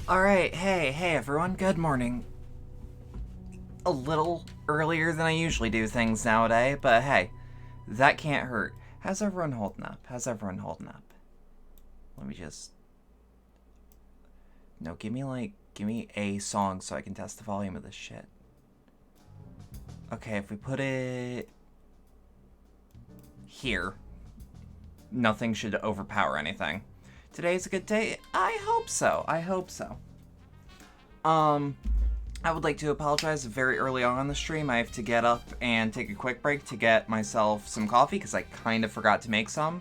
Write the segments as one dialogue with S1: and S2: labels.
S1: Alright, hey everyone, good morning. A little earlier than I usually do things nowadays, but hey, that can't hurt. How's everyone holding up? Let me just... No, give me a song so I can test the volume of this shit. Okay, if we put it... here, nothing should overpower anything. Today's a good day? I hope so. I would like to apologize very early on in the stream. I have to get up and take a quick break to get myself some coffee because I kind of forgot to make some.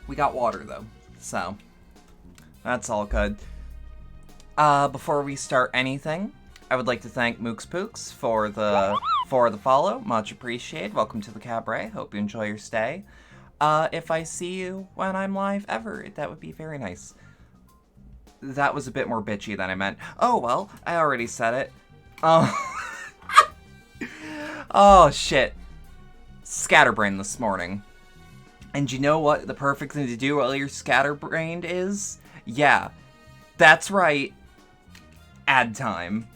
S1: We got water though, so that's all good. Before we start anything, I would like to thank Mooks Pooks for the follow. Much appreciated. Welcome to the cabaret. Hope you enjoy your stay. If I see you when I'm live ever, that would be very nice. That was a bit more bitchy than I meant. Oh, well, I already said it. Oh, shit. Scatterbrain this morning. And you know what the perfect thing to do while you're scatterbrained is? Yeah, that's right. Ad time.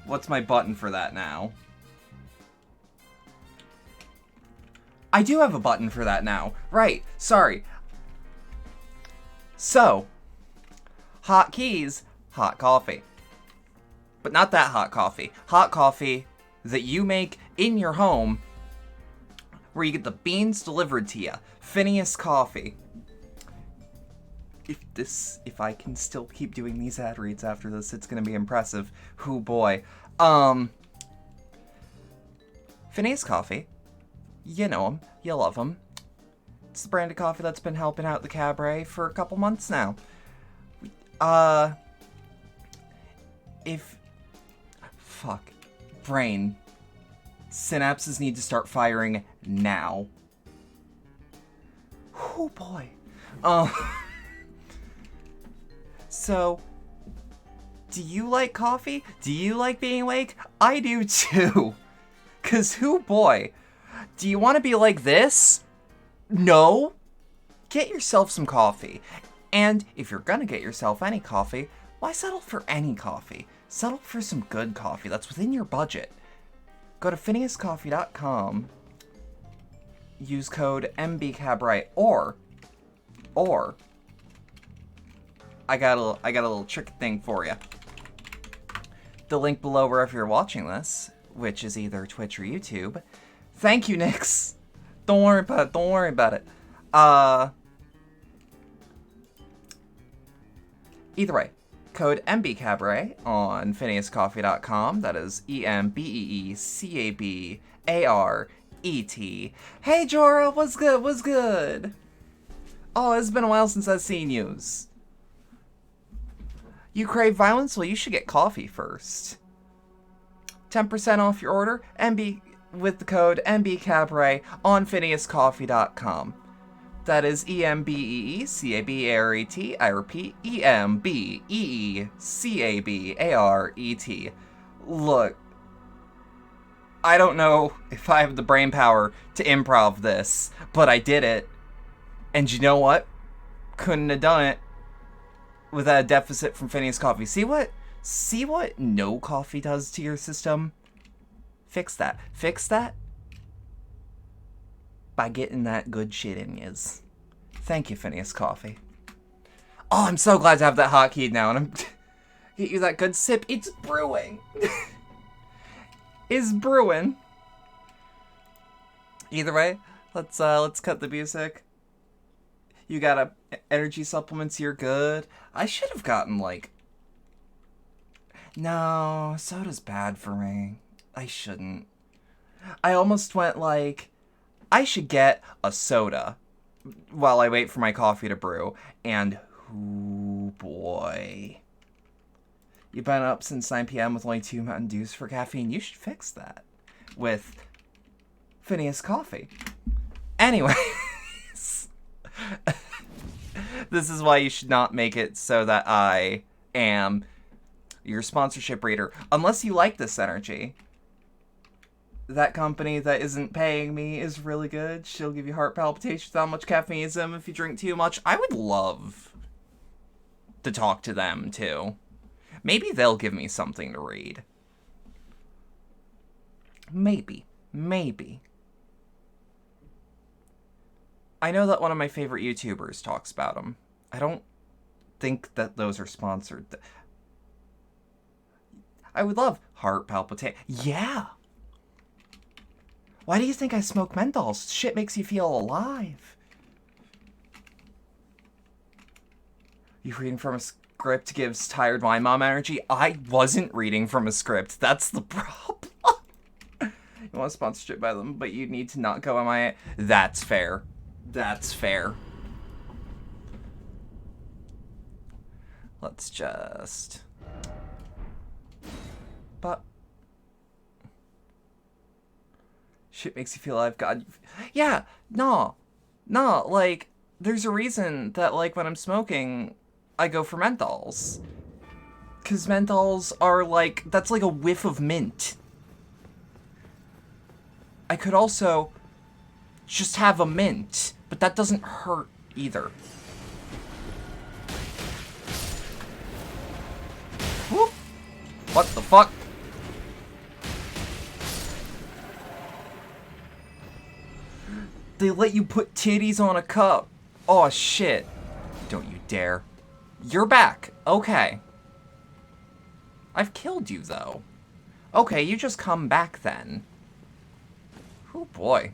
S1: What's my button for that now? I do have a button for that now. Right, sorry. So, hot keys, hot coffee. But not that hot coffee. Hot coffee that you make in your home where you get the beans delivered to you. Phineas Coffee. If I can still keep doing these ad reads after this, it's gonna be impressive. Hoo boy. Phineas Coffee. You know him. You love him. It's the brand of coffee that's been helping out the cabaret for a couple months now. Fuck. Brain. Synapses need to start firing now. Oh boy. So, do you like coffee? Do you like being awake? I do too. 'Cause hoo boy. Do you want to be like this? No? Get yourself some coffee. And if you're gonna get yourself any coffee, why settle for any coffee? Settle for some good coffee that's within your budget. Go to phineascoffee.com, use code MBCABRIGHT, or I got a little trick thing for you. The link below wherever you're watching this, which is either Twitch or YouTube. Thank you, Nix. Don't worry about it. Either way, code MBCABRET on phineascoffee.com. That is EMBEECABARET. Hey, Jorah, what's good? Oh, it's been a while since I've seen yous. You crave violence? Well, you should get coffee first. 10% off your order, with the code MBCABRET on phineascoffee.com. That is EMBEECABARET. I repeat, EMBEECABARET. Look, I don't know if I have the brain power to improv this, but I did it. And you know what? Couldn't have done it without a deficit from Phineas Coffee. See what no coffee does to your system? Fix that by getting that good shit in yous. Thank you, Phineas Coffee. Oh, I'm so glad to have that hotkey now, and I'm get you that good sip. It's brewing. It's brewing. Either way, let's cut the music. You got energy supplements, you're good. I should have gotten no, soda's bad for me. I shouldn't. I almost went I should get a soda while I wait for my coffee to brew. And, oh boy. You've been up since 9 p.m. with only 2 Mountain Dews for caffeine. You should fix that with Phineas Coffee. Anyways. This is why you should not make it so that I am your sponsorship reader. Unless you like this energy. That company that isn't paying me is really good. She'll give you heart palpitations without much caffeine if you drink too much. I would love to talk to them, too. Maybe they'll give me something to read. Maybe. I know that one of my favorite YouTubers talks about them. I don't think that those are sponsored. I would love heart palpitation. Yeah! Why do you think I smoke menthols? Shit makes you feel alive. You reading from a script gives tired wine mom energy. I wasn't reading from a script. That's the problem. You want sponsorship by them, but you need to not go MIA. That's fair. That's fair. Let's just... But... Shit makes you feel alive. God. Yeah, no, like, there's a reason that, like, when I'm smoking, I go for menthols. Because menthols are, like, that's like a whiff of mint. I could also just have a mint, but that doesn't hurt either. Whoop. What the fuck? They let you put titties on a cup. Oh, shit. Don't you dare. You're back. Okay. I've killed you, though. Okay, you just come back, then. Oh, boy.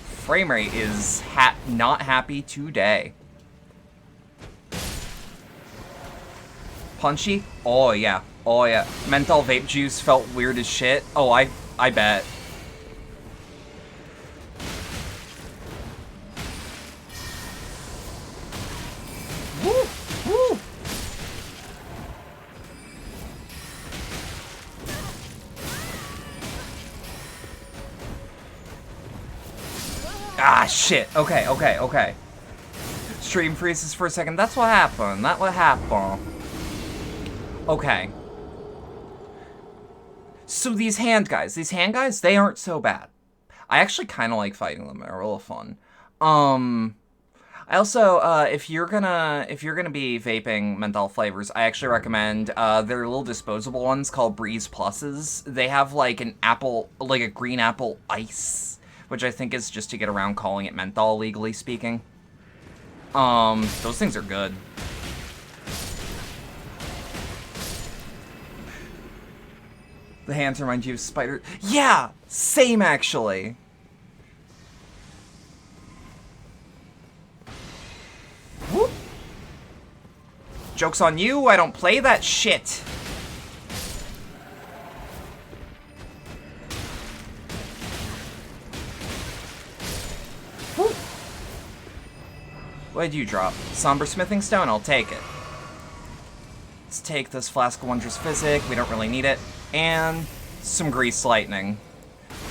S1: Frame rate is not happy today. Punchy? Oh, yeah. Oh, yeah. Menthol vape juice felt weird as shit. Oh, I bet. Ah, shit. Okay. Stream freezes for a second. That's what happened. Okay. So these hand guys, they aren't so bad. I actually kind of like fighting them. They're a little fun. I also, if you're gonna be vaping menthol flavors, I actually recommend, they're little disposable ones called Breeze Pluses. They have, like, a green apple ice, which I think is just to get around calling it menthol, legally speaking. Those things are good. The hands remind you of spider... Yeah! Same, actually! Whoop. Joke's on you, I don't play that shit! Whoop. What did you drop? Somber Smithing Stone? I'll take it. Let's take this Flask of Wondrous Physic, we don't really need it. And some Grease Lightning.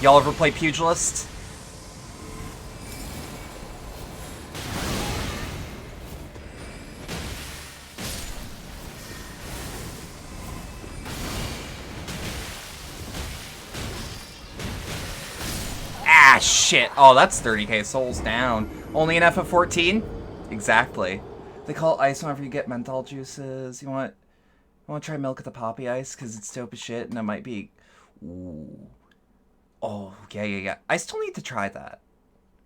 S1: Y'all ever play Pugilist? Ah, shit. Oh, that's 30k souls down. Only an F of 14? Exactly. They call it ice whenever you get menthol juices. You want to try Milk of the Poppy Ice? Because it's dope as shit, and it might be... Ooh. Oh, yeah. I still need to try that.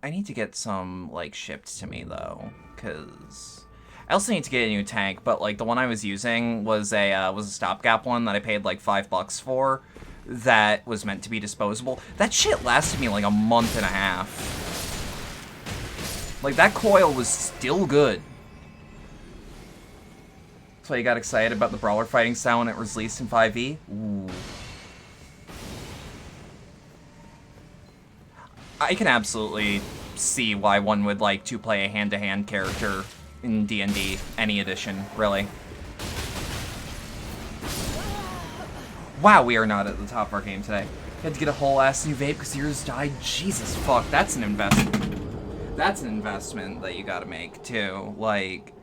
S1: I need to get some, like, shipped to me, though. Because... I also need to get a new tank, but, like, the one I was using was a stopgap one that I paid, like, $5 for. That was meant to be disposable. That shit lasted me, like, a month and a half. Like, that coil was still good. That's why you got excited about the brawler fighting style when it was released in 5e? Ooh. I can absolutely see why one would like to play a hand-to-hand character in D&D, any edition, really. Wow, we are not at the top of our game today. You had to get a whole ass new vape because yours died? Jesus fuck, that's an investment. That's an investment that you gotta make, too. Like,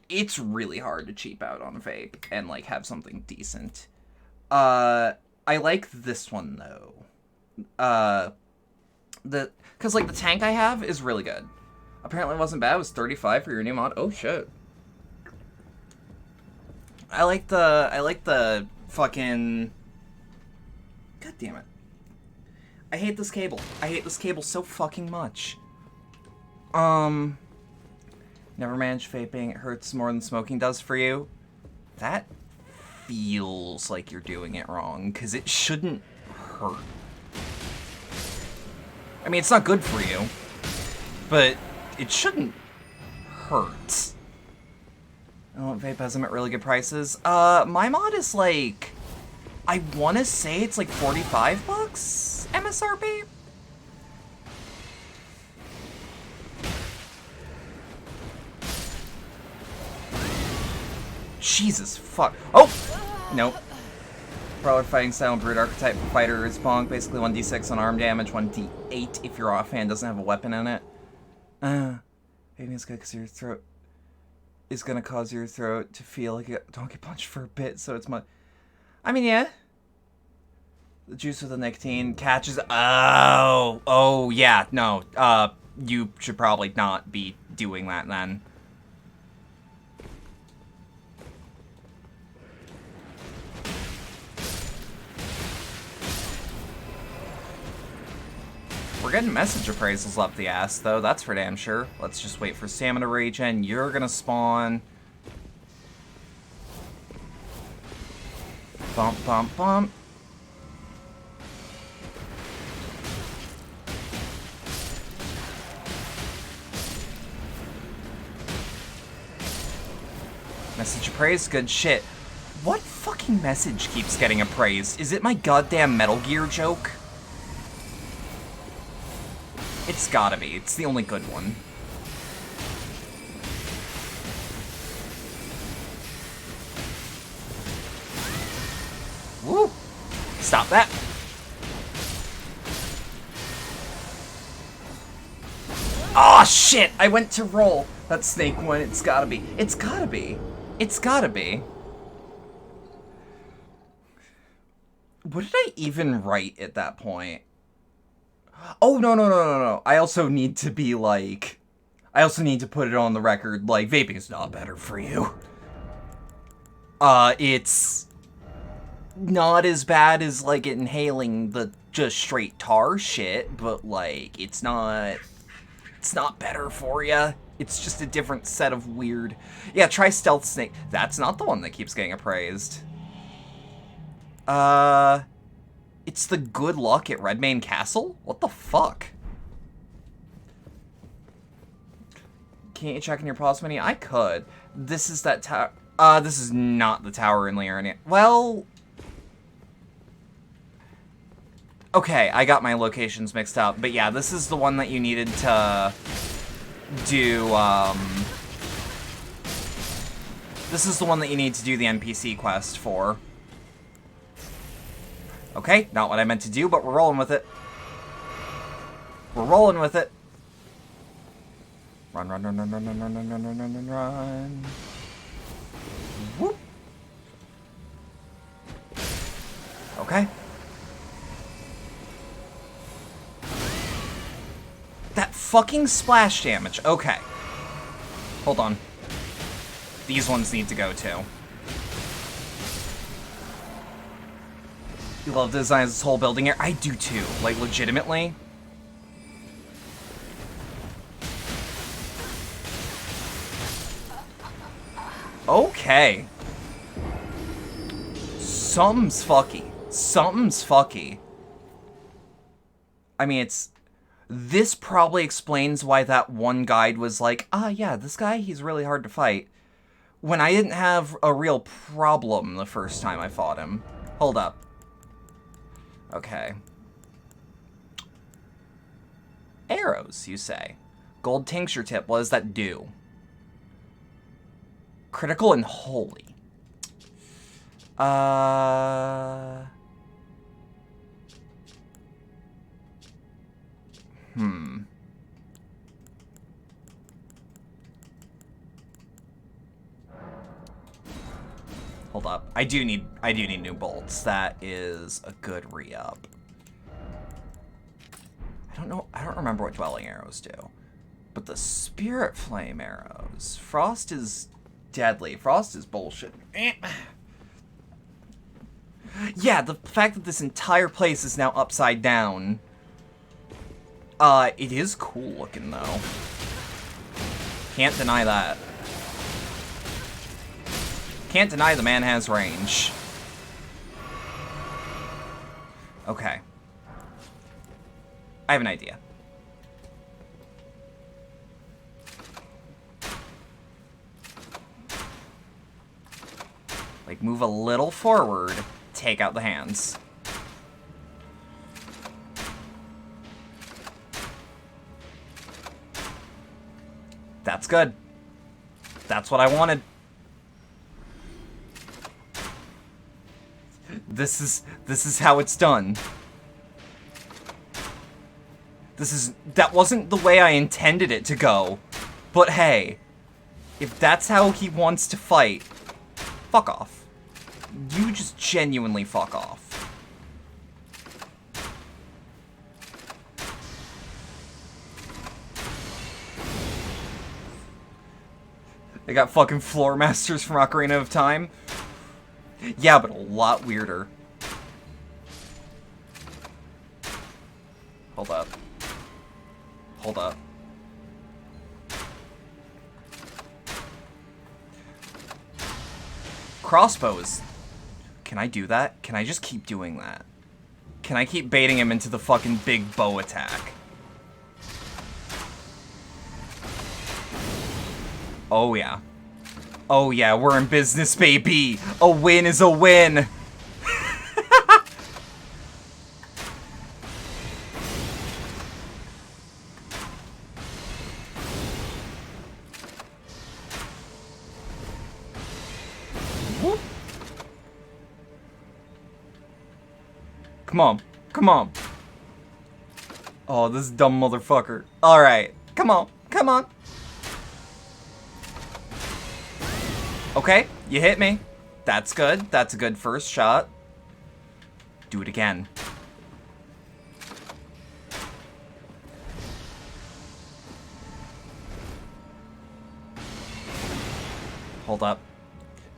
S1: it's really hard to cheap out on a vape and, like, have something decent. I like this one, though. Because, like, the tank I have is really good. Apparently it wasn't bad. It was 35 for your new mod. Oh, shit. I like the fucking... God damn it. I hate this cable. I hate this cable so fucking much. Never managed vaping. It hurts more than smoking does for you. That feels like you're doing it wrong, because it shouldn't hurt. I mean, it's not good for you, but it shouldn't hurt. Oh, vape has them at really good prices. My mod is like, I want to say it's like 45 bucks MSRP. Jesus fuck. Oh! Nope. Brawler fighting style brute archetype fighter is bonk. Basically 1d6 on arm damage, 1d8 if your offhand doesn't have a weapon in it. Maybe it's good because your throat is gonna cause your throat to feel like a donkey punch for a bit, so it's my... I mean, yeah. The juice with the nicotine catches... Oh, yeah, no. You should probably not be doing that then. We're getting message appraisals up the ass, though. That's for damn sure. Let's just wait for stamina regen. You're gonna spawn. Bump, bump, bump. Message appraised? Good shit. What fucking message keeps getting appraised? Is it my goddamn Metal Gear joke? It's gotta be. It's the only good one. Woo! Stop that. Oh shit! I went to roll. That snake one. It's gotta be. It's gotta be. It's gotta be. What did I even write at that point? Oh, no. I also need to be like... I also need to put it on the record, like, vaping is not better for you. It's not as bad as, like, inhaling the just straight tar shit, but, like, it's not better for you. It's just a different set of weird... Yeah, try Stealth Snake. That's not the one that keeps getting appraised. It's the good luck at Redmane Castle? What the fuck? Can't you check in your pause menu? I could. This is that tower. This is not the tower in Liurnia. Well... Okay, I got my locations mixed up. But yeah, this is the one that you needed to do, This is the one that you need to do the NPC quest for. Okay, not what I meant to do, but we're rolling with it. We're rolling with it. Run. Whoop. Okay. That fucking splash damage. Okay. Hold on. These ones need to go too. You love the design of this whole building here? I do too. Like, legitimately. Okay. Something's fucky. Something's fucky. I mean, it's... This probably explains why that one guide was like, yeah, this guy, he's really hard to fight. When I didn't have a real problem the first time I fought him. Hold up. Okay. Arrows, you say. Gold tincture tip, what does that do? Critical and holy. Hold up. I do need new bolts. That is a good re-up. I don't remember what dwelling arrows do. But the Spirit Flame arrows. Frost is deadly. Frost is bullshit. Yeah, the fact that this entire place is now upside down. It is cool looking, though. Can't deny that. Can't deny the man has range. Okay. I have an idea. Like, move a little forward, take out the hands. That's good. That's what I wanted. This is how it's done. That wasn't the way I intended it to go. But hey, if that's how he wants to fight, fuck off. You just genuinely fuck off. They got fucking floor masters from Ocarina of Time. Yeah, but a lot weirder. Hold up. Hold up. Crossbows. Can I do that? Can I just keep doing that? Can I keep baiting him into the fucking big bow attack? Oh yeah. Oh yeah, we're in business, baby! A win is a win! Whoop. Come on. Come on. Oh, this dumb motherfucker. Alright. Come on. Come on. Okay, you hit me. That's good. That's a good first shot. Do it again. Hold up.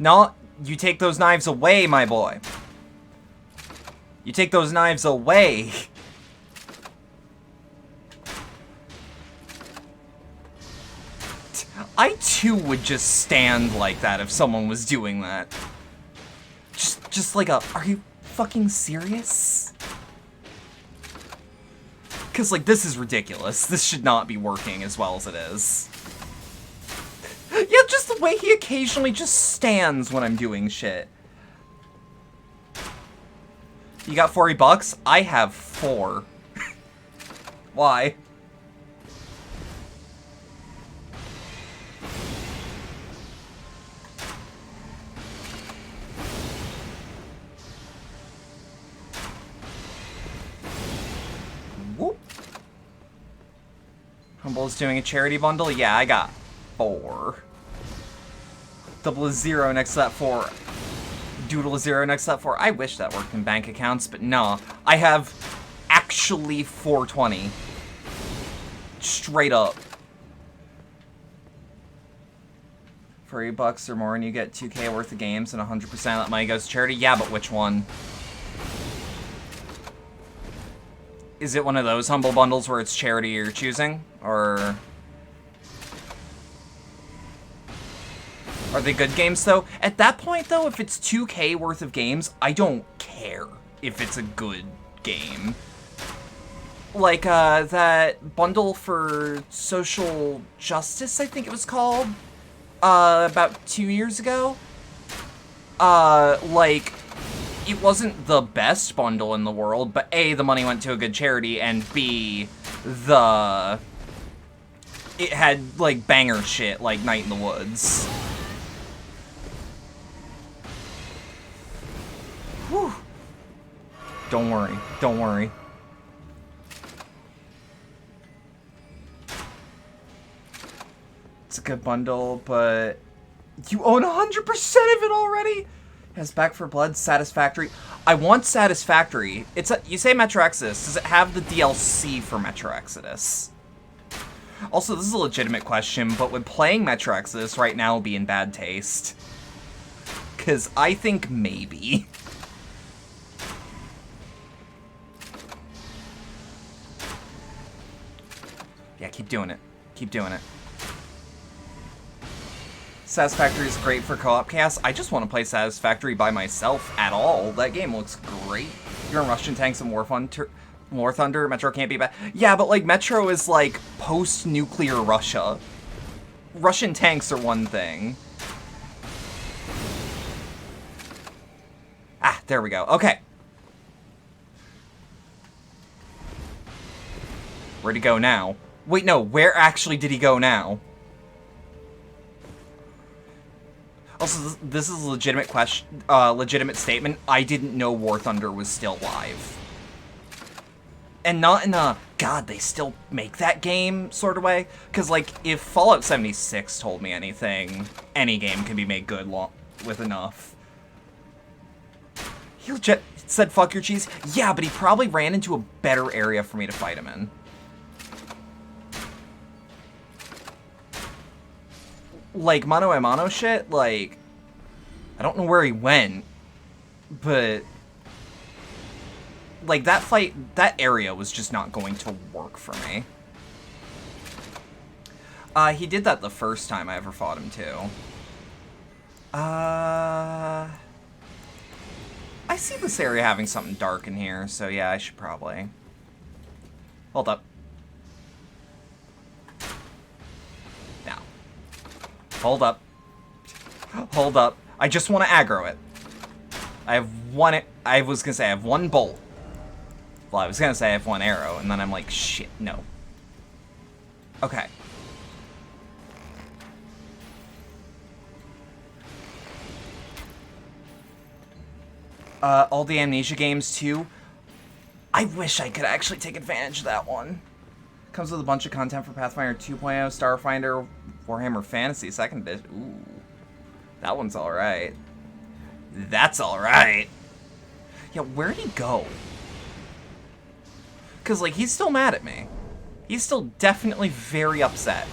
S1: No, you take those knives away, my boy. You take those knives away. I too would just stand like that if someone was doing that. Just like a, are you fucking serious? Cause like, this is ridiculous. This should not be working as well as it is. Yeah, just the way he occasionally just stands when I'm doing shit. You got 40 bucks? I have 4. Why? Whoop. Humble's doing a charity bundle? Yeah, I got 4. Double a 0 next to that 4. Doodle a 0 next to that 4. I wish that worked in bank accounts, but no. I have actually 420. Straight up. For $8 or more and you get 2K worth of games and 100% of that money goes to charity? Yeah, but which one? Is it one of those Humble bundles where it's charity you're choosing? Or... are they good games, though? At that point, though, if it's 2K worth of games, I don't care if it's a good game. Like, that bundle for social justice, I think it was called, about 2 years ago. Like, it wasn't the best bundle in the world, but A, the money went to a good charity, and B, it had, like, banger shit, like Night in the Woods. Whew. Don't worry. Don't worry. It's a good bundle, but you own 100% of it already? It has Back for Blood, Satisfactory. I want Satisfactory. You say Metro Exodus. Does it have the DLC for Metro Exodus? Also, this is a legitimate question, but would playing Metro Exodus right now be in bad taste? Because I think maybe. Yeah, keep doing it. Keep doing it. Satisfactory is great for co-op chaos. I just want to play Satisfactory by myself at all. That game looks great. You're in Russian Tanks and War Thunder. Metro can't be bad. Yeah, but like Metro is like post-nuclear Russia. Russian tanks are one thing. Ah, there we go. Okay. Where'd he go now? Wait, no. Where actually did he go now? Also, this is a legitimate question, legitimate statement. I didn't know War Thunder was still live. And not in a, God, they still make that game sort of way. Because, like, if Fallout 76 told me anything, any game can be made good with enough. He legit said, fuck your cheese. Yeah, but he probably ran into a better area for me to fight him in. Like, mano a mano shit, like, I don't know where he went, but, like, that fight, that area was just not going to work for me. He did that the first time I ever fought him, too. I see this area having something dark in here, so yeah, I should probably... Hold up. Now. Hold up. Hold up. I just want to aggro it. I have one... I was gonna say I have one bolt. Well, I was gonna say I have one arrow, and then I'm like, shit, no. Okay. All the Amnesia games, too. I wish I could actually take advantage of that one. Comes with a bunch of content for Pathfinder 2.0, Starfinder, Warhammer Fantasy 2nd Edition. Ooh. That one's alright. That's alright. Yeah, where'd he go? Because, like, he's still mad at me. He's still definitely very upset.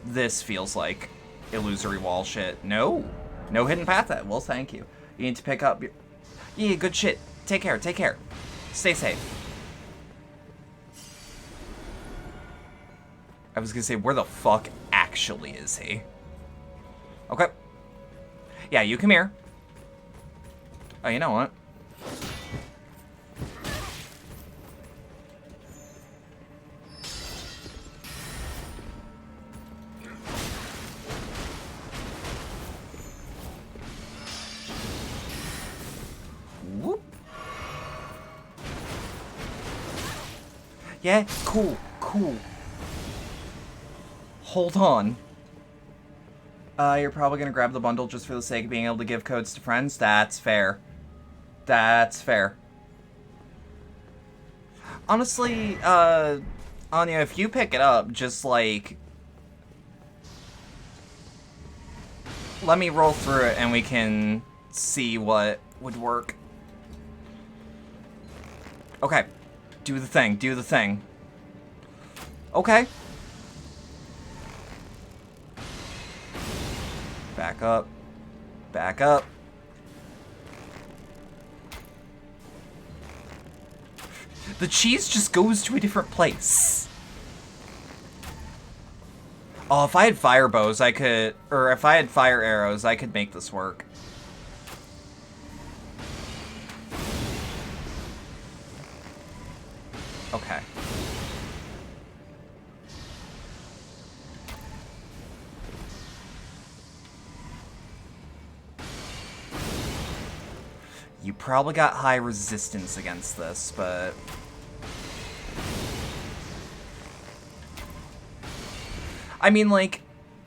S1: This feels like illusory wall shit. No. No hidden path. Well, thank you. You need to pick up your... Yeah, good shit. Take care. Take care. Stay safe. I was gonna say, where the fuck actually is he? Okay. Yeah, you come here. Oh, you know what? Whoop. Yeah, cool, cool. Hold on. You're probably gonna grab the bundle just for the sake of being able to give codes to friends? That's fair. That's fair. Honestly, Anya, if you pick it up, just, like... let me roll through it and we can see what would work. Okay. Do the thing. Do the thing. Okay. Back up. Back up. The cheese just goes to a different place. Oh, if I had fire bows, I could... or if I had fire arrows, I could make this work. Okay. You probably got high resistance against this, but... I mean, like,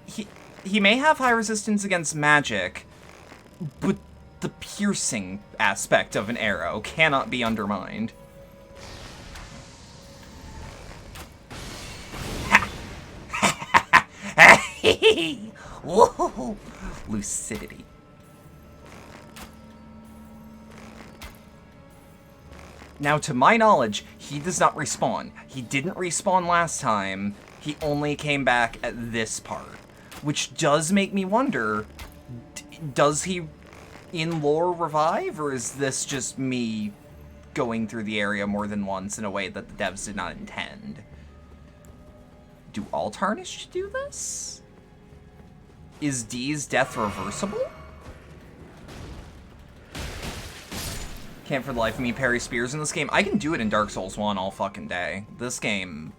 S1: he may have high resistance against magic, but the piercing aspect of an arrow cannot be undermined. Whoa! Lucidity. Now, to my knowledge, he does not respawn. He didn't respawn last time. He only came back at this part. Which does make me wonder, does he in lore revive? Or is this just me going through the area more than once in a way that the devs did not intend? Do all Tarnished do this? Is D's death reversible? Can't for the life of me parry spears in this game. I can do it in Dark Souls 1 all fucking day. This game,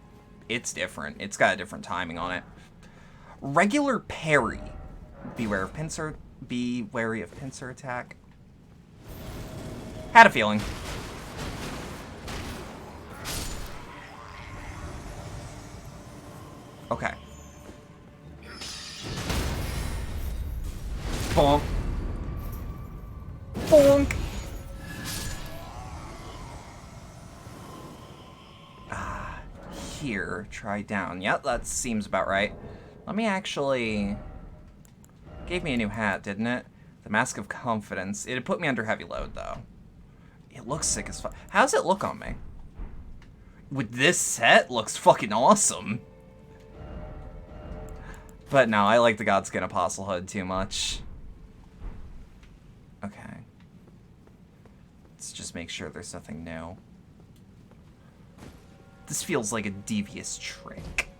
S1: it's different. It's got a different timing on it. Regular parry. Be wary of pincer attack. Had a feeling. Okay. Bonk. Bonk. Here, try down. Yep, that seems about right. Let me actually... Gave me a new hat, didn't it? The Mask of Confidence. It put me under heavy load, though. It looks sick as fuck. How does it look on me? With this set, looks fucking awesome. But no, I like the Godskin Apostle Hood too much. Okay. Let's just make sure there's nothing new. This feels like a devious trick.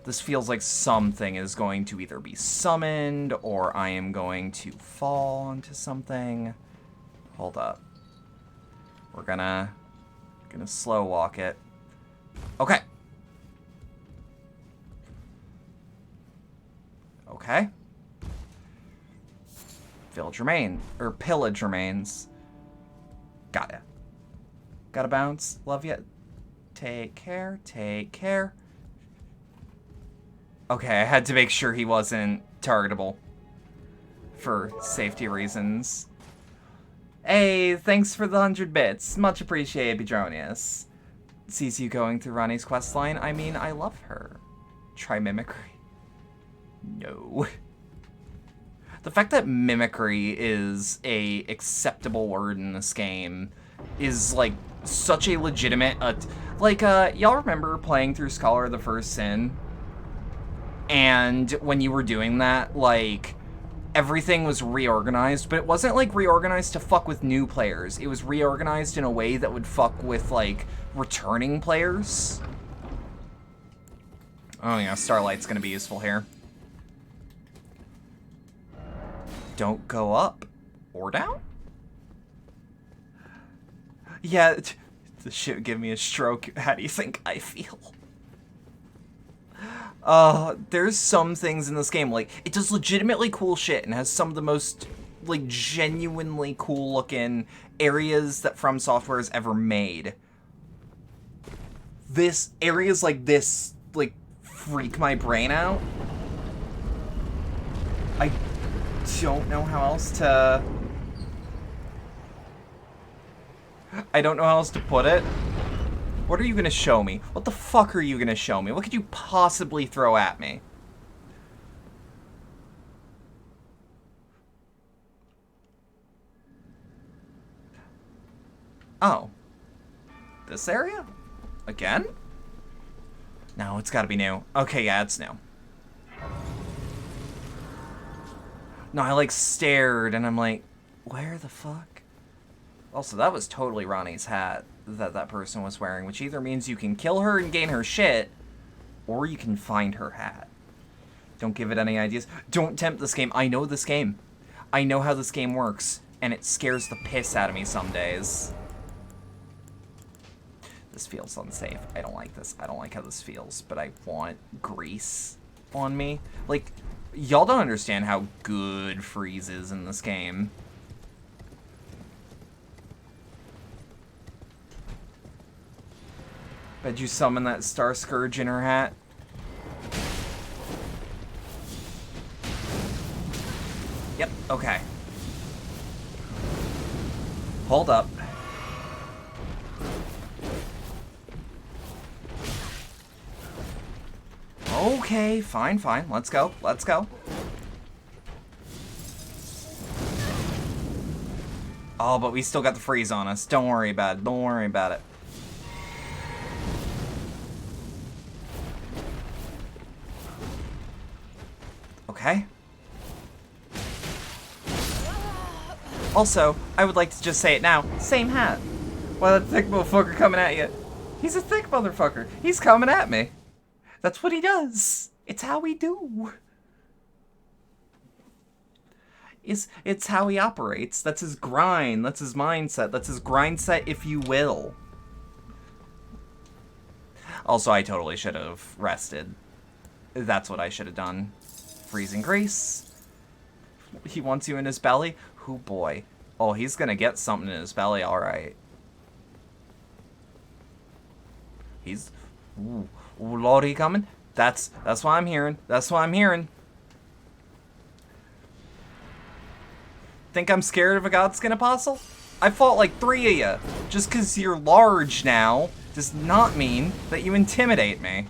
S1: This feels like something is going to either be summoned or I am going to fall onto something. Hold up. We're gonna slow walk it. Okay. Okay. Pillage remains. Got it. Gotta bounce. Love you. Take care. Take care. Okay, I had to make sure he wasn't targetable. For safety reasons. Hey, thanks for the 100 bits. Much appreciated, Bedronius. Sees you going through Ronnie's questline. I mean, I love her. Try mimicry. No. The fact that mimicry is a acceptable word in this game is, like, such a legitimate... y'all remember playing through Scholar of the First Sin? And when you were doing that, like, everything was reorganized, but it wasn't, like, reorganized to fuck with new players. It was reorganized in a way that would fuck with, like, returning players. Oh, yeah, Starlight's gonna be useful here. Don't go up or down? Yeah, this shit would give me a stroke. How do you think I feel? There's some things in this game, like, it does legitimately cool shit and has some of the most, like, genuinely cool looking areas that From Software has ever made. Areas like this, like, freak my brain out. I don't know how else to... I don't know how else to put it. What are you gonna show me? What the fuck are you gonna show me? What could you possibly throw at me? Oh. This area? Again? No, it's gotta be new. Okay, yeah, it's new. No, I, like, stared, and I'm like, where the fuck? Also, that was totally Ronnie's hat that person was wearing, which either means you can kill her and gain her shit, or you can find her hat. Don't give it any ideas. Don't tempt this game. I know this game. I know how this game works, and it scares the piss out of me some days. This feels unsafe. I don't like this. I don't like how this feels, but I want grease on me. Like, y'all don't understand how good Freeze is in this game. Bet you summon that Star Scourge in her hat. Yep, okay. Hold up. Okay, fine. Let's go. Oh, but we still got the freeze on us. Don't worry about it. Don't worry about it. Okay. Also, I would like to just say it now. Same hat. Why that thick motherfucker coming at you? He's a thick motherfucker. He's coming at me. That's what he does. It's how we do. It's how he operates. That's his grind. That's his mindset. That's his grind set, if you will. Also, I totally should have rested. That's what I should have done. Freezing Grace. He wants you in his belly? Who boy. Oh, he's gonna get something in his belly, alright. He's... Ooh, Lordy coming? That's what I'm hearing. That's what I'm hearing. Think I'm scared of a Godskin Apostle? I fought like 3 of you. Just because you're large now does not mean that you intimidate me.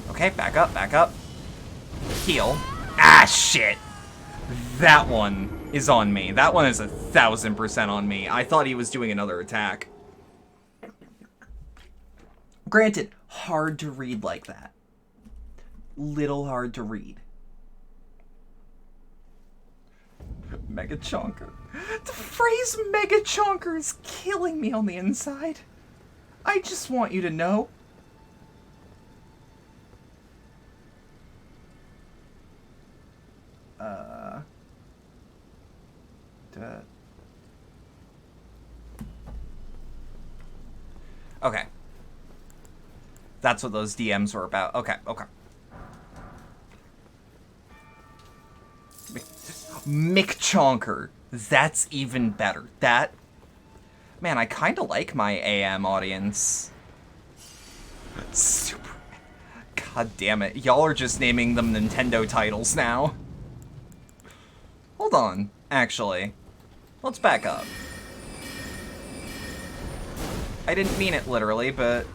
S1: Okay, back up, back up. Heal. Ah, shit! That one is on me. That one is 1000% on me. I thought he was doing another attack. Granted, hard to read like that. Little hard to read. Mega Chonker. The phrase Mega Chonker is killing me on the inside. I just want you to know. Okay. That's what those DMs were about. Okay, okay. McChonker. That's even better. That... Man, I kind of like my AM audience. Super... God damn it. Y'all are just naming them Nintendo titles now. Hold on, actually. Let's back up. I didn't mean it literally, but...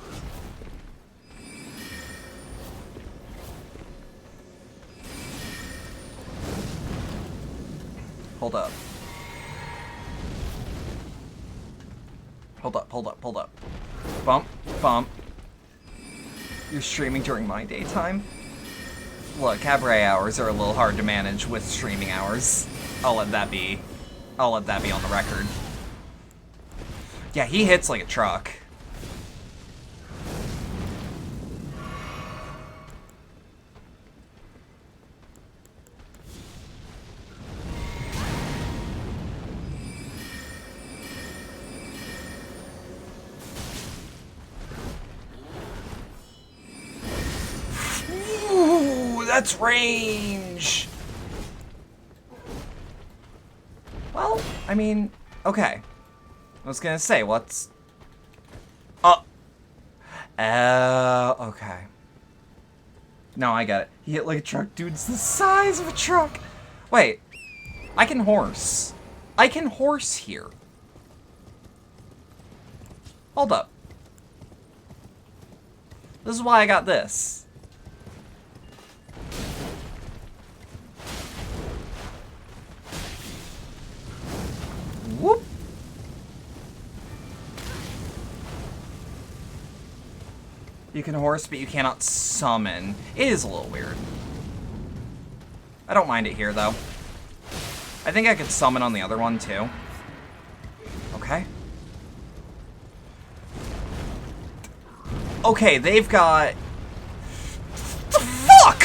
S1: Hold up. Hold up, hold up, hold up. Bump, bump. You're streaming during my daytime? Look, cabaret hours are a little hard to manage with streaming hours. I'll let that be. I'll let that be on the record. Yeah, he hits like a truck. Ooh, that's range! Well, I mean, okay. I was gonna say, what's... okay. No, I got it. He hit like a truck. Dude's the size of a truck. Wait. I can horse. I can horse here. Hold up. This is why I got this. Whoop. You can horse, but you cannot summon. It is a little weird. I don't mind it here, though. I think I could summon on the other one, too. Okay. Okay, they've got... The fuck?!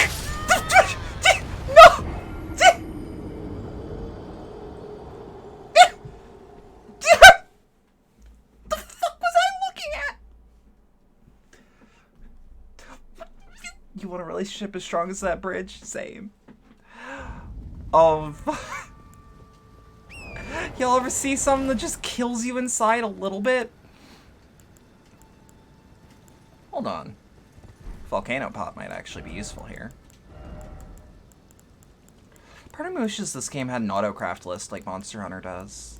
S1: No! The fuck was I looking at? You want a relationship as strong as that bridge? Same. Oh, y'all ever see something that just kills you inside a little bit? Hold on. Volcano Pop might actually be useful here. Part of me wishes this game had an autocraft list like Monster Hunter does.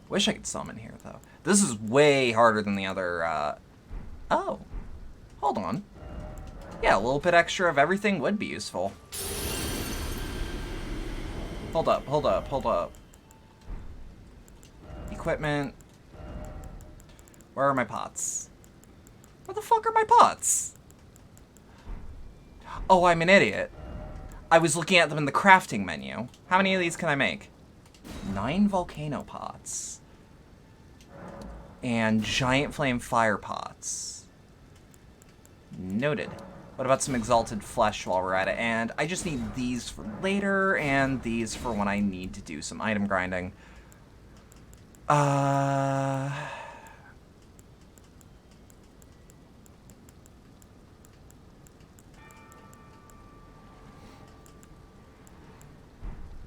S1: Wish I could summon here, though. This is way harder than the other, oh. Hold on. Yeah, a little bit extra of everything would be useful. Hold up, hold up, hold up. Equipment. Where are my pots? Where the fuck are my pots? Oh, I'm an idiot. I was looking at them in the crafting menu. How many of these can I make? 9 volcano pots. And giant flame fire pots. Noted. What about some exalted flesh while we're at it? And I just need these for later, and these for when I need to do some item grinding.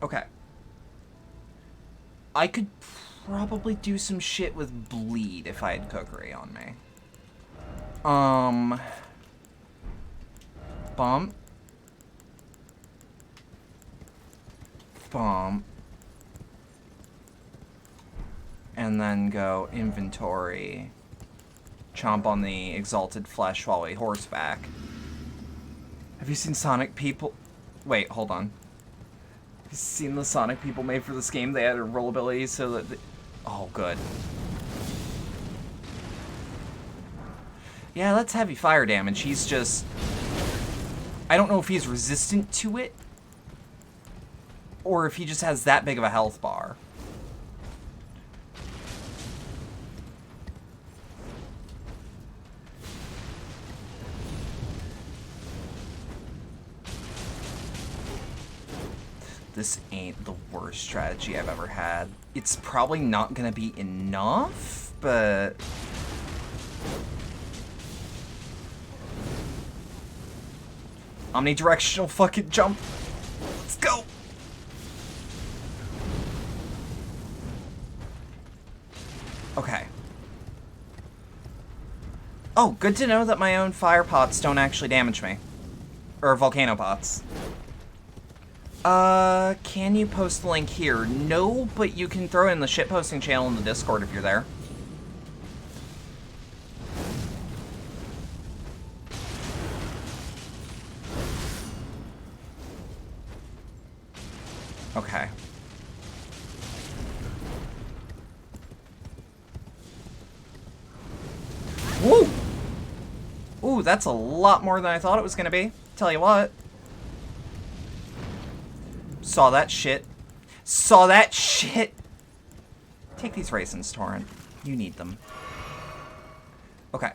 S1: Okay. I could probably do some shit with bleed if I had cookery on me. Bump. Bump. And then go inventory. Chomp on the exalted flesh while we horseback. Have you seen Sonic people? Wait, hold on. Have you seen the Sonic people made for this game? They added roll ability so that... Oh, good. Yeah, that's heavy fire damage. He's just... I don't know if he's resistant to it, or if he just has that big of a health bar. This ain't the worst strategy I've ever had. It's probably not gonna be enough, but... Omnidirectional fucking jump. Let's go. Okay. Oh, good to know that my own fire pots don't actually damage me. Or volcano pots. Can you post the link here? No, but you can throw it in the shitposting channel in the Discord if you're there. Okay. Woo! Ooh, that's a lot more than I thought it was gonna be. Tell you what. Saw that shit. Saw that shit! Take these raisins, Torrent. You need them. Okay.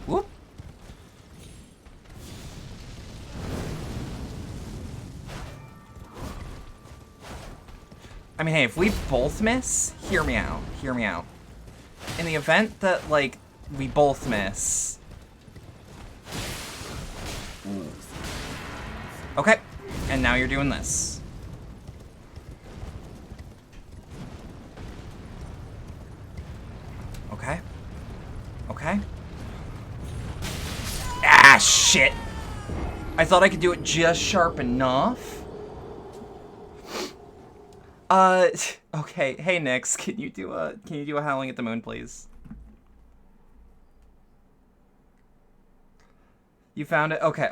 S1: Whoop. I mean, hey, if we both miss, hear me out. Hear me out. In the event that, like, we both miss... Ooh. Okay, and now you're doing this. Okay. Okay. Ah, shit! I thought I could do it just sharp enough. Okay. Hey, Nix, can you do a Howling at the Moon, please? You found it? Okay.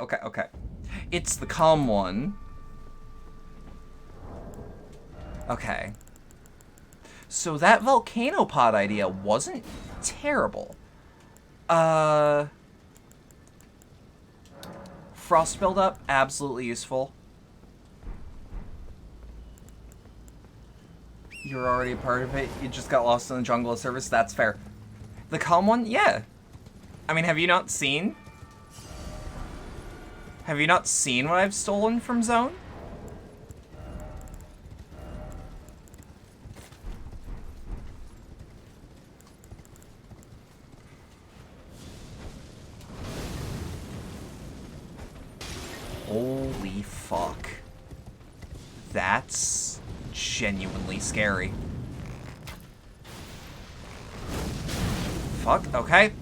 S1: It's the calm one. Okay. So that volcano pod idea wasn't terrible. Frost buildup, absolutely useful. You're already a part of it. You just got lost in the jungle of service. That's fair. The calm one? Yeah. I mean, have you not seen? Have you not seen what I've stolen from Zone? Holy fuck. That's genuinely scary. Fuck, okay.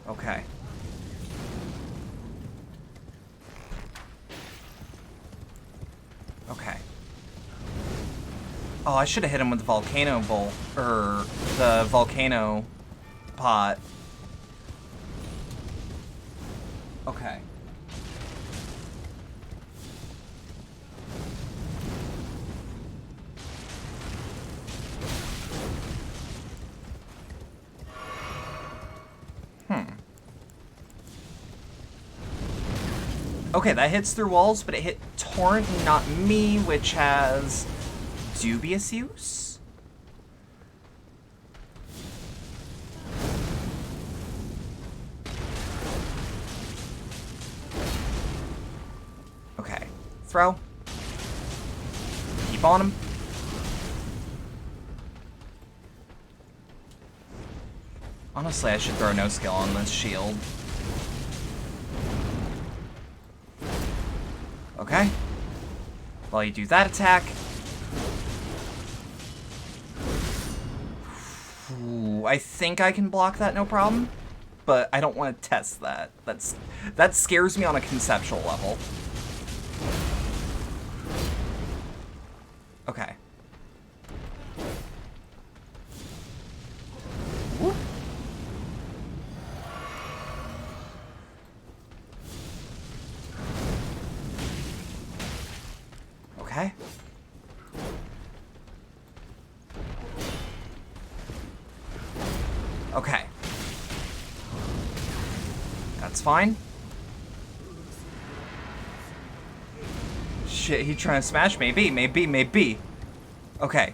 S1: Okay. Okay. Oh, I should have hit him with the volcano bolt, or the volcano pot. Okay. Okay, that hits through walls, but it hit Torrent, not me, which has dubious use. Okay, throw. Keep on him. Honestly, I should throw no skill on this shield. Okay. While you do that attack. Ooh, I think I can block that no problem, but I don't want to test that. That scares me on a conceptual level. Okay. Whoop. Okay. Okay. That's fine. Shit, he trying to smash? Maybe. Okay.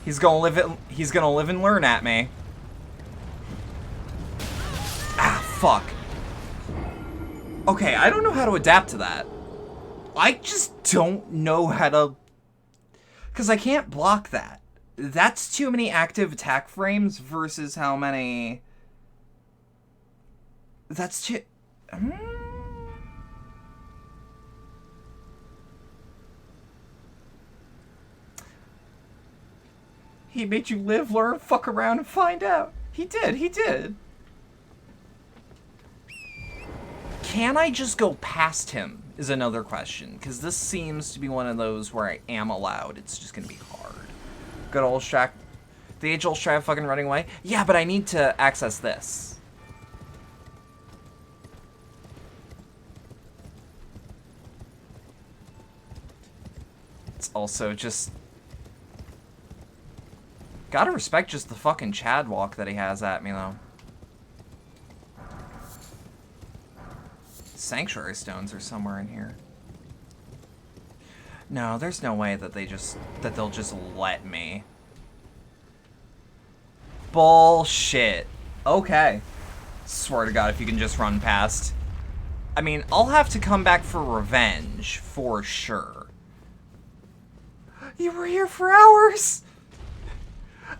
S1: He's gonna live and learn at me. Ah, fuck. Okay, I don't know how to adapt to that. I just don't know how to... Because I can't block that. That's too many active attack frames versus how many... That's too... He made you live, learn, fuck around, and find out. He did. Can I just go past him is another question, because this seems to be one of those where I am allowed. It's just going to be hard. Good old Strat. The age-old Strat fucking running away. Yeah, but I need to access this. It's also just... Gotta respect just the fucking Chad walk that he has at me, though. Sanctuary stones are somewhere in here. No, there's no way that they'll just let me. Bullshit. Okay. Swear to God, if you can just run past. I mean, I'll have to come back for revenge, for sure. You were here for hours!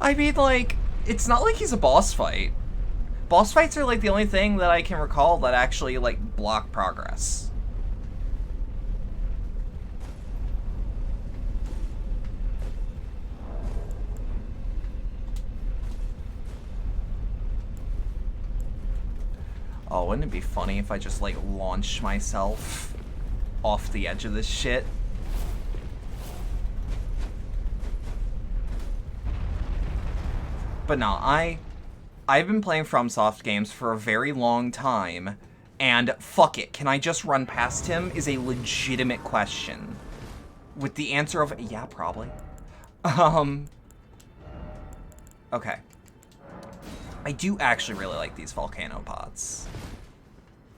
S1: I mean, like, it's not like he's a boss fight. Boss fights are, like, the only thing that I can recall that actually, like, block progress. Oh, wouldn't it be funny if I just, like, launched myself off the edge of this shit? But no, I've been playing FromSoft games for a very long time, and fuck it, can I just run past him is a legitimate question. With the answer of, yeah, probably. Okay. I do actually really like these volcano pots.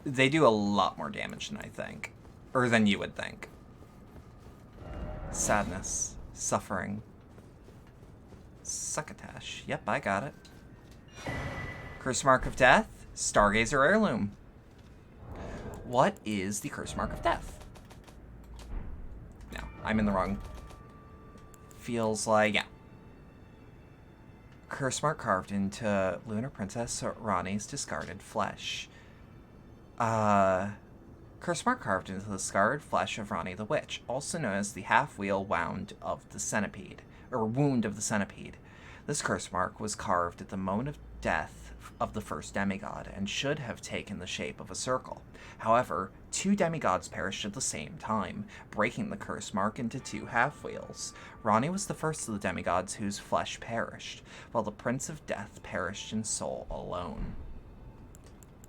S1: They do a lot more damage than I think. Or than you would think. Sadness. Suffering. Succotash. Yep, I got it. Curse Mark of Death. Stargazer Heirloom. What is the Curse Mark of Death? No, I'm in the wrong. Feels like, yeah. Curse mark carved into Lunar Princess Rani's discarded flesh. Curse mark carved into the scarred flesh of Rani the Witch, also known as the half-wheel wound of the centipede, or wound of the centipede. This curse mark was carved at the moment of death of the first demigod and should have taken the shape of a circle. However, 2 demigods perished at the same time, breaking the curse mark into 2 half-wheels. Ronnie was the first of the demigods whose flesh perished, while the Prince of Death perished in soul alone.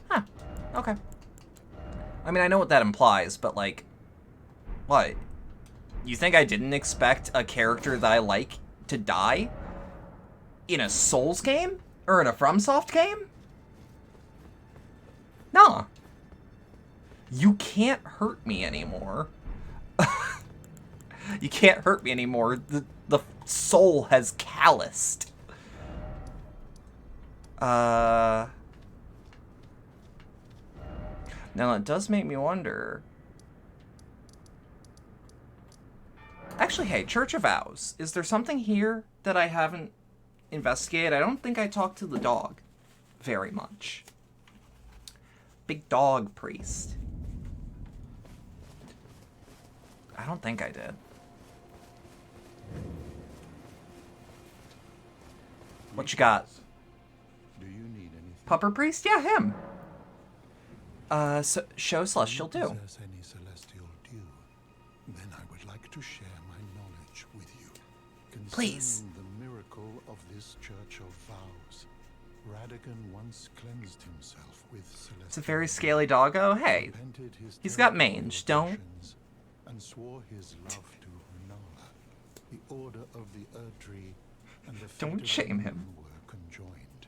S1: Huh. Okay. I mean, I know what that implies, but, like, what? You think I didn't expect a character that I like to die? In a Souls game? Or in a FromSoft game? Nah. You can't hurt me anymore. You can't hurt me anymore. The soul has calloused. Now it does make me wonder. Actually, hey, Church of Vows. Is there something here that I haven't investigated? I don't think I talked to the dog very much. Big dog priest. I don't think I did. What you got?
S2: Do you need anything?
S1: Pupper priest? Yeah, him. So show celestial dew.
S2: Possess any celestial dew? Then I would like to share my knowledge with you.
S1: Please.
S2: Concerning the miracle of this Church of Vows, Radagon once cleansed himself with celestial.
S1: It's a very scaly doggo. Hey, he's got mange. Don't.
S2: And swore his love to Nala, the order of the Erdtree, and the fate
S1: Don't
S2: of
S1: shame
S2: the
S1: him.
S2: moon were conjoined,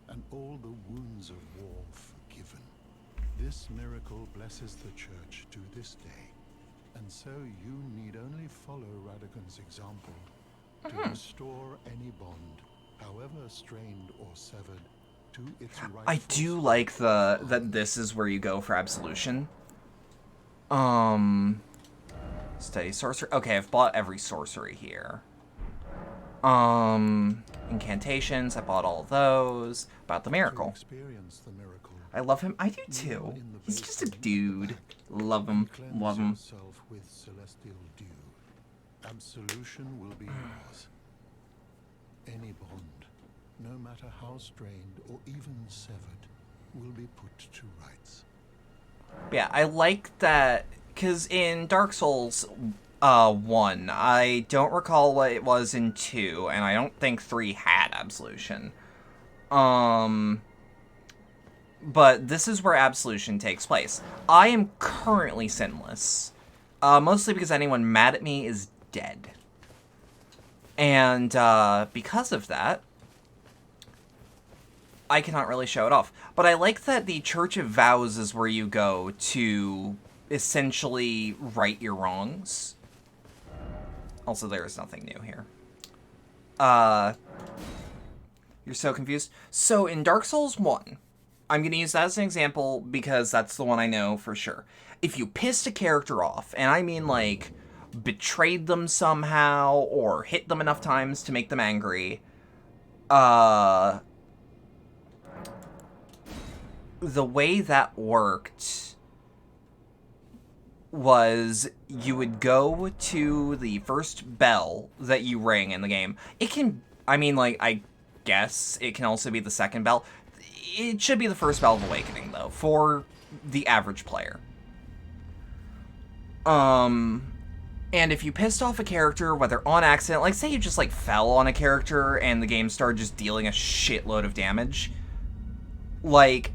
S2: and all the wounds of war forgiven. This miracle blesses the Church to this day, and so you need only follow Radagon's example to restore any bond, however strained or severed, to its rightful.
S1: I do like that this is where you go for absolution. Study sorcery. Okay, I've bought every sorcery here. Incantations, I bought all those. About the miracle.
S2: Experience the miracle.
S1: I love him. I do too. He's just a dude. Love him. Love him.
S2: Yourself with celestial dew. Absolution will be yours. Any bond, no matter how strained or even severed, will be put to rights.
S1: Yeah, I like that, because in Dark Souls 1, I don't recall what it was in 2, and I don't think 3 had absolution. But this is where absolution takes place. I am currently sinless, mostly because anyone mad at me is dead. And because of that, I cannot really show it off. But I like that the Church of Vows is where you go to essentially right your wrongs. Also, there is nothing new here. You're so confused. So in Dark Souls 1, I'm going to use that as an example because that's the one I know for sure. If you pissed a character off, and I mean like betrayed them somehow or hit them enough times to make them angry, the way that worked was you would go to the first bell that you ring in the game. It can, I mean, like, I guess it can also be the second bell. It should be the first bell of awakening, though, for the average player. And if you pissed off a character, whether on accident, like, say you just, like, fell on a character and the game started just dealing a shitload of damage, like,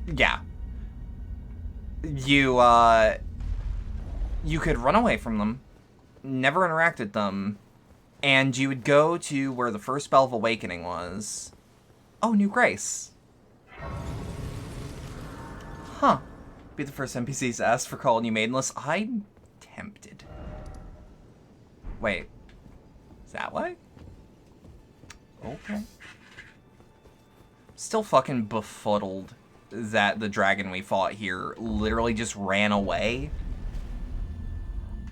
S1: yeah. You could run away from them, never interact with them, and you would go to where the first bell of awakening was. Oh, New Grace. Huh. Be the first NPCs to ask for calling you maidenless. I'm tempted. Wait. Is that why? Okay. Still fucking befuddled that the dragon we fought here literally just ran away.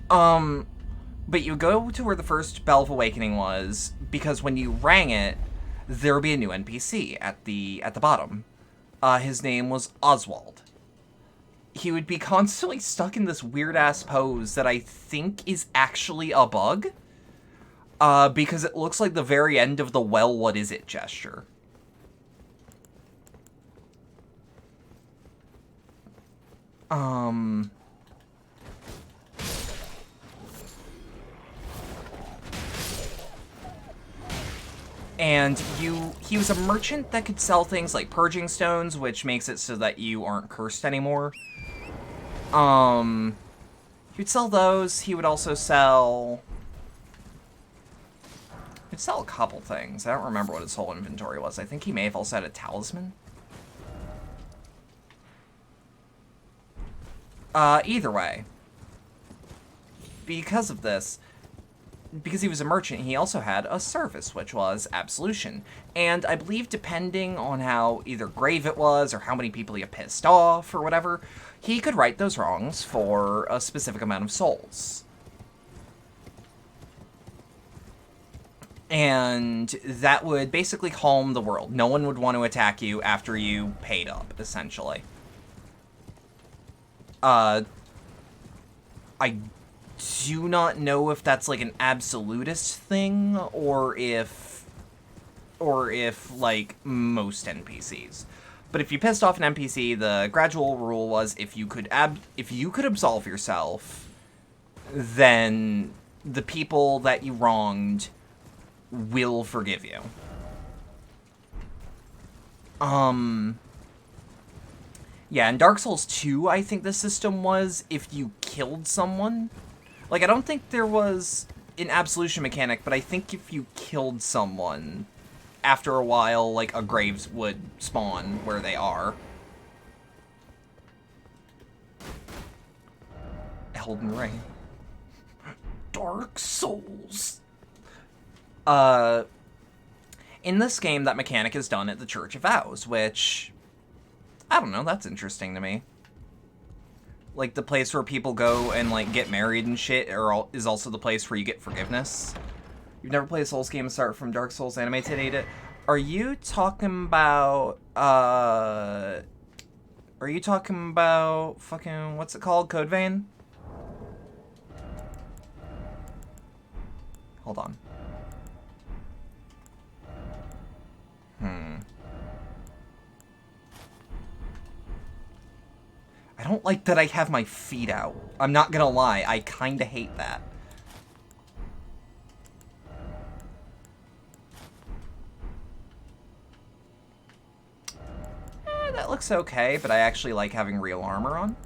S1: But you go to where the first Bell of Awakening was, because when you rang it, there would be a new NPC at the bottom. His name was Oswald. He would be constantly stuck in this weird-ass pose that I think is actually a bug. Because it looks like the very end of the well, what is it gesture. And he was a merchant that could sell things like purging stones, which makes it so that you aren't cursed anymore. He would sell those. He would also sell... He'd sell a couple things. I don't remember what his whole inventory was. I think he may have also had a talisman. Either way. Because of this, because he was a merchant, he also had a service, which was absolution. And I believe depending on how either grave it was or how many people he had pissed off or whatever, he could right those wrongs for a specific amount of souls. And that would basically calm the world. No one would want to attack you after you paid up, essentially. I do not know if that's like an absolutist thing or if like most NPCs. But if you pissed off an NPC, the gradual rule was if you could absolve yourself, then the people that you wronged will forgive you. Yeah, in Dark Souls 2, I think the system was if you killed someone. Like, I don't think there was an absolution mechanic, but I think if you killed someone, after a while, like, a graves would spawn where they are. Elden Ring. Dark Souls. In this game, that mechanic is done at the Church of Vows, which... I don't know, that's interesting to me. Like, the place where people go and, like, get married and shit is also the place where you get forgiveness. You've never played a Souls game start from Dark Souls animated data? Are you talking about, fucking, what's it called? Code Vein? Hold on. I don't like that I have my feet out. I'm not gonna lie, I kinda hate that. That looks okay, but I actually like having real armor on.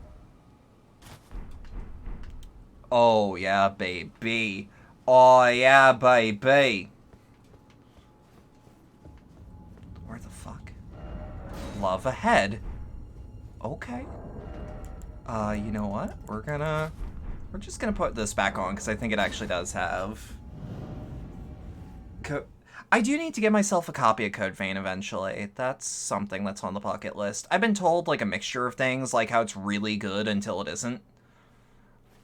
S1: Oh, yeah, baby. Oh, yeah, baby. Where the fuck? Love ahead. Okay. You know what? We're just gonna put this back on, because I think it actually does have... I do need to get myself a copy of Code Vein eventually. That's something that's on the bucket list. I've been told, like, a mixture of things, like how it's really good until it isn't.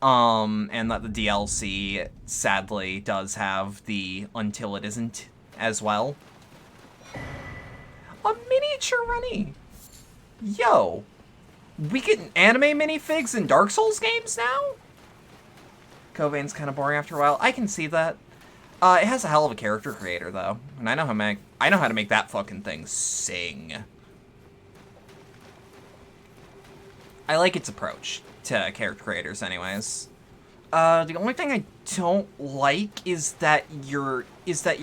S1: And that the DLC, sadly, does have the until it isn't as well. A miniature runny! Yo! We get anime minifigs in Dark Souls games now? Code Vein's kind of boring after a while. I can see that. It has a hell of a character creator, though. And I know how to make that fucking thing sing. I like its approach to character creators, anyways. The only thing I don't like is that your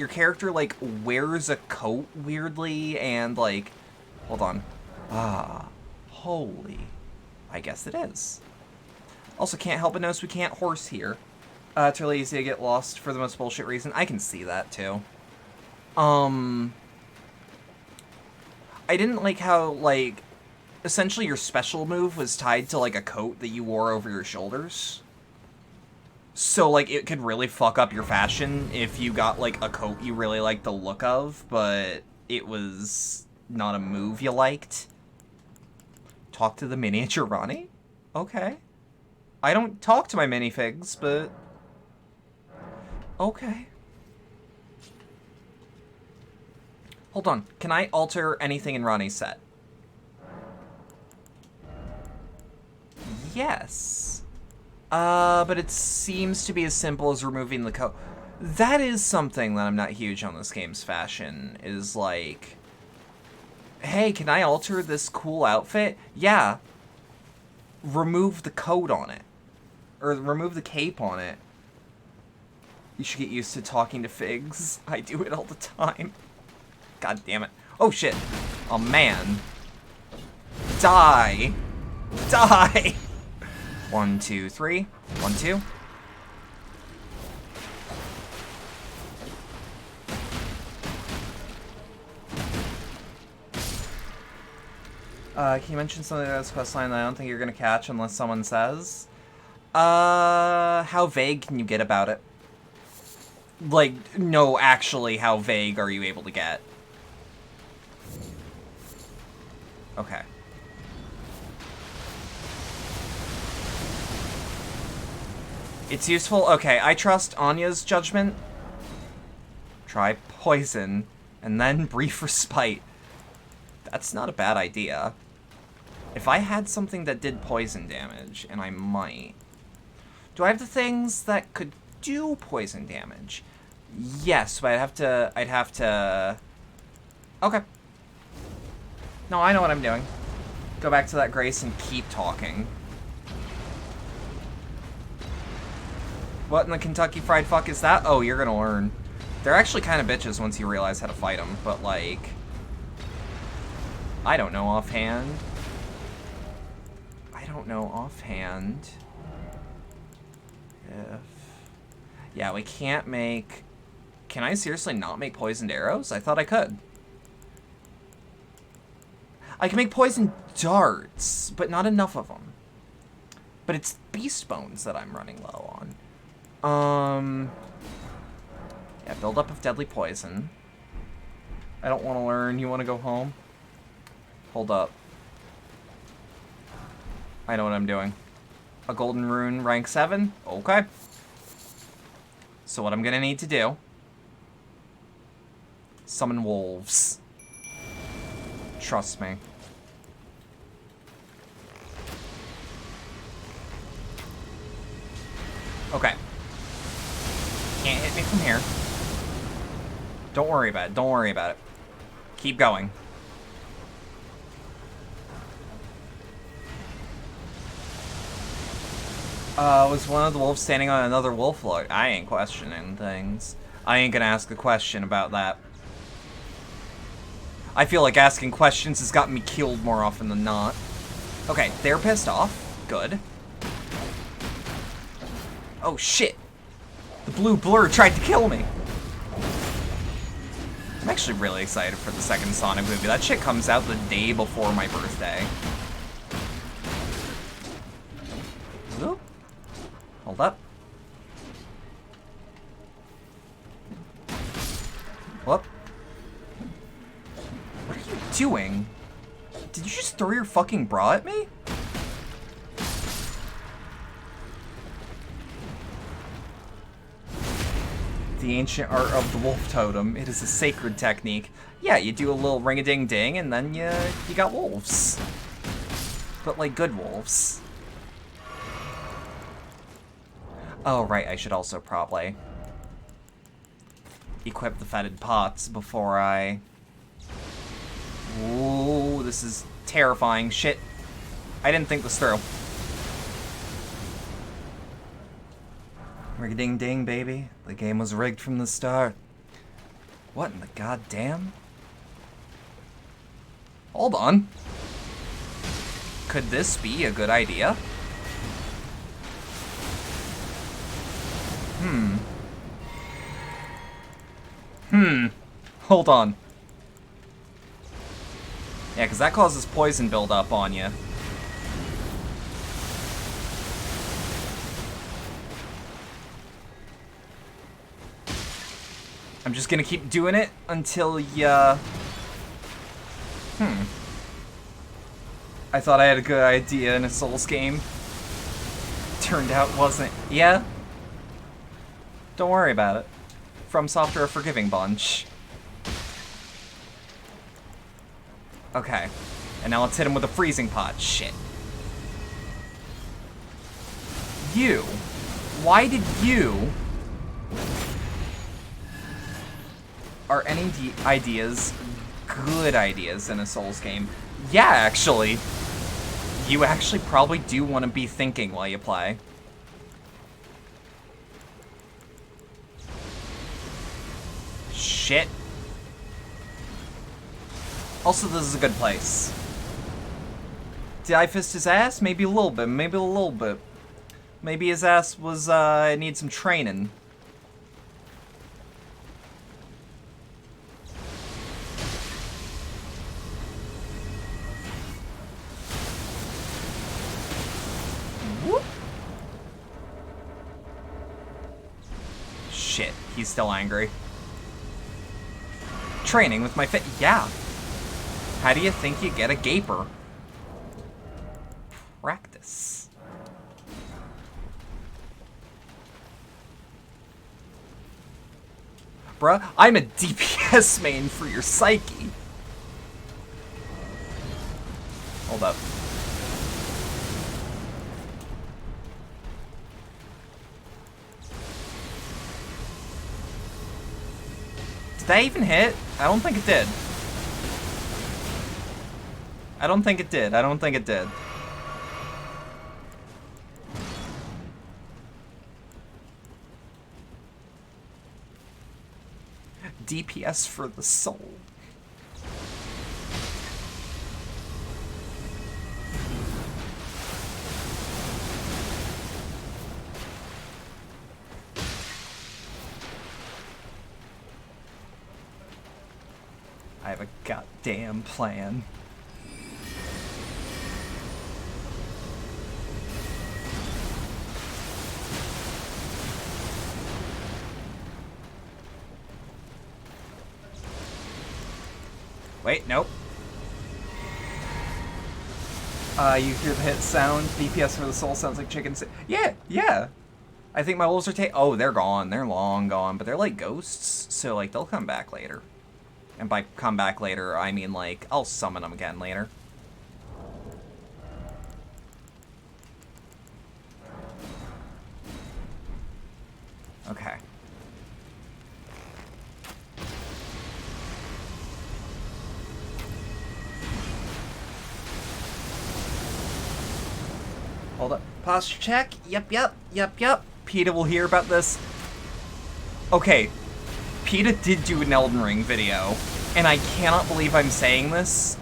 S1: character, like, wears a coat weirdly and, like... Hold on. Holy. I guess it is. Also, can't help but notice we can't horse here. It's really easy to get lost for the most bullshit reason. I can see that, too. I didn't like how, like, essentially your special move was tied to, like, a coat that you wore over your shoulders. So, like, it could really fuck up your fashion if you got, like, a coat you really liked the look of, but it was not a move you liked. Talk to the miniature Ronnie? Okay. I don't talk to my minifigs, but... Okay. Hold on. Can I alter anything in Ronnie's set? Yes. But it seems to be as simple as removing the coat. That is something that I'm not huge on this game's fashion, is like... Hey, can I alter this cool outfit? Yeah. remove the coat on it. Or remove the cape on it. You should get used to talking to figs. I do it all the time. God damn it. Oh, shit. Oh, man. Die. Die. 1, 2, 3. 1, 2. Can you mention something about this questline that I don't think you're gonna catch unless someone says? How vague can you get about it? Like, no, actually, how vague are you able to get? Okay. It's useful? Okay, I trust Anya's judgment. Try poison, and then brief respite. That's not a bad idea. If I had something that did poison damage, and I might... Do I have the things that could do poison damage? Yes, but I'd have to... Okay. No, I know what I'm doing. Go back to that Grace and keep talking. What in the Kentucky Fried Fuck is that? Oh, you're gonna learn. They're actually kind of bitches once you realize how to fight them, but like... I don't know offhand. If... Yeah, we can't make... Can I seriously not make poisoned arrows? I thought I could. I can make poisoned darts, but not enough of them. But it's beast bones that I'm running low on. Yeah, build-up of deadly poison. I don't want to learn. You want to go home? Hold up. I know what I'm doing. A golden rune, rank 7? Okay. So what I'm gonna need to do... Summon wolves. Trust me. Okay. Can't hit me from here. Don't worry about it. Don't worry about it. Keep going. Was one of the wolves standing on another wolf log? I ain't questioning things. I ain't gonna ask a question about that. I feel like asking questions has gotten me killed more often than not. Okay, they're pissed off. Good. Oh, shit. The blue blur tried to kill me. I'm actually really excited for the second Sonic movie. That shit comes out the day before my birthday. Oop. Hold up. Whoop. What are you doing? Did you just throw your fucking bra at me? The ancient art of the wolf totem. It is a sacred technique. Yeah, you do a little ring-a-ding-ding and then you got wolves. But like good wolves. Oh, right, I should also probably equip the fetid pots before I... Ooh, this is terrifying. Shit. I didn't think this through. Ring-a-ding-ding, baby. The game was rigged from the start. What in the goddamn? Hold on. Could this be a good idea? Hold on. Yeah, because that causes poison buildup on you. I'm just gonna keep doing it until ya... I thought I had a good idea in a Souls game. Turned out wasn't. Yeah? Don't worry about it. FromSoft are a forgiving bunch. Okay. And now let's hit him with a freezing pot. Shit. You. Why did you... Are any ideas good ideas in a Souls game? Yeah, actually. You actually probably do want to be thinking while you play. Shit. Also, this is a good place. Did I fist his ass? Maybe a little bit. Maybe a little bit. Maybe his ass was, need some training. Whoop. Shit, he's still angry. Training with my yeah. How do you think you get a gaper? Practice. Bruh, I'm a DPS main for your psyche. Hold up. Did that even hit? I don't think it did. I don't think it did. I don't think it did. DPS for the soul. I have a goddamn plan. Wait, nope. You hear the hit sound. DPS for the soul sounds like chicken. Yeah, yeah. I think my wolves are oh, they're gone. They're long gone, but they're like ghosts, so like they'll come back later. And by come back later, I mean like I'll summon them again later. Okay. Hold up. Posture check. Yep. PETA will hear about this. Okay. PETA did do an Elden Ring video, and I cannot believe I'm saying this.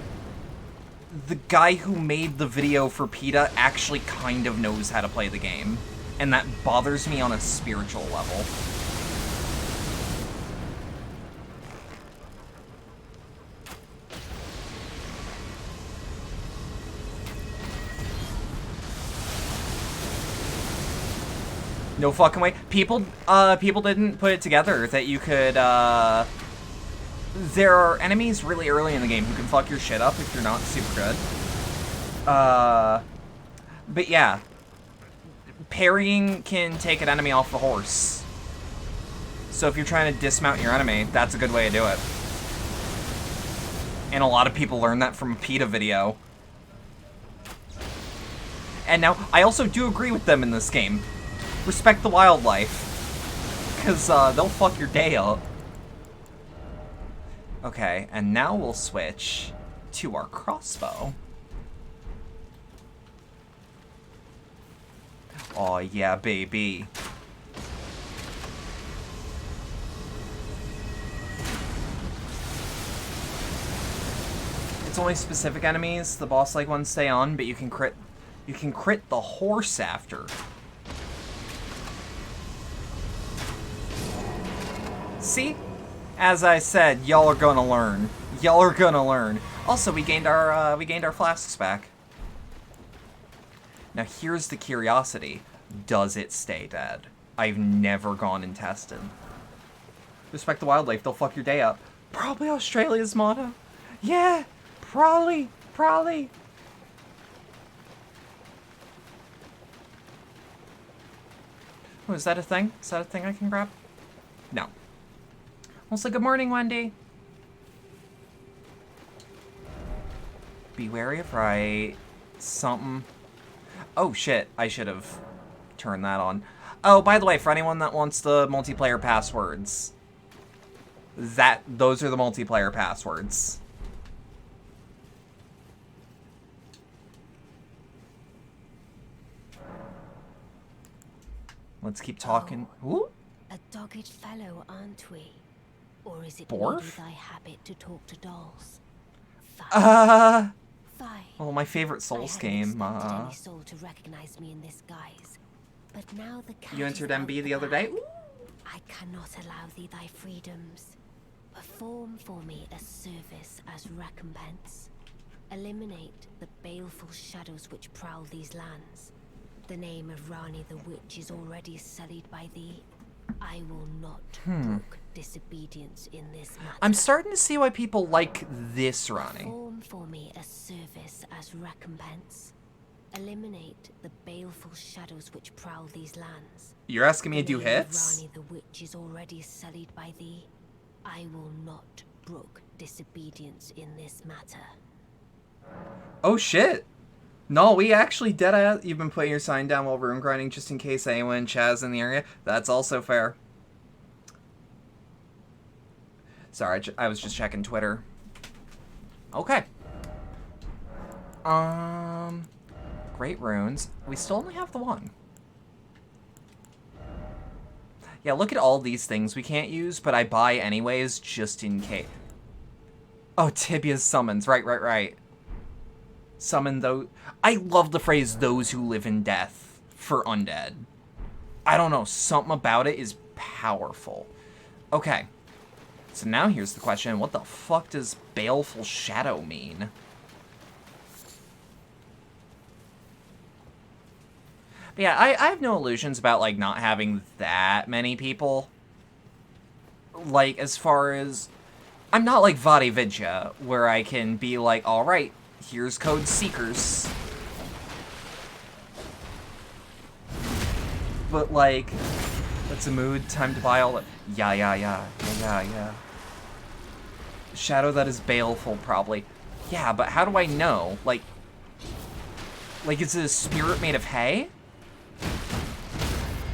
S1: The guy who made the video for PETA actually kind of knows how to play the game, and that bothers me on a spiritual level. No fucking way. People didn't put it together that you could, there are enemies really early in the game who can fuck your shit up if you're not super good. But yeah. Parrying can take an enemy off the horse. So if you're trying to dismount your enemy, that's a good way to do it. And a lot of people learn that from a PETA video. And now, I also do agree with them in this game. Respect the wildlife, because they'll fuck your day up. Okay, and now we'll switch to our crossbow. Oh yeah, baby. It's only specific enemies, the boss-like ones stay on, but you can crit the horse after. See? As I said, y'all are gonna learn. Y'all are gonna learn. Also, we gained our flasks back. Now here's the curiosity. Does it stay dead? I've never gone and tested. Respect the wildlife, they'll fuck your day up. Probably Australia's motto. Yeah, probably. Oh, is that a thing? Is that a thing I can grab? No. Also, good morning, Wendy. Be wary of right. Something. Oh, shit. I should have turned that on. Oh, by the way, for anyone that wants the multiplayer passwords, those are the multiplayer passwords. Let's keep talking. Ooh.
S3: A dogged fellow, aren't we? Or is it
S1: Borf?
S3: maybe thy habit to talk to dolls?
S1: Uh.
S3: Fine.
S1: Oh, my favorite Souls game.
S3: Any soul to recognize me in this guise. But now the cat
S1: You entered
S3: is out
S1: MB the other day? Ooh.
S3: I cannot allow thee thy freedoms. Perform for me a service as recompense. Eliminate the baleful shadows which prowl these lands. The name of Rani the Witch is already sullied by thee. I will not brook disobedience in this matter.
S1: I'm starting to see why people like this Rani.
S3: Perform for me a service as recompense. Eliminate the baleful shadows which prowl these lands.
S1: You're asking me to do
S3: The name of
S1: hits?
S3: Rani the Witch is already sullied by thee. I will not brook disobedience in this matter.
S1: Oh shit. No, we actually dead. You've been putting your sign down while room grinding just in case anyone in Chaz in the area. That's also fair. Sorry, I was just checking Twitter. Okay. Great runes. We still only have the one. Yeah, look at all these things we can't use, but I buy anyways just in case. Oh, Tibia's summons. Right. Summon those. I love the phrase, those who live in death, for undead. I don't know, something about it is powerful. Okay. So now here's the question, what the fuck does baleful shadow mean? But yeah, I have no illusions about, like, not having that many people. Like, as far as... I'm not like Vade Vidya, where I can be like, alright, here's Code Seekers. But, like, that's a mood, time to buy all the... Yeah. Shadow that is baleful, probably. Yeah, but how do I know? Like, is it a spirit made of hay?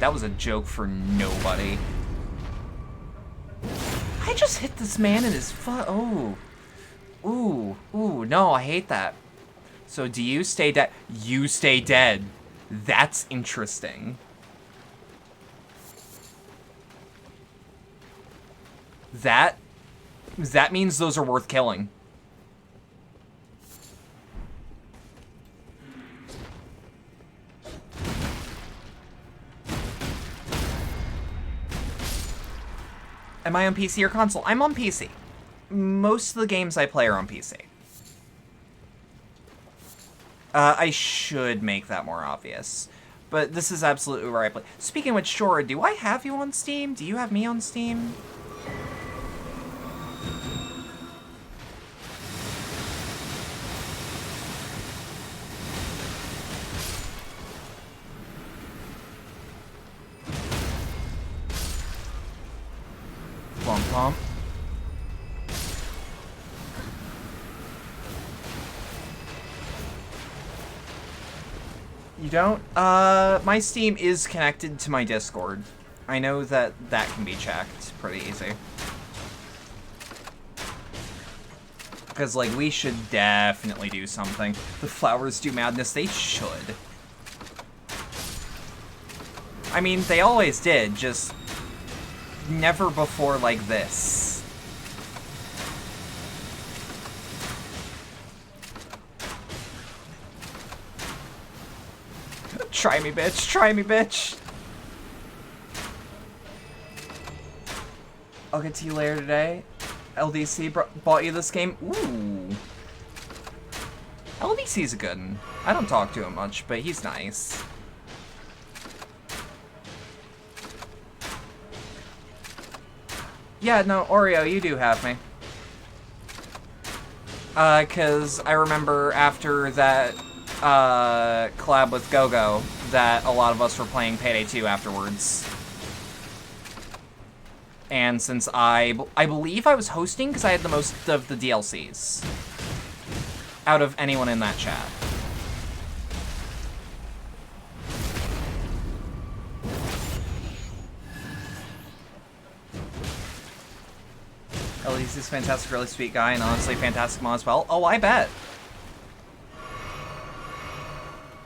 S1: That was a joke for nobody. I just hit this man in his foot. Oh. Ooh, no, I hate that. So do you stay dead? You stay dead. That's interesting. That means those are worth killing. Am I on PC or console? I'm on PC. Most of the games I play are on PC. I should make that more obvious. But this is absolutely where I play. Speaking of which, Shora, do I have you on Steam? Do you have me on Steam? Plump. You don't? My Steam is connected to my Discord. I know that that can be checked pretty easy. Because, like, we should definitely do something. The flowers do madness, they should. I mean, they always did, just never before like this. Try me, bitch. I'll get to you later today. LDC bought you this game. Ooh. LDC's a good one. I don't talk to him much, but he's nice. Yeah, no, Oreo, you do have me. 'Cause I remember after that, collab with GoGo, that a lot of us were playing Payday 2 afterwards. And since I believe I was hosting because I had the most of the DLCs. Out of anyone in that chat. Elise is fantastic, really sweet guy, and honestly fantastic mom as well. Oh, I bet.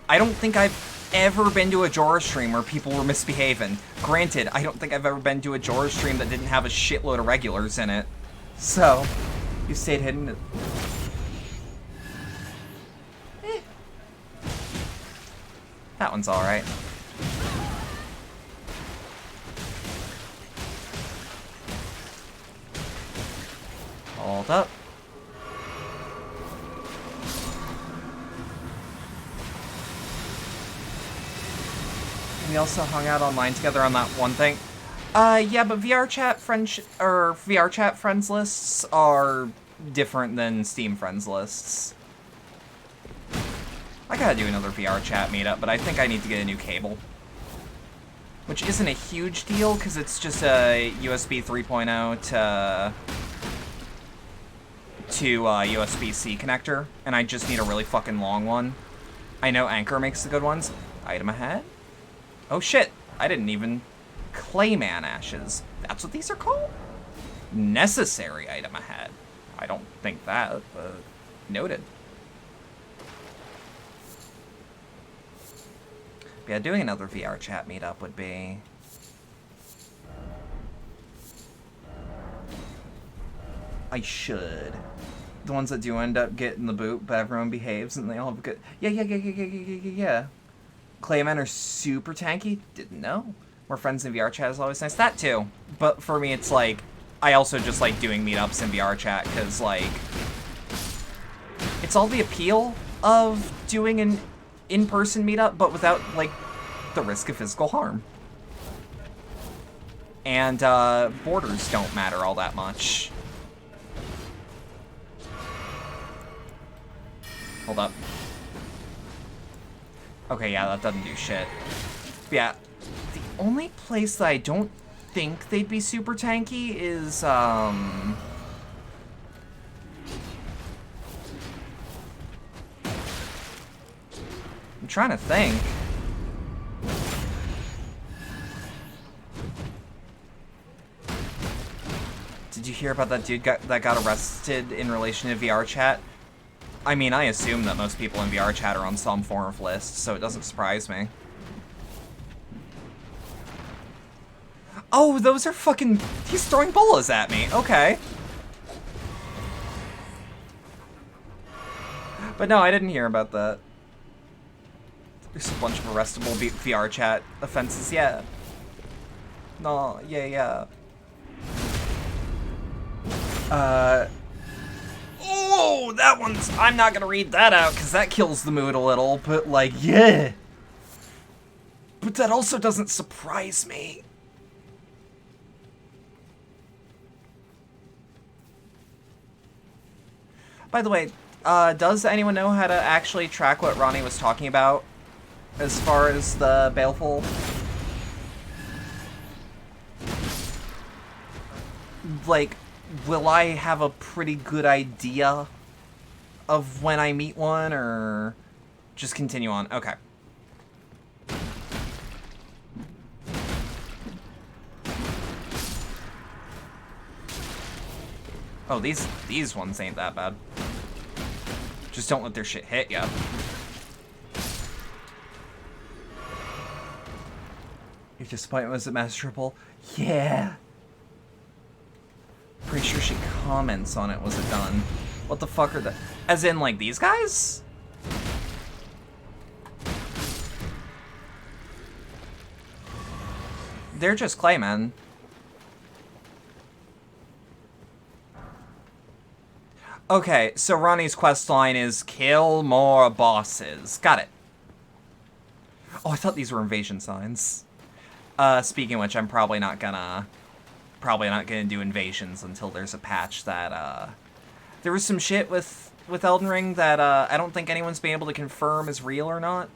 S1: I don't think I've ever been to a Jorah stream where people were misbehaving. Granted, I don't think I've ever been to a Jorah stream that didn't have a shitload of regulars in it. So, you stayed hidden. That one's alright. Hold up. We also hung out online together on that one thing. Yeah, but VR chat friends lists are different than Steam friends lists. I gotta do another VR chat meetup, but I think I need to get a new cable. Which isn't a huge deal, because it's just a USB 3.0 to USB-C connector, and I just need a really fucking long one. I know Anchor makes the good ones. Item ahead. Oh shit, I didn't even... Clayman ashes. That's what these are called? Necessary item ahead. I don't think that, but... Noted. Yeah, doing another VR chat meetup would be... I should. The ones that do end up getting the boot, but everyone behaves and they all have good... Yeah. Claymen are super tanky? Didn't know. More friends in VR chat is always nice. That too. But for me, it's like... I also just like doing meetups in VR chat, because, like... It's all the appeal of doing an in-person meetup, but without, like, the risk of physical harm. And, borders don't matter all that much. Hold up. Okay, yeah, that doesn't do shit. But yeah, the only place that I don't think they'd be super tanky is, I'm trying to think. Did you hear about that dude that got arrested in relation to VR chat? I mean, I assume that most people in VR chat are on some form of list, so it doesn't surprise me. Oh, those are fucking... He's throwing bolas at me. Okay. But no, I didn't hear about that. There's a bunch of arrestable VR chat offenses. Yeah. No, yeah. Oh, that one's... I'm not gonna read that out, because that kills the mood a little, but, like, yeah. But that also doesn't surprise me. By the way, does anyone know how to actually track what Ronnie was talking about as far as the Baleful? Like, will I have a pretty good idea of when I meet one, or just continue on? Okay. Oh, these ones ain't that bad. Just don't let their shit hit ya. Your disappointment was at Master Triple? Yeah. Pretty sure she comments on it. Was it done? What the fuck are the... As in, like, these guys? They're just Claymen. Okay, so Ronnie's questline is kill more bosses. Got it. Oh, I thought these were invasion signs. Speaking of which, I'm probably not gonna do invasions until there's a patch that, there was some shit with Elden Ring that, I don't think anyone's been able to confirm is real or not.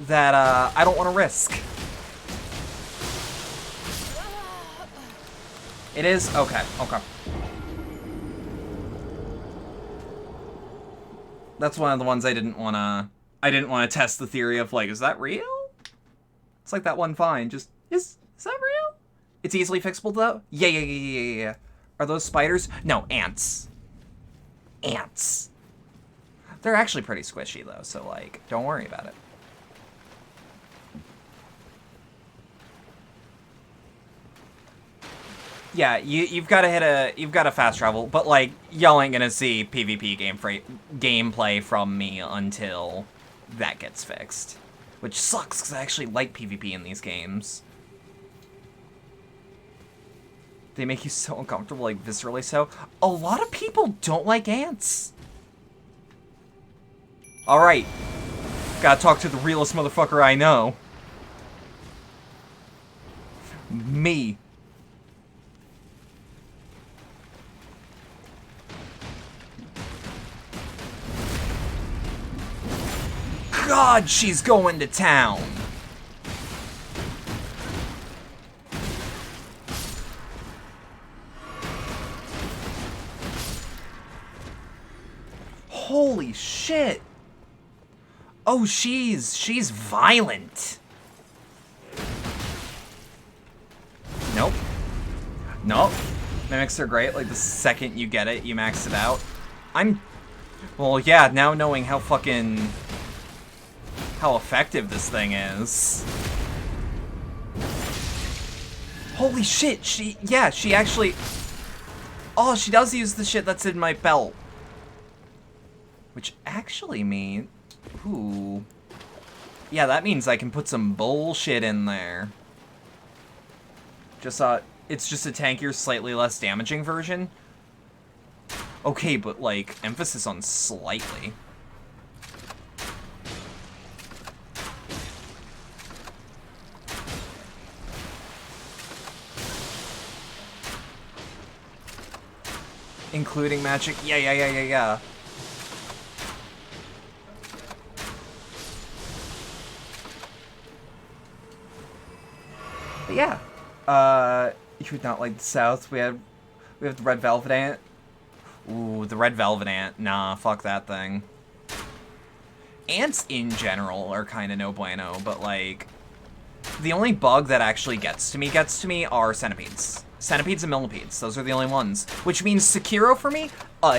S1: That, I don't want to risk. It is? Okay. That's one of the ones I didn't want to test the theory of, like, is that real? It's like that one vine, just, is that real? It's easily fixable, though? Yeah. Are those spiders? No, ants. Ants. They're actually pretty squishy, though, so, like, don't worry about it. Yeah, you've got to fast travel, but, like, y'all ain't gonna see PvP gameplay from me until that gets fixed. Which sucks, because I actually like PvP in these games. They make you so uncomfortable, like, viscerally so. A lot of people don't like ants. Alright. Gotta talk to the realest motherfucker I know. Me. God, she's going to town. Holy shit. Oh, she's violent. Nope. Nope. Mimics are great. Like, the second you get it, you max it out. Well, yeah, now knowing how effective this thing is. Holy shit, she actually... Oh, she does use the shit that's in my belt. Which actually means... Ooh. Yeah, that means I can put some bullshit in there. It's just a tankier, slightly less damaging version. Okay, but, like, emphasis on slightly. Including magic? Yeah. But yeah. You would not like the South. We have the Red Velvet Ant. Ooh, the Red Velvet Ant. Nah, fuck that thing. Ants in general are kind of no bueno, but like... The only bug that actually gets to me are centipedes. Centipedes and millipedes. Those are the only ones. Which means Sekiro for me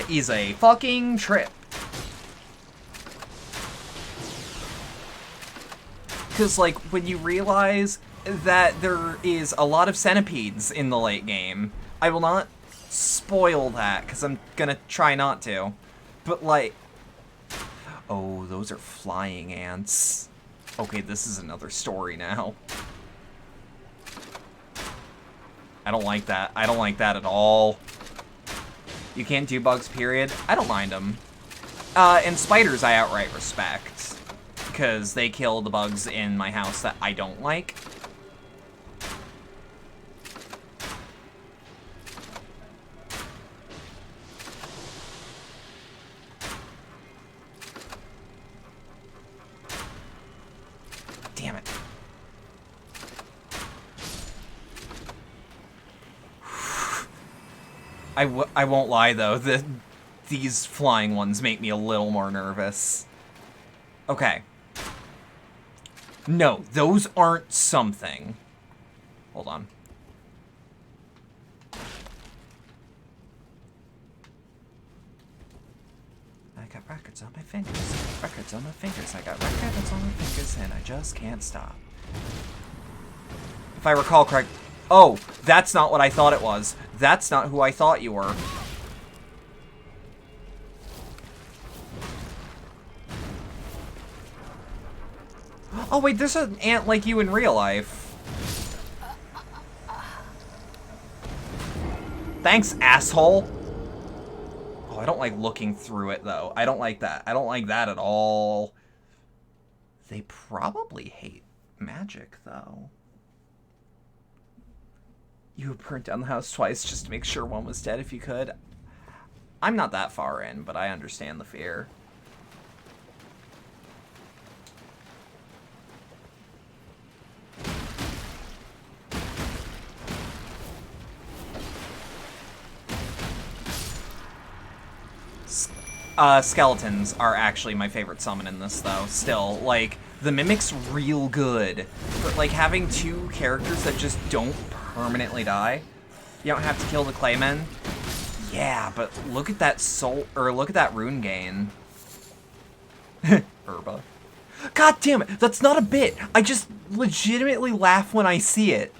S1: is a fucking trip. Because, like, when you realize that there is a lot of centipedes in the late game, I will not spoil that, because I'm gonna try not to. But, like... Oh, those are flying ants. Okay, this is another story now. I don't like that. I don't like that at all. You can't do bugs, period. I don't mind them. And spiders I outright respect. Because they kill the bugs in my house that I don't like. Damn it. I won't lie, though. These flying ones make me a little more nervous. Okay. No, those aren't something. Hold on. I got records on my fingers. Records on my fingers. I got records on my fingers, and I just can't stop. If I recall correct... Oh, that's not what I thought it was. That's not who I thought you were. Oh, wait, there's an ant like you in real life. Thanks, asshole. Oh, I don't like looking through it, though. I don't like that. I don't like that at all. They probably hate magic, though. You burnt down the house twice just to make sure one was dead if you could. I'm not that far in, but I understand the fear. Skeletons are actually my favorite summon in this, though. Still, like, the Mimic's real good. But, like, having two characters that just don't permanently die. You don't have to kill the Claymen. Yeah, but look at that soul, or look at that rune gain. Herba. God damn it, that's not a bit. I just legitimately laugh when I see it.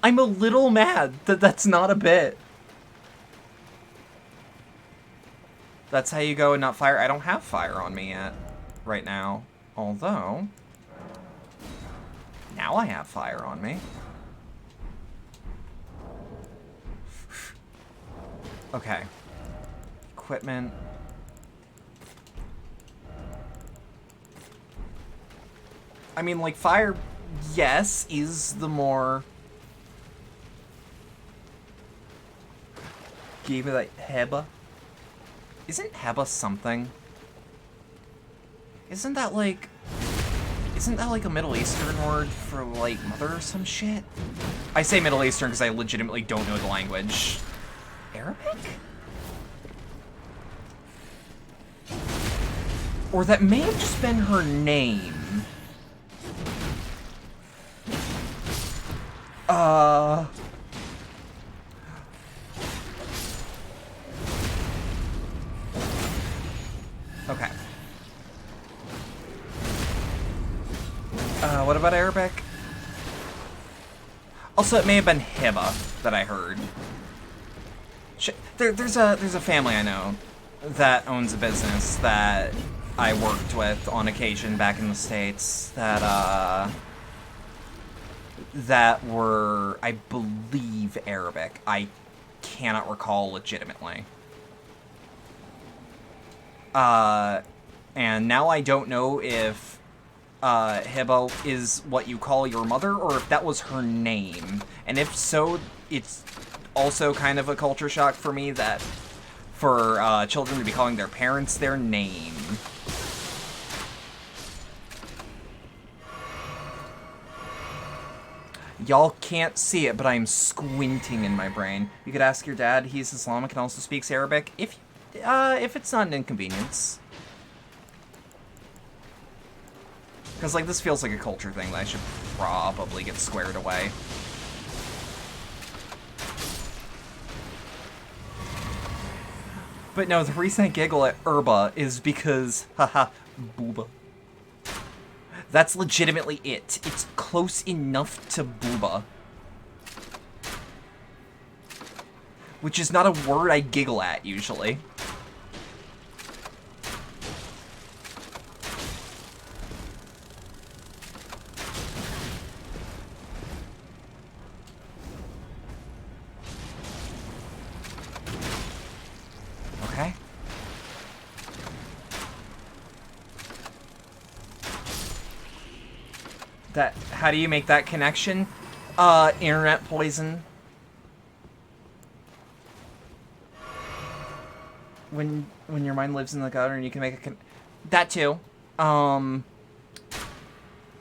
S1: I'm a little mad that that's not a bit. That's how you go and not fire. I don't have fire on me yet, right now. Although, now I have fire on me. Okay. Equipment. I mean, like, fire, yes, is the more... Give me that Heba. Isn't Heba something? Isn't that like a Middle Eastern word for, like, mother or some shit? I say Middle Eastern because I legitimately don't know the language. Arabic? Or that may have just been her name. Okay. What about Arabic? Also, it may have been Hiba that I heard. There's a family I know that owns a business that I worked with on occasion back in the States that were, I believe, Arabic. I cannot recall legitimately. And now I don't know if Hiba is what you call your mother, or if that was her name. And if so, it's also kind of a culture shock for me that for children to be calling their parents their name. Y'all can't see it, but I'm squinting in my brain. You could ask your dad. He's Islamic and also speaks Arabic. If it's not an inconvenience. Because, like, this feels like a culture thing that I should probably get squared away. But no, the reason I giggle at Herba is because, haha, booba. That's legitimately it. It's close enough to booba. Which is not a word I giggle at, usually. Okay. How do you make that connection? Internet poison. When your mind lives in the gutter and you can make a that too.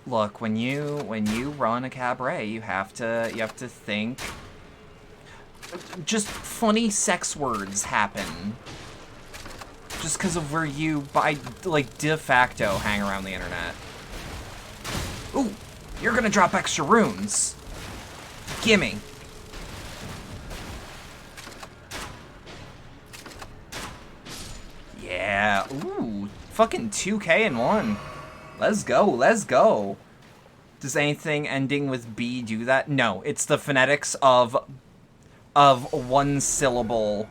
S1: Look, when you run a cabaret, you have to think. Just funny sex words happen. Just because of where you, like, de facto hang around the internet. Ooh, you're gonna drop extra runes. Gimme. Yeah, ooh, fucking 2K in one. Let's go, let's go. Does anything ending with B do that? No, it's the phonetics of one syllable.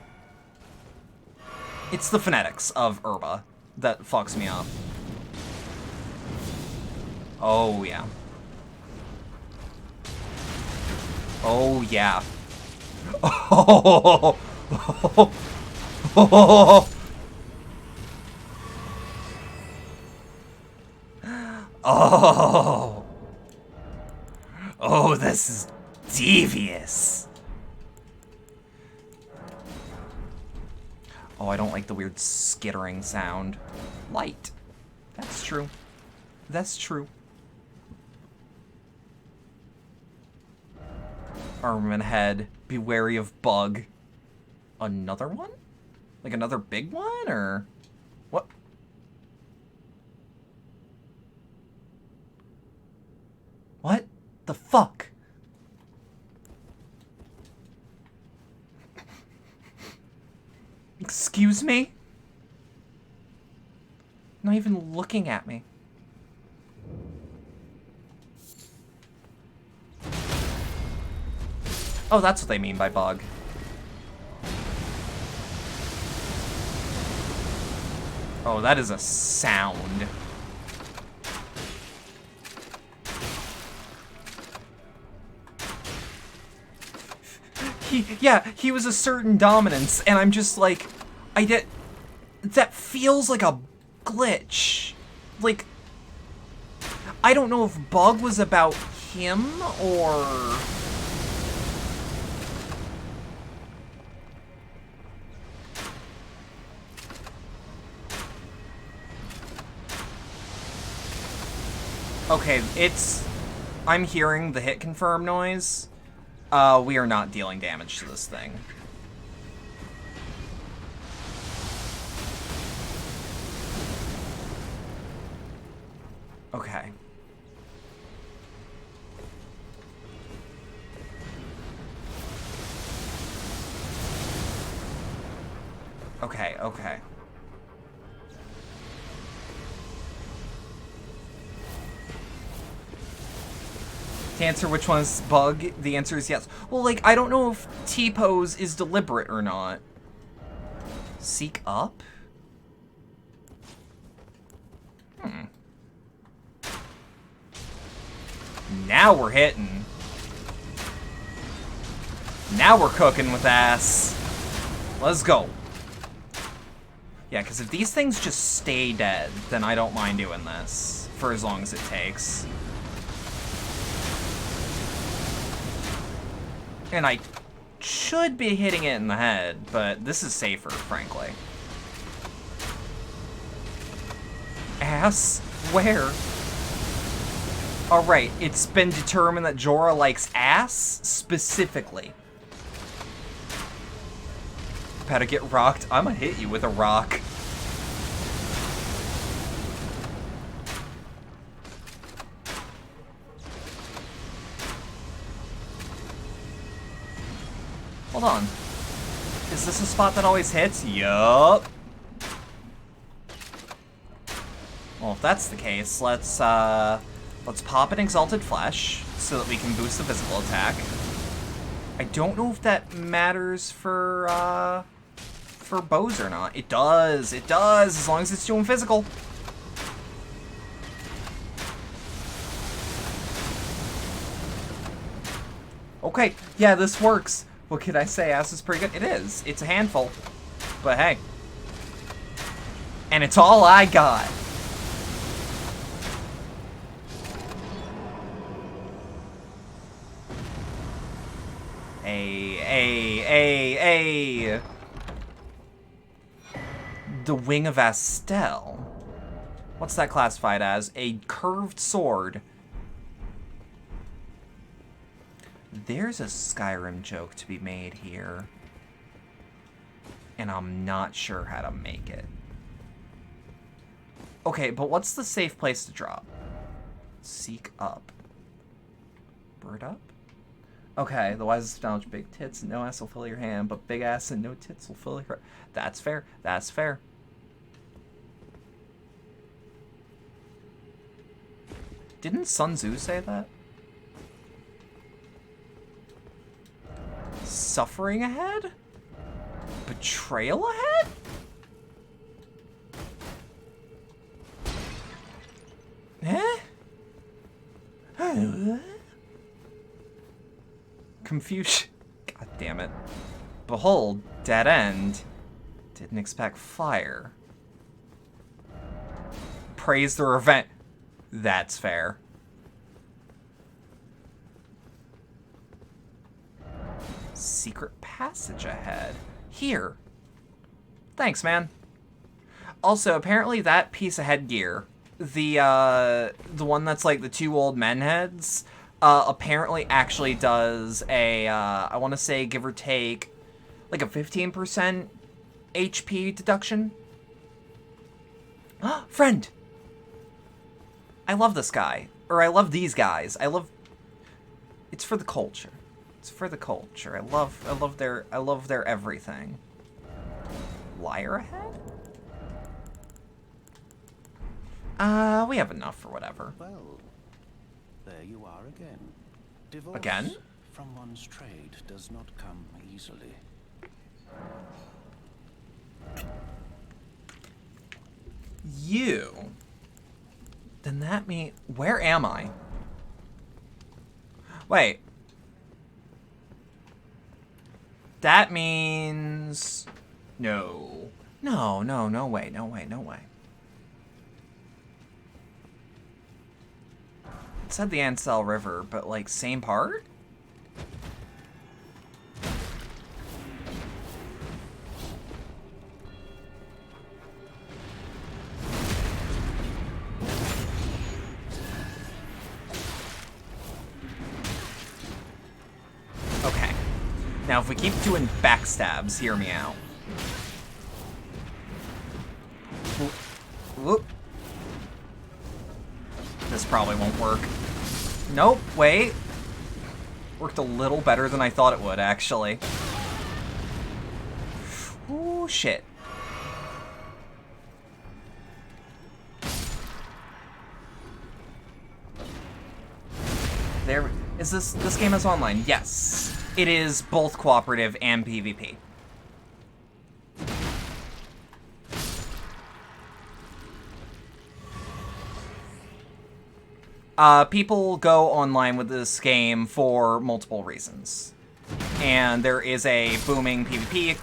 S1: It's the phonetics of Herba that fucks me up. Oh, yeah. Oh, yeah. Oh, oh, oh, oh, oh, this is devious. Oh, I don't like the weird skittering sound. Light. That's true. That's true. Armament head. Be wary of bug. Another one? Like another big one, or what? What the fuck? Excuse Excuse me? Not even looking at me. Oh, that's what they mean by bug. Oh, that is a sound. He was a certain dominance, and I'm just like, that feels like a glitch. Like, I don't know if bug was about him, or... Okay, I'm hearing the hit confirm noise. We are not dealing damage to this thing. Okay. Okay, okay. To answer which one is bug, the answer is yes. Well, like, I don't know if T-pose is deliberate or not. Seek up? Now we're hitting. Now we're cooking with ass. Let's go. Yeah, because if these things just stay dead, then I don't mind doing this for as long as it takes. And I should be hitting it in the head, but this is safer, frankly. Ass? Where? Alright, it's been determined that Jorah likes ass, specifically. About to get rocked? I'm gonna hit you with a rock. Hold on. Is this a spot that always hits? Yup. Well, if that's the case, let's pop an Exalted Flesh so that we can boost the physical attack. I don't know if that matters for bows or not. It does, as long as it's doing physical. Okay, yeah, this works. What can I say? Ass is pretty good. It is. It's a handful. But hey. And it's all I got. Hey. The Wing of Astel. What's that classified as? A curved sword. There's a Skyrim joke to be made here. And I'm not sure how to make it. Okay, but what's the safe place to drop? Seek up. Bird up? Okay, the wisest knowledge, big tits and no ass will fill your hand, but big ass and no tits will fill your... That's fair. That's fair. Didn't Sun Tzu say that? Suffering ahead? Betrayal ahead? Eh? Confusion. God damn it. Behold, dead end. Didn't expect fire. Praise the revenge. That's fair. Secret passage ahead. Here. Thanks, man. Also, apparently that piece of headgear, the one that's like the two old men heads, apparently actually does a, I want to say give or take, like a 15% HP deduction. Friend! I love this guy. Or I love these guys. It's for the culture. It's for the culture. I love their everything. flyer ahead? We have enough for whatever.
S4: Well, there you are again. Divorce
S1: Again?
S4: from one's trade does not come easily.
S1: You. Then that means... Where am I? Wait. That means... No. No, no, no way, no way, no way. It said the Ansel River, but like same part? Okay. Now if we keep doing backstabs, hear me out. Whoop. This probably won't work. Nope, wait. Worked a little better than I thought it would, actually. Ooh, shit. There, is this game is online? Yes. It is both cooperative and PvP. People go online with this game for multiple reasons. And there is a booming PvP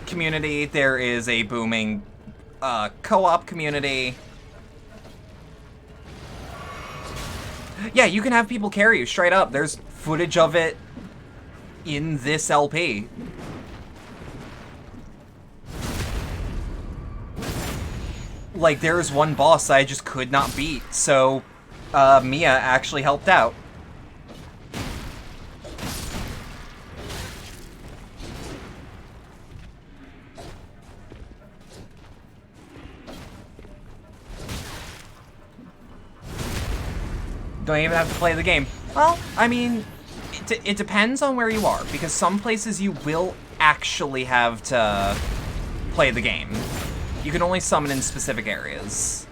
S1: community, there is a booming co-op community. Yeah, you can have people carry you straight up. There's footage of it in this LP. Like, there's one boss I just could not beat, so Mia actually helped out. Don't even have to play the game. Well, I mean, it depends on where you are, because some places you will actually have to play the game. You can only summon in specific areas,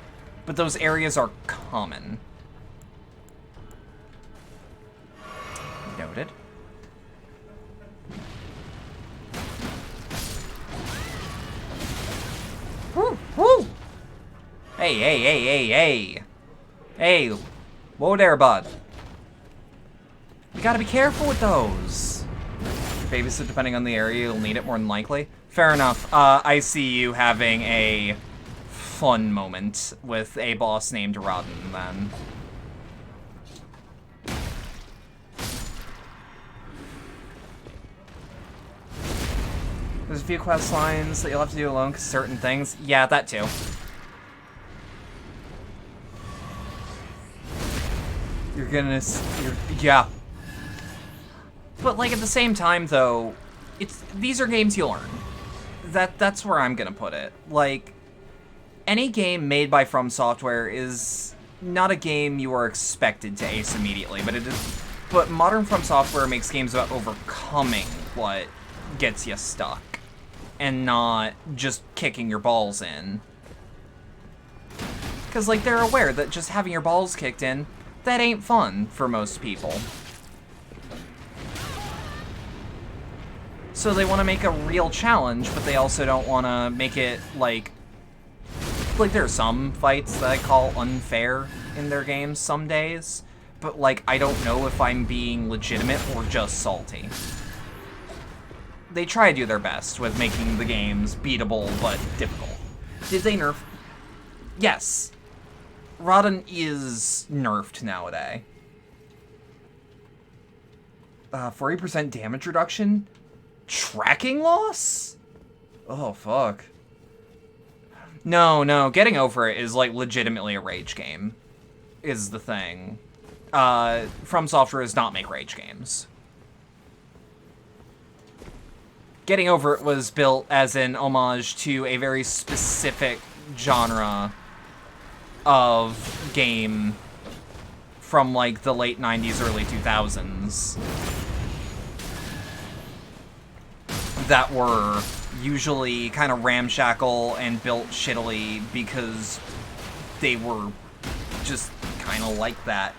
S1: but those areas are common. Noted. Woo! Woo! Hey, hey, hey, hey, hey! Hey! Whoa there, bud. You gotta be careful with those. Babysit, depending on the area, you'll need it more than likely. Fair enough. I see you having a fun moment with a boss named Rodden, then. There's a few quest lines that you'll have to do alone because certain things. Yeah, that too. Yeah. But like at the same time though, these are games you learn. That's where I'm gonna put it. Like, any game made by From Software is not a game you are expected to ace immediately, but modern From Software makes games about overcoming what gets you stuck and not just kicking your balls in. Because like they're aware that just having your balls kicked in, that ain't fun for most people. So they want to make a real challenge, but they also don't want to make it like there are some fights that I call unfair in their games some days, but like I don't know if I'm being legitimate or just salty. They try to do their best with making the games beatable but difficult. Did they nerf? Yes. Rodden is nerfed nowadays. 40% damage reduction? Tracking loss? Oh, fuck. No, getting over it is, like, legitimately a rage game, is the thing. From Software does not make rage games. Getting over it was built as an homage to a very specific genre of game from, like, the late 90s, early 2000s. That were usually kind of ramshackle and built shittily because they were just kind of like that.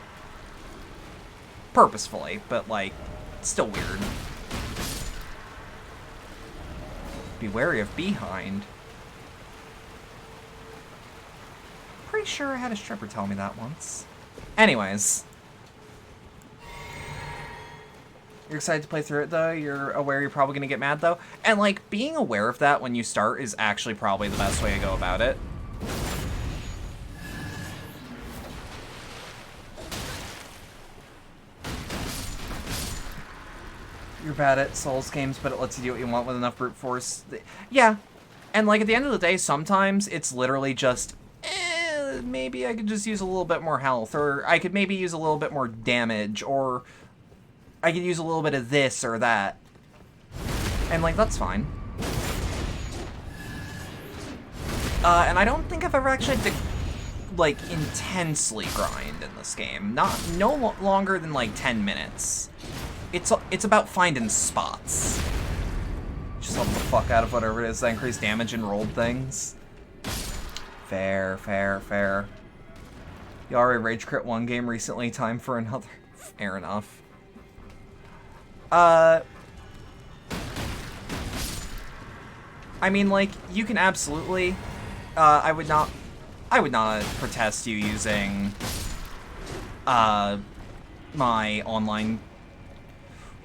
S1: Purposefully, but, like, still weird. Be wary of behind. Pretty sure I had a stripper tell me that once. Anyways. You're excited to play through it, though? You're aware you're probably going to get mad, though? And, like, being aware of that when you start is actually probably the best way to go about it. You're bad at Souls games, but it lets you do what you want with enough brute force. Yeah. And, like, at the end of the day, sometimes it's literally just, maybe I could just use a little bit more health, or I could maybe use a little bit more damage, or I could use a little bit of this or that. And, like, that's fine. And I don't think I've ever actually had to, like, intensely grind in this game. No longer than, like, 10 minutes. It's about finding spots. Just level the fuck out of whatever it is that increase damage and rolled things. Fair, fair, fair. You already rage crit one game recently, time for another. Fair enough. I mean, like, you can absolutely, I would not protest you using, my online.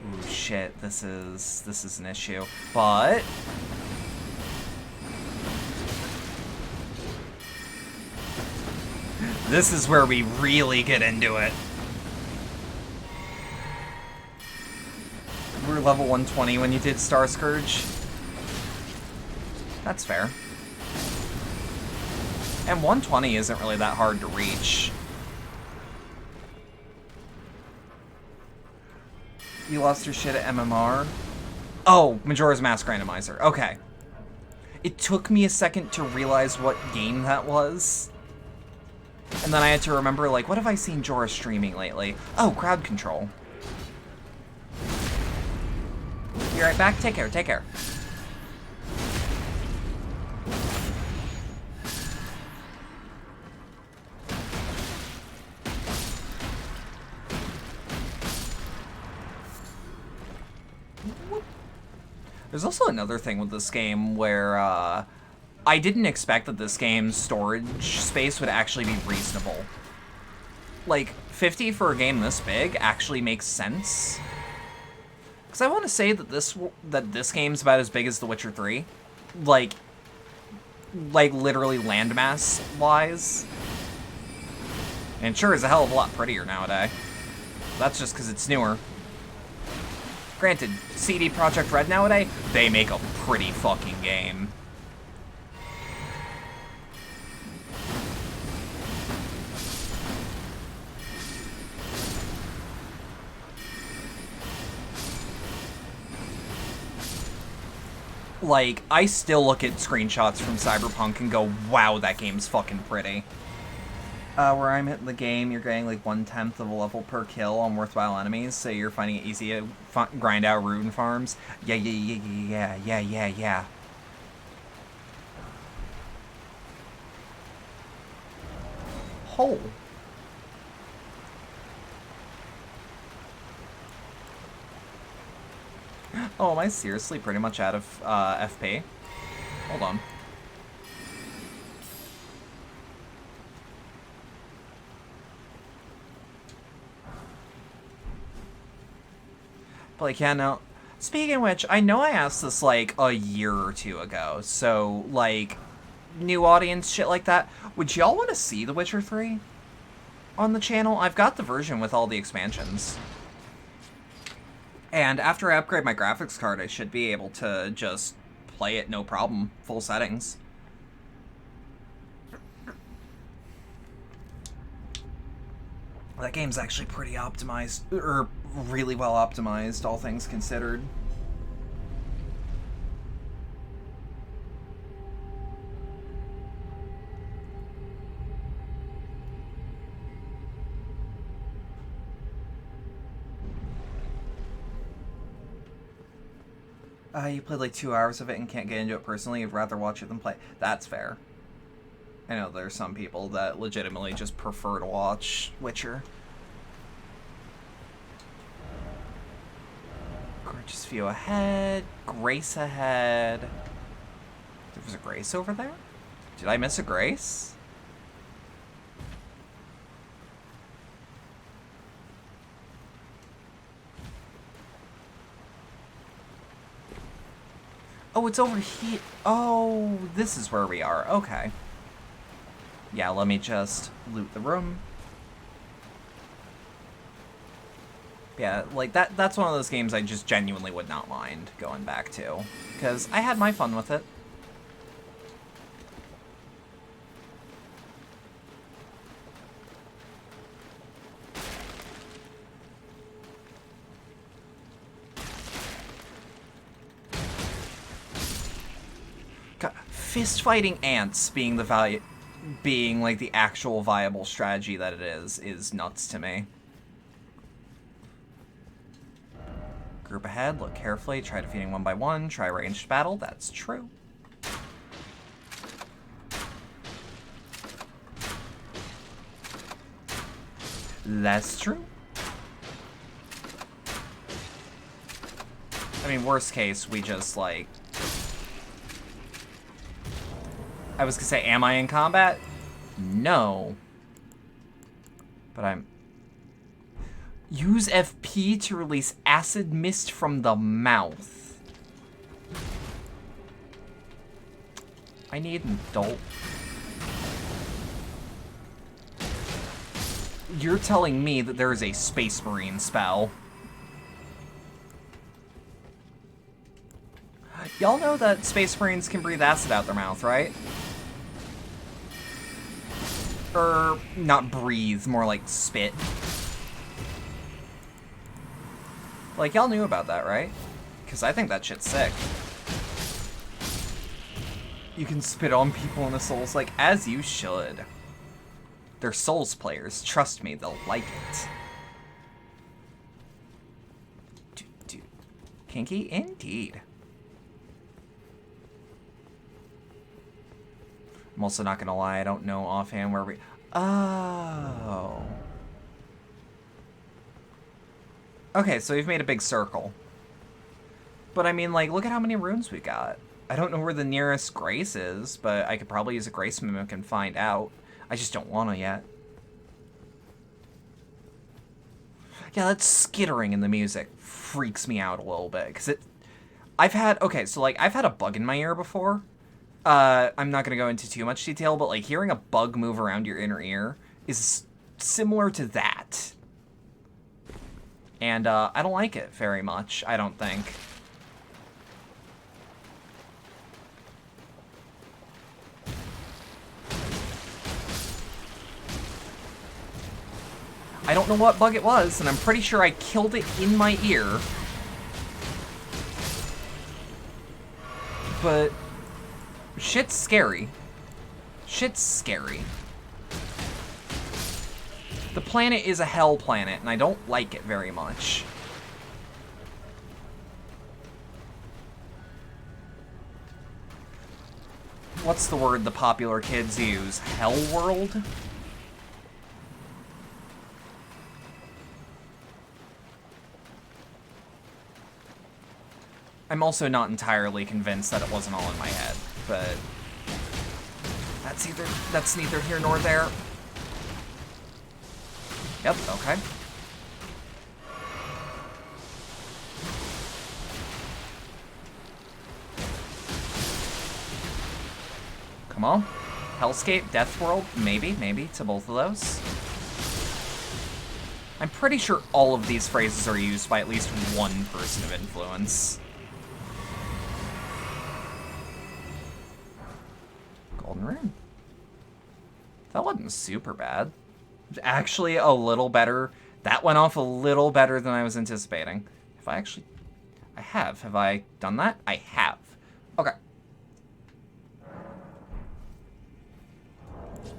S1: Ooh, shit, this is an issue, but this is where we really get into it. We were level 120 when you did Star Scourge. That's fair. And 120 isn't really that hard to reach. You lost your shit at MMR? Oh, Majora's Mask Randomizer. Okay. It took me a second to realize what game that was. And then I had to remember, like, what have I seen Jorah streaming lately? Oh, crowd control. Be right back. Take care, take care. There's also another thing with this game where, I didn't expect that this game's storage space would actually be reasonable. Like, 50 for a game this big actually makes sense. Because I want to say that this game's about as big as The Witcher 3. Like literally landmass-wise. And sure is a hell of a lot prettier nowadays. That's just because it's newer. Granted, CD Projekt Red nowadays, they make a pretty fucking game. Like, I still look at screenshots from Cyberpunk and go, wow, that game's fucking pretty. Where I'm at in the game, you're getting like 1/10 of a level per kill on worthwhile enemies, so you're finding it easy to grind out rune farms. Yeah. Hole. Oh, am I seriously pretty much out of FP? Hold on. But like, yeah, no. Speaking of which, I know I asked this like a year or two ago, so like, new audience, shit like that. Would y'all want to see The Witcher 3 on the channel? I've got the version with all the expansions. And after I upgrade my graphics card, I should be able to just play it no problem, full settings. That game's actually pretty optimized, or really well optimized, all things considered. You played like 2 hours of it and can't get into it personally. You'd rather watch it than play. That's fair. I know there's some people that legitimately just prefer to watch Witcher. Gorgeous view ahead. Grace ahead. There was a Grace over there? Did I miss a Grace? Oh, it's over here. Oh, this is where we are. Okay. Yeah, let me just loot the room. Yeah, like that's one of those games I just genuinely would not mind going back to, because I had my fun with it. God, fist fighting ants being like the actual viable strategy that it is nuts to me. Group ahead, look carefully, try defeating one by one, try ranged battle, that's true. That's true. I mean, worst case, we just, like... I was gonna say, am I in combat? No. But I'm... Use FP to release acid mist from the mouth. I need an adult. You're telling me that there is a Space Marine spell. Y'all know that Space Marines can breathe acid out their mouth, right? Or, not breathe, more like spit. Like, y'all knew about that, right? Because I think that shit's sick. You can spit on people in the Souls, like, as you should. They're Souls players. Trust me, they'll like it. Kinky? Indeed. I'm also not gonna lie, I don't know offhand where we... Oh. Okay, so we've made a big circle. But I mean, like, look at how many runes we got. I don't know where the nearest Grace is, but I could probably use a Grace Mimic and find out. I just don't want to yet. Yeah, that skittering in the music freaks me out a little bit, because I've had a bug in my ear before. I'm not going to go into too much detail, but, like, hearing a bug move around your inner ear is similar to that. And, I don't like it very much, I don't think. I don't know what bug it was, and I'm pretty sure I killed it in my ear. But shit's scary. Shit's scary. The planet is a hell planet, and I don't like it very much. What's the word the popular kids use? Hell world? I'm also not entirely convinced that it wasn't all in my head, but that's neither here nor there. Yep, okay. Come on. Hellscape, Death World, maybe to both of those. I'm pretty sure all of these phrases are used by at least one person of influence. Golden Rune. That wasn't super bad. Actually, a little better. That went off a little better than I was anticipating. Have I done that? I have. Okay.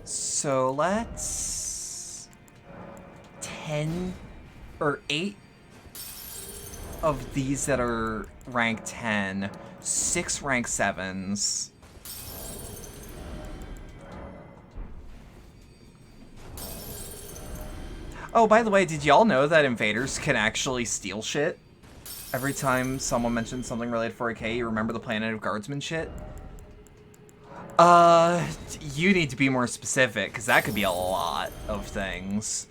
S1: So let's 10 or 8. of these that are rank 10, 6 rank 7s. Oh, by the way, did y'all know that invaders can actually steal shit? Every time someone mentions something related to 40k, you remember the Planet of Guardsmen shit? You need to be more specific, because that could be a lot of things.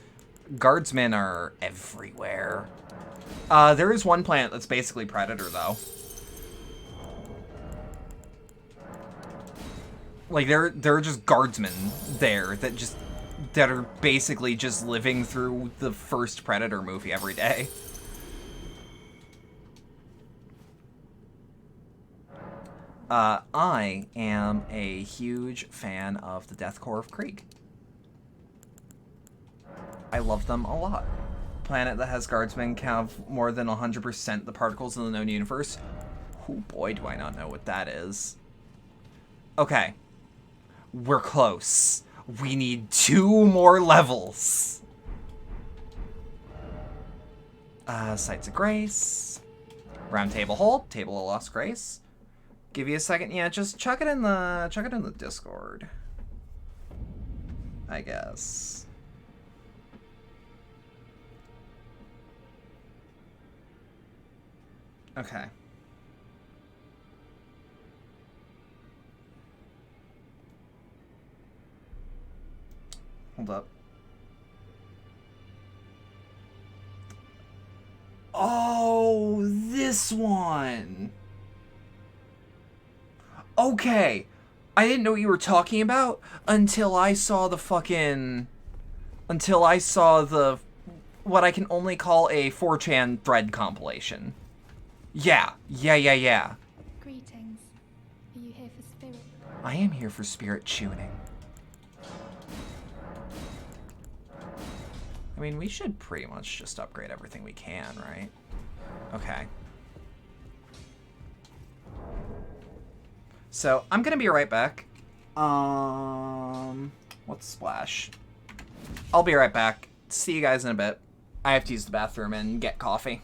S1: Guardsmen are everywhere. There is one planet that's basically Predator, though. Like, there are just guardsmen there that are basically just living through the first Predator movie every day. I am a huge fan of the Deathcore of Krieg. I love them a lot. Planet that has guardsmen can have more than 100% the particles in the known universe. Oh boy, do I not know what that is. Okay. We're close. We need 2 more levels. Sites of Grace. Round Table Hold. Table of Lost Grace. Give you a second. Yeah, just chuck it in the Discord. I guess. Okay. Hold up. Oh, this one. Okay. I didn't know what you were talking about until I saw the fucking... Until I saw the... What I can only call a 4chan thread compilation. Yeah.
S5: Greetings. Are you here for spirit?
S1: I am here for spirit tuning. I mean, we should pretty much just upgrade everything we can, right? Okay. So, I'm gonna be right back. What's Splash? I'll be right back. See you guys in a bit. I have to use the bathroom and get coffee.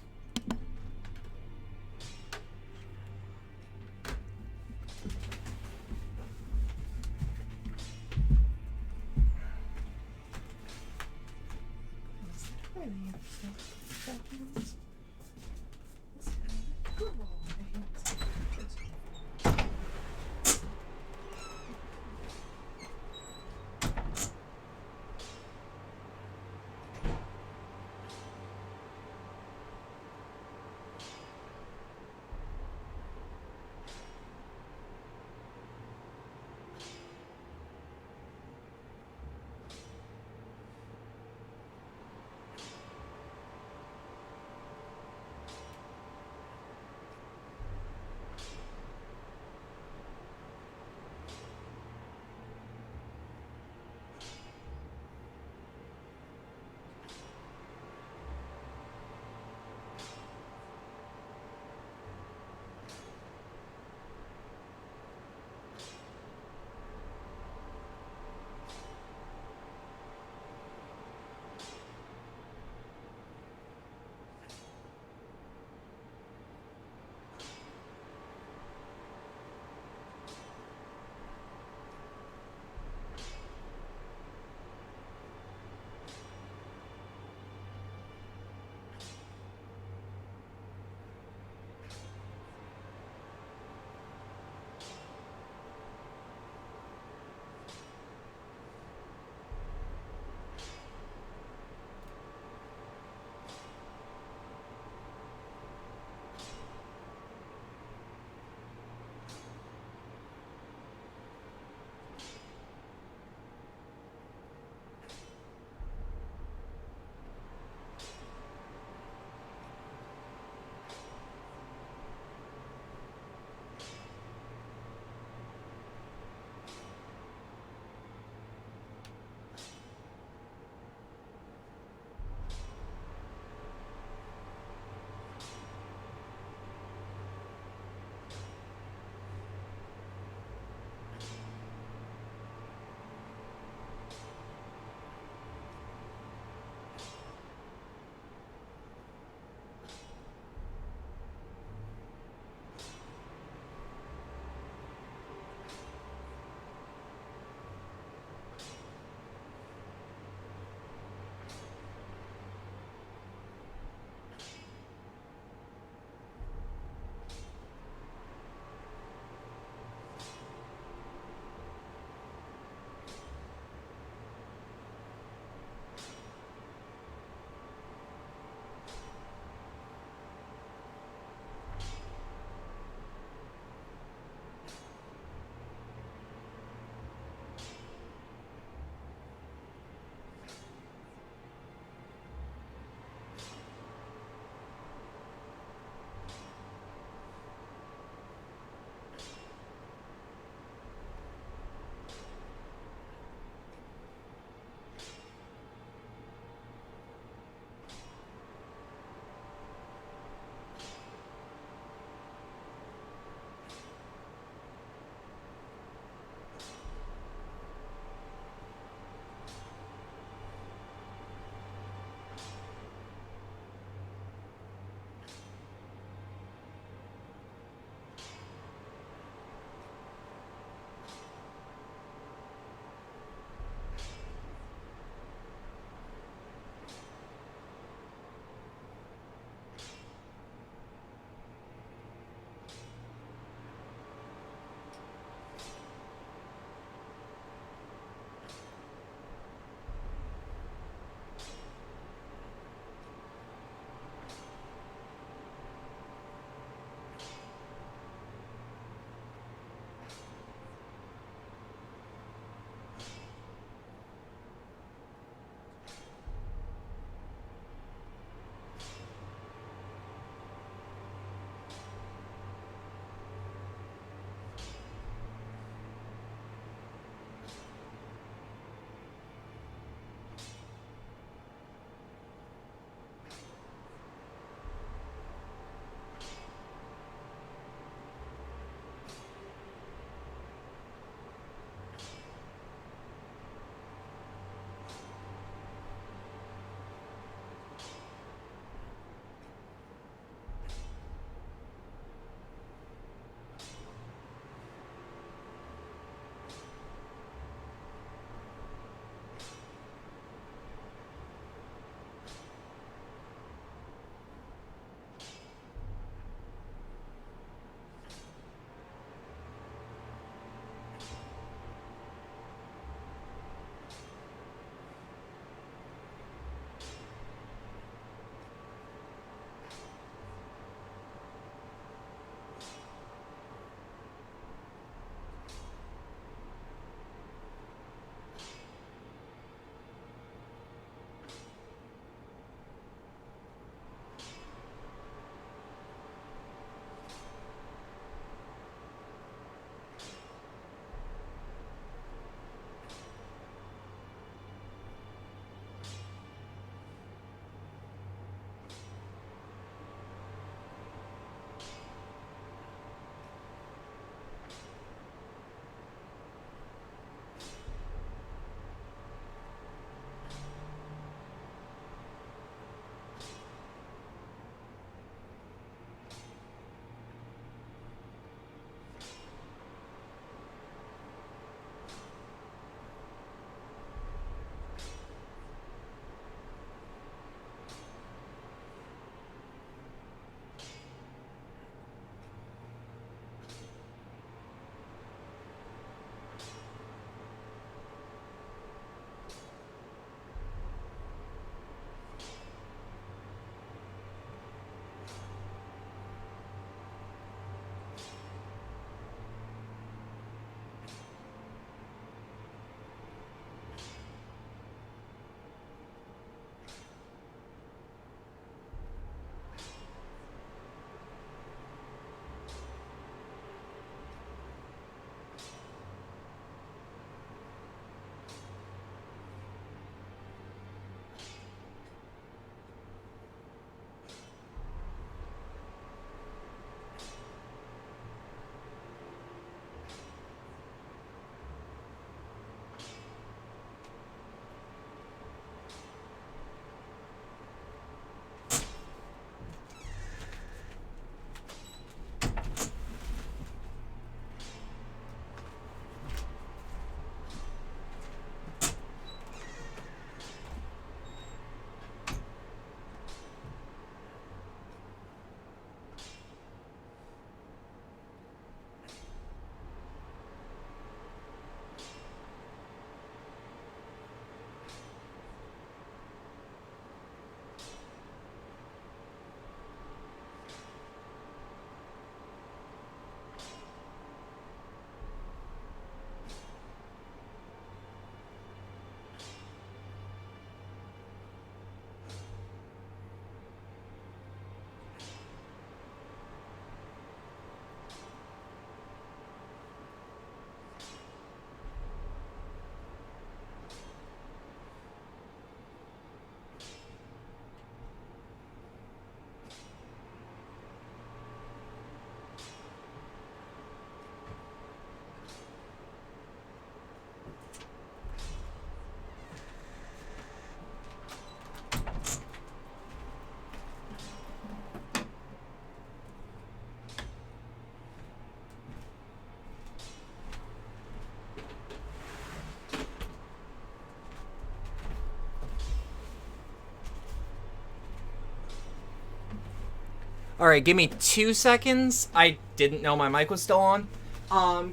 S1: Alright, give me 2 seconds. I didn't know my mic was still on.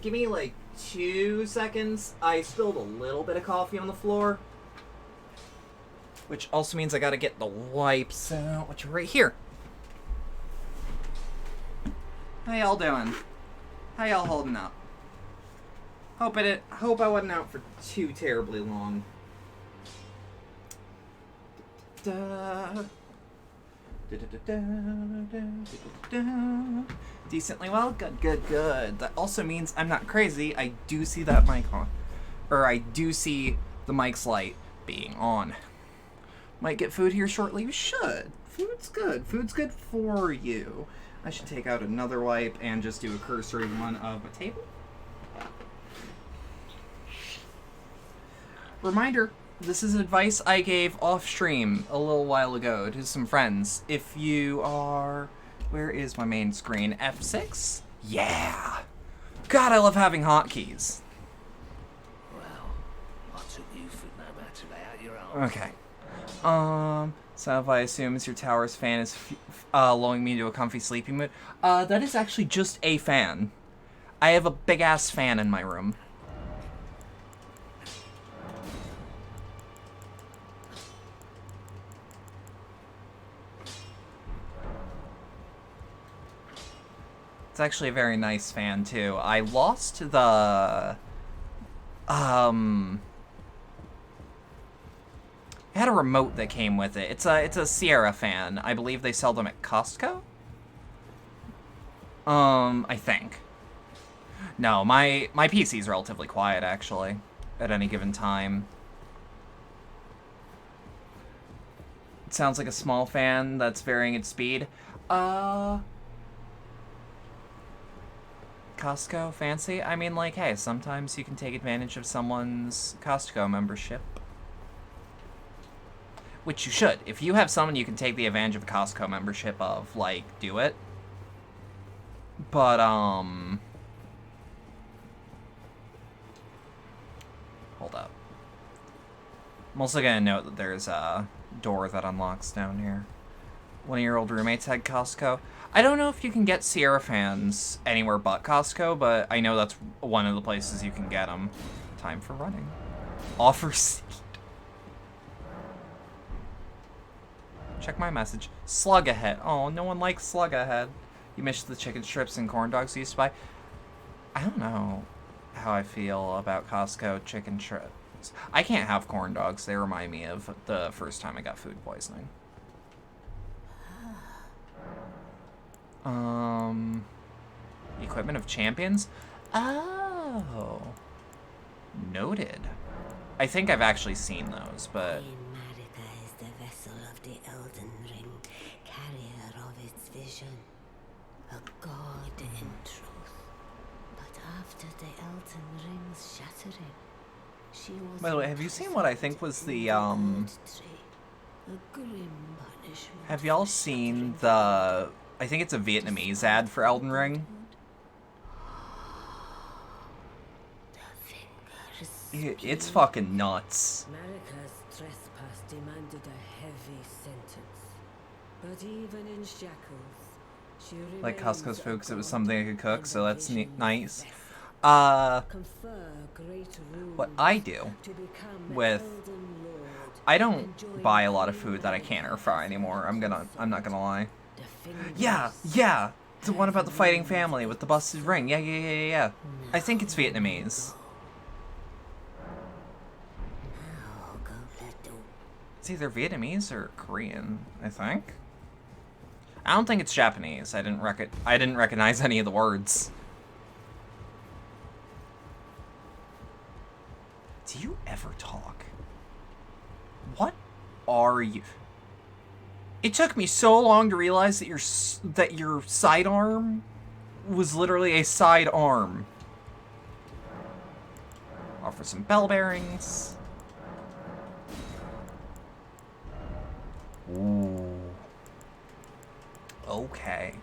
S1: Give me like 2 seconds. I spilled a little bit of coffee on the floor. Which also means I gotta get the wipes out, which are right here. How y'all doing? How y'all holding up? Hope I wasn't out for too terribly long. Decently well? Good, good, good. That also means I'm not crazy. I do see that mic on. Or I do see the mic's light being on. Might get food here shortly. You should. Food's good. Food's good for you. I should take out another wipe and just do a cursory one of a table. Reminder, this is advice I gave off stream a little while ago to some friends. If you are... Where is my main screen? F6? Yeah! God, I love having hotkeys.
S4: Well, I took you for no matter out your own.
S1: Okay. So if I assume as your tower's fan is lulling me into a comfy sleepy mood, that is actually just a fan. I have a big-ass fan in my room. It's actually a very nice fan, too. I lost the... It had a remote that came with it. It's a Sierra fan. I believe they sell them at Costco? I think. No, my PC's relatively quiet, actually, at any given time. It sounds like a small fan that's varying its speed. Costco, fancy? I mean, like, hey, sometimes you can take advantage of someone's Costco membership. Which you should. If you have someone you can take the advantage of a Costco membership of, like, do it. But, hold up. I'm also gonna note that there's a door that unlocks down here. One of your old roommates had Costco. I don't know if you can get Sierra fans anywhere but Costco, but I know that's one of the places you can get them. Time for running. Offer seat. Check my message. Slug ahead. Oh, no one likes slug ahead. You missed the chicken strips and corn dogs you used to buy. I don't know how I feel about Costco chicken strips. I can't have corn dogs. They remind me of the first time I got food poisoning. Equipment of champions? Oh. Noted. I think I've actually seen those, but...
S3: Queen Marika is the vessel of the Elden ring, carrier of its vision. A god in truth. But after the Elden ring's shattering, she was...
S1: By the way, have you seen what I think was the,
S3: A grim punishment.
S1: Have y'all seen the... I think it's a Vietnamese ad for Elden Ring. It's fucking nuts.
S6: Marika's trespass demanded a heavy sentence. But even in shackles, she
S1: Like Costco's food because it was something I could cook, so that's nice.
S6: confer great
S1: What
S6: rules
S1: I do
S6: to become
S1: with...
S6: Elden Lord,
S1: I don't
S6: enjoying
S1: buy a lot of food that I can't air fry anymore. I'm not gonna lie.
S6: defending
S1: Yeah. The one about the fighting family with the busted ring. Yeah. I think it's Vietnamese.
S3: Now go Plateau.
S1: It's either Vietnamese or Korean, I think. I don't think it's Japanese. I didn't recognize any of the words. Do you ever talk? What are you? It took me so long to realize that your sidearm was literally a sidearm. Offer some bell bearings. Ooh. Okay.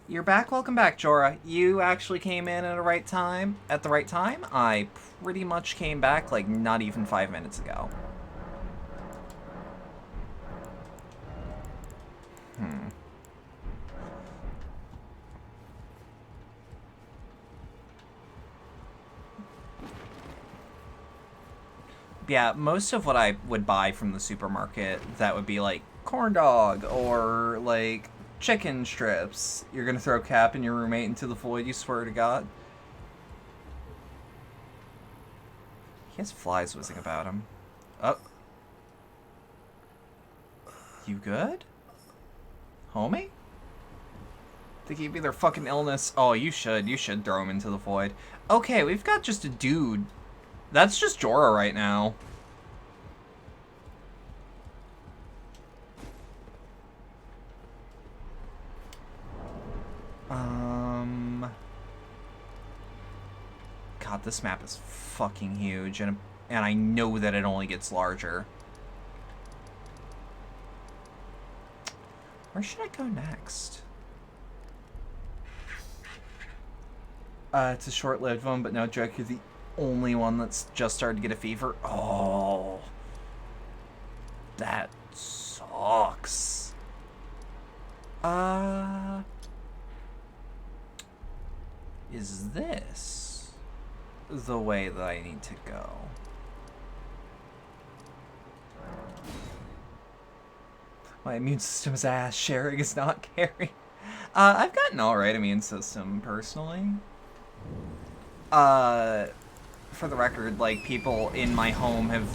S1: You're back? Welcome back, Jorah. You actually came in at the right time. I pretty much came back like not even 5 minutes ago. Yeah, most of what I would buy from the supermarket, that would be like corn dog or like chicken strips. You're gonna throw Cap and your roommate into the void, you swear to God? He has flies whizzing about him. Oh. You good? Homie? They gave me their fucking illness. Oh, you should. You should throw him into the void. Okay, we've got just a dude. That's just Jorah right now. God, this map is fucking huge, and I know that it only gets larger. Where should I go next? It's a short-lived one, but no joke, you're the only one that's just started to get a fever. Oh, that sucks. Is this the way that I need to go? My immune system's ass. Sharing is not caring. I've got an alright immune system, personally. For the record, like, people in my home have...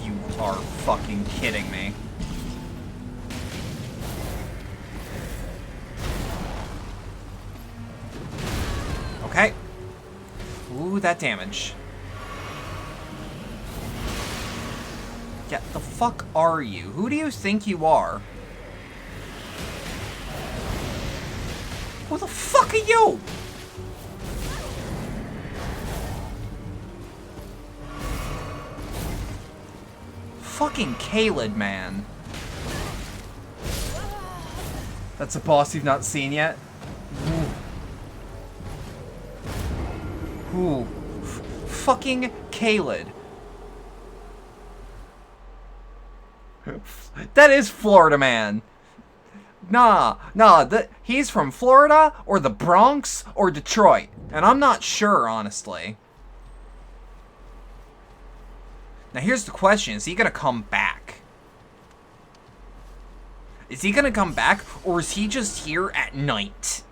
S1: You are fucking kidding me. Okay. Ooh, that damage. Yeah, the fuck are you? Who do you think you are? Who the fuck are you? Fucking Caled, man. That's a boss you've not seen yet? Ooh. Fucking Caled. That is Florida man. Nah, he's from Florida or the Bronx or Detroit. And I'm not sure, honestly. Now here's the question, is he gonna come back? Is he gonna come back, or is he just here at night?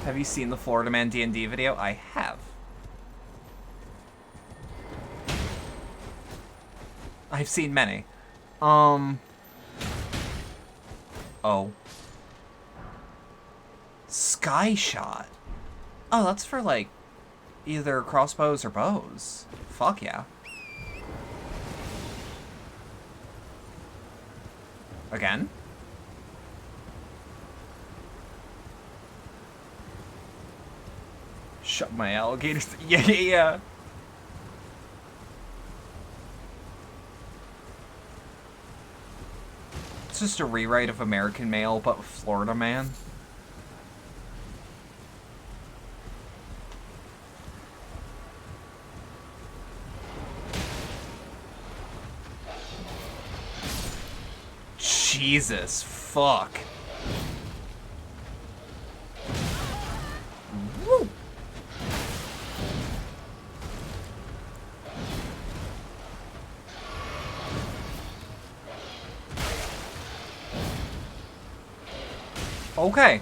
S1: Have you seen the Florida Man D&D video? I have. I've seen many. Oh. Sky shot. Oh, that's for, like, either crossbows or bows. Fuck yeah. Again? Shut my alligators. Yeah. It's just a rewrite of American Male, but Florida Man. Jesus, fuck. Woo. Okay.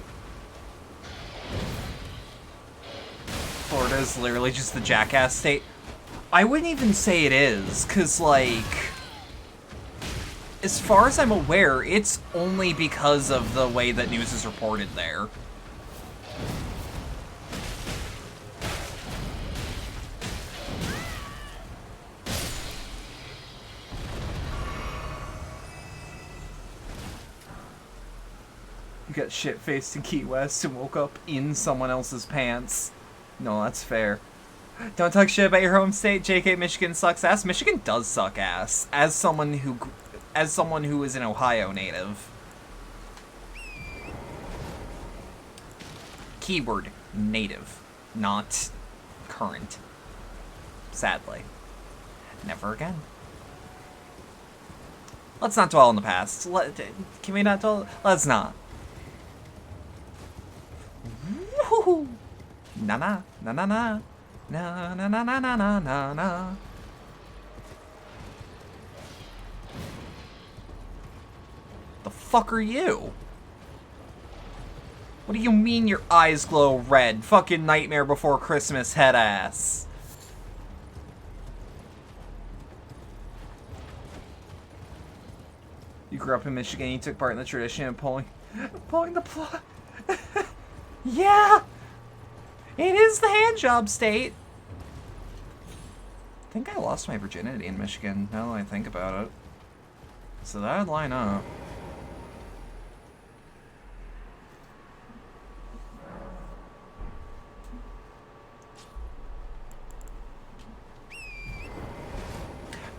S1: Florida is literally just the jackass state. I wouldn't even say it is, 'cause, like... As far as I'm aware, it's only because of the way that news is reported there. You got shit-faced in Key West and woke up in someone else's pants. No, that's fair. Don't talk shit about your home state. JK, Michigan sucks ass. Michigan does suck ass. As someone who is an Ohio native. Keyword, native, not current. Sadly. Never again. Let's not dwell on the past. Can we not dwell? Let's not. Woohoo! Na na na na na na na na na na na na. The fuck are you? What do you mean your eyes glow red? Fucking Nightmare Before Christmas head ass. You grew up in Michigan, you took part in the tradition of pulling the plug. Yeah! It is the handjob state. I think I lost my virginity in Michigan, now that I think about it. So that would line up.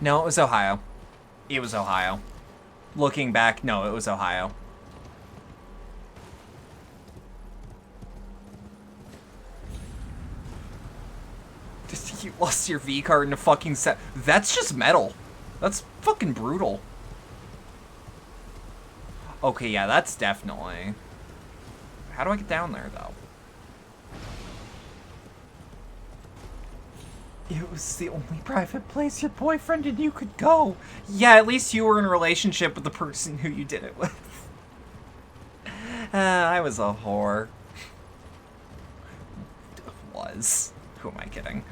S1: No, it was Ohio. It was Ohio. Looking back, no, it was Ohio. You lost your V card in a fucking set. That's just metal. That's fucking brutal. Okay, yeah, that's definitely... How do I get down there, though? It was the only private place your boyfriend and you could go. Yeah, at least you were in a relationship with the person who you did it with. I was a whore. Was. Who am I kidding?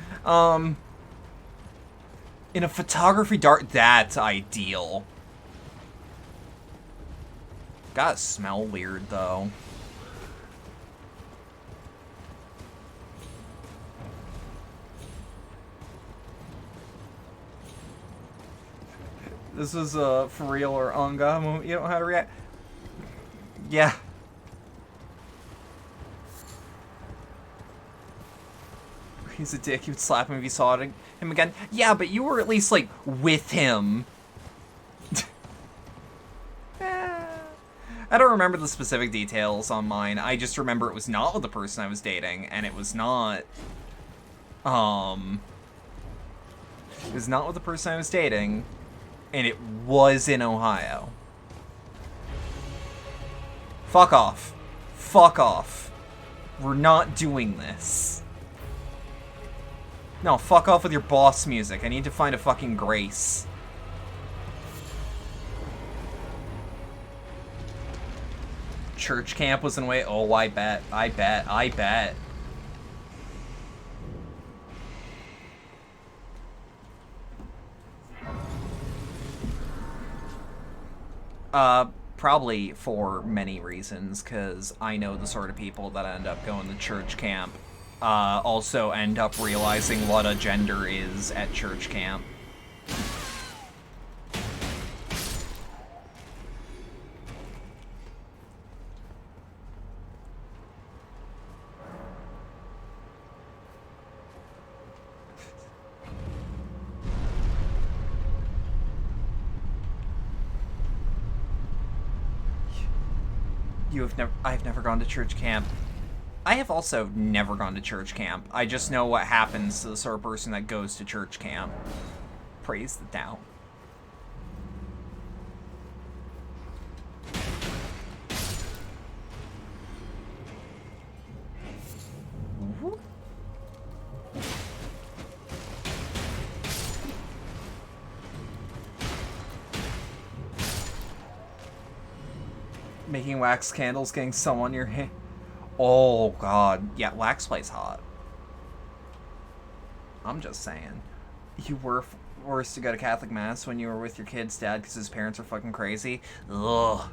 S1: In a photography dart, that's ideal. Gotta smell weird, though. This is for real or Anga moment. You don't know how to react. Yeah. He's a dick. You would slap him if you saw him again. Yeah, but you were at least, like, with him. I don't remember the specific details on mine. I just remember it was not with the person I was dating, and it was not... It was not with the person I was dating, and it was in Ohio. Fuck off. Fuck off. We're not doing this. No, fuck off with your boss music. I need to find a fucking Grace. Church camp was in a way. Oh, I bet. I bet. I bet. Probably for many reasons, because I know the sort of people that end up going to church camp. Also end up realizing what a gender is at church camp. I've never gone to church camp. I have also never gone to church camp. I just know what happens to the sort of person that goes to church camp. Praise the doubt. Making wax candles, getting some on your hand. Oh, God. Yeah, wax play's hot. I'm just saying. You were forced to go to Catholic Mass when you were with your kid's dad because his parents are fucking crazy? Ugh.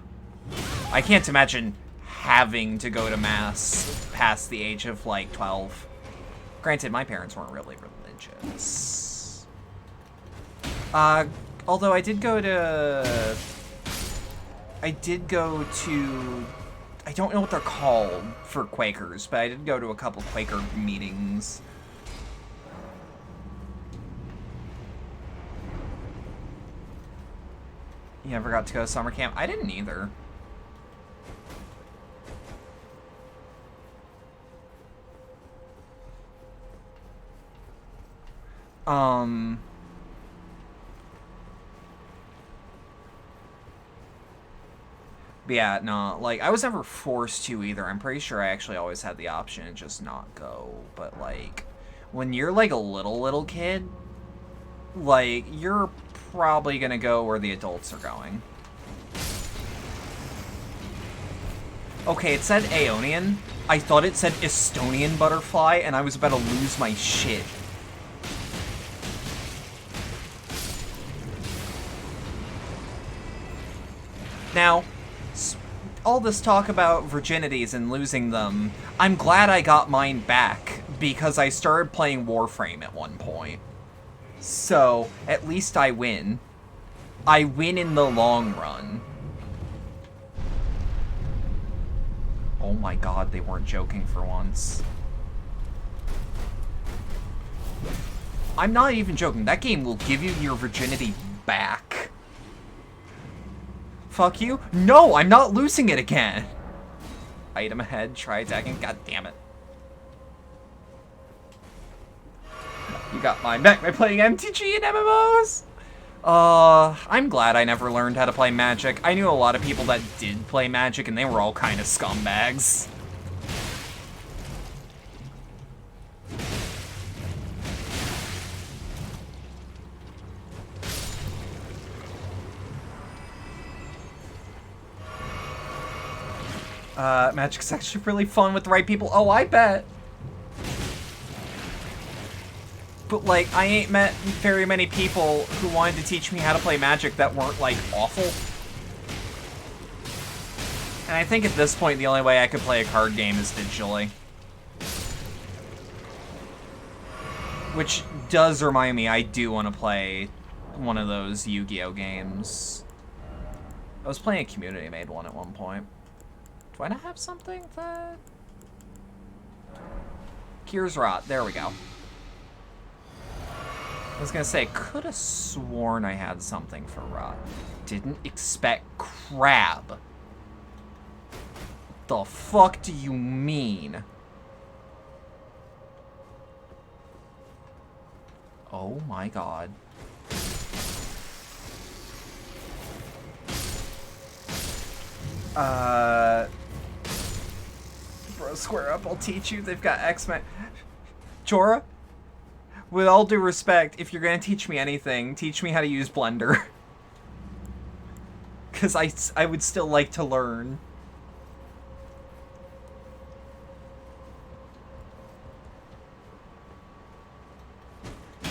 S1: I can't imagine having to go to Mass past the age of, like, 12. Granted, my parents weren't really religious. Although I did go to... I don't know what they're called for Quakers, but I did go to a couple Quaker meetings. You never got to go to summer camp? I didn't either. But yeah, no, like, I was never forced to either. I'm pretty sure I actually always had the option to just not go. But, like, when you're, like, a little kid, like, you're probably gonna go where the adults are going. Okay, it said Aeonian. I thought it said Estonian butterfly, and I was about to lose my shit. Now, all this talk about virginities and losing them, I'm glad I got mine back, because I started playing Warframe at one point. So, at least I win. I win in the long run. Oh my god, they weren't joking for once. I'm not even joking. That game will give you your virginity back. Fuck you. No, I'm not losing it again. Item ahead, try attacking. God damn it. You got mine back by playing MTG and MMOs? I'm glad I never learned how to play Magic. I knew a lot of people that did play Magic, and they were all kind of scumbags. Magic's actually really fun with the right people. Oh, I bet. But, like, I ain't met very many people who wanted to teach me how to play Magic that weren't, like, awful. And I think at this point, the only way I could play a card game is digitally. Which does remind me, I do want to play one of those Yu-Gi-Oh games. I was playing a community-made one at one point. Do I not have something that... Gears Rot, there we go. I was gonna say, could have sworn I had something for Rot. Didn't expect crab. The fuck do you mean? Oh my god. Bro, square up, I'll teach you. They've got X-Men. Jorah? With all due respect, if you're gonna teach me anything, teach me how to use Blender. Because I would still like to learn.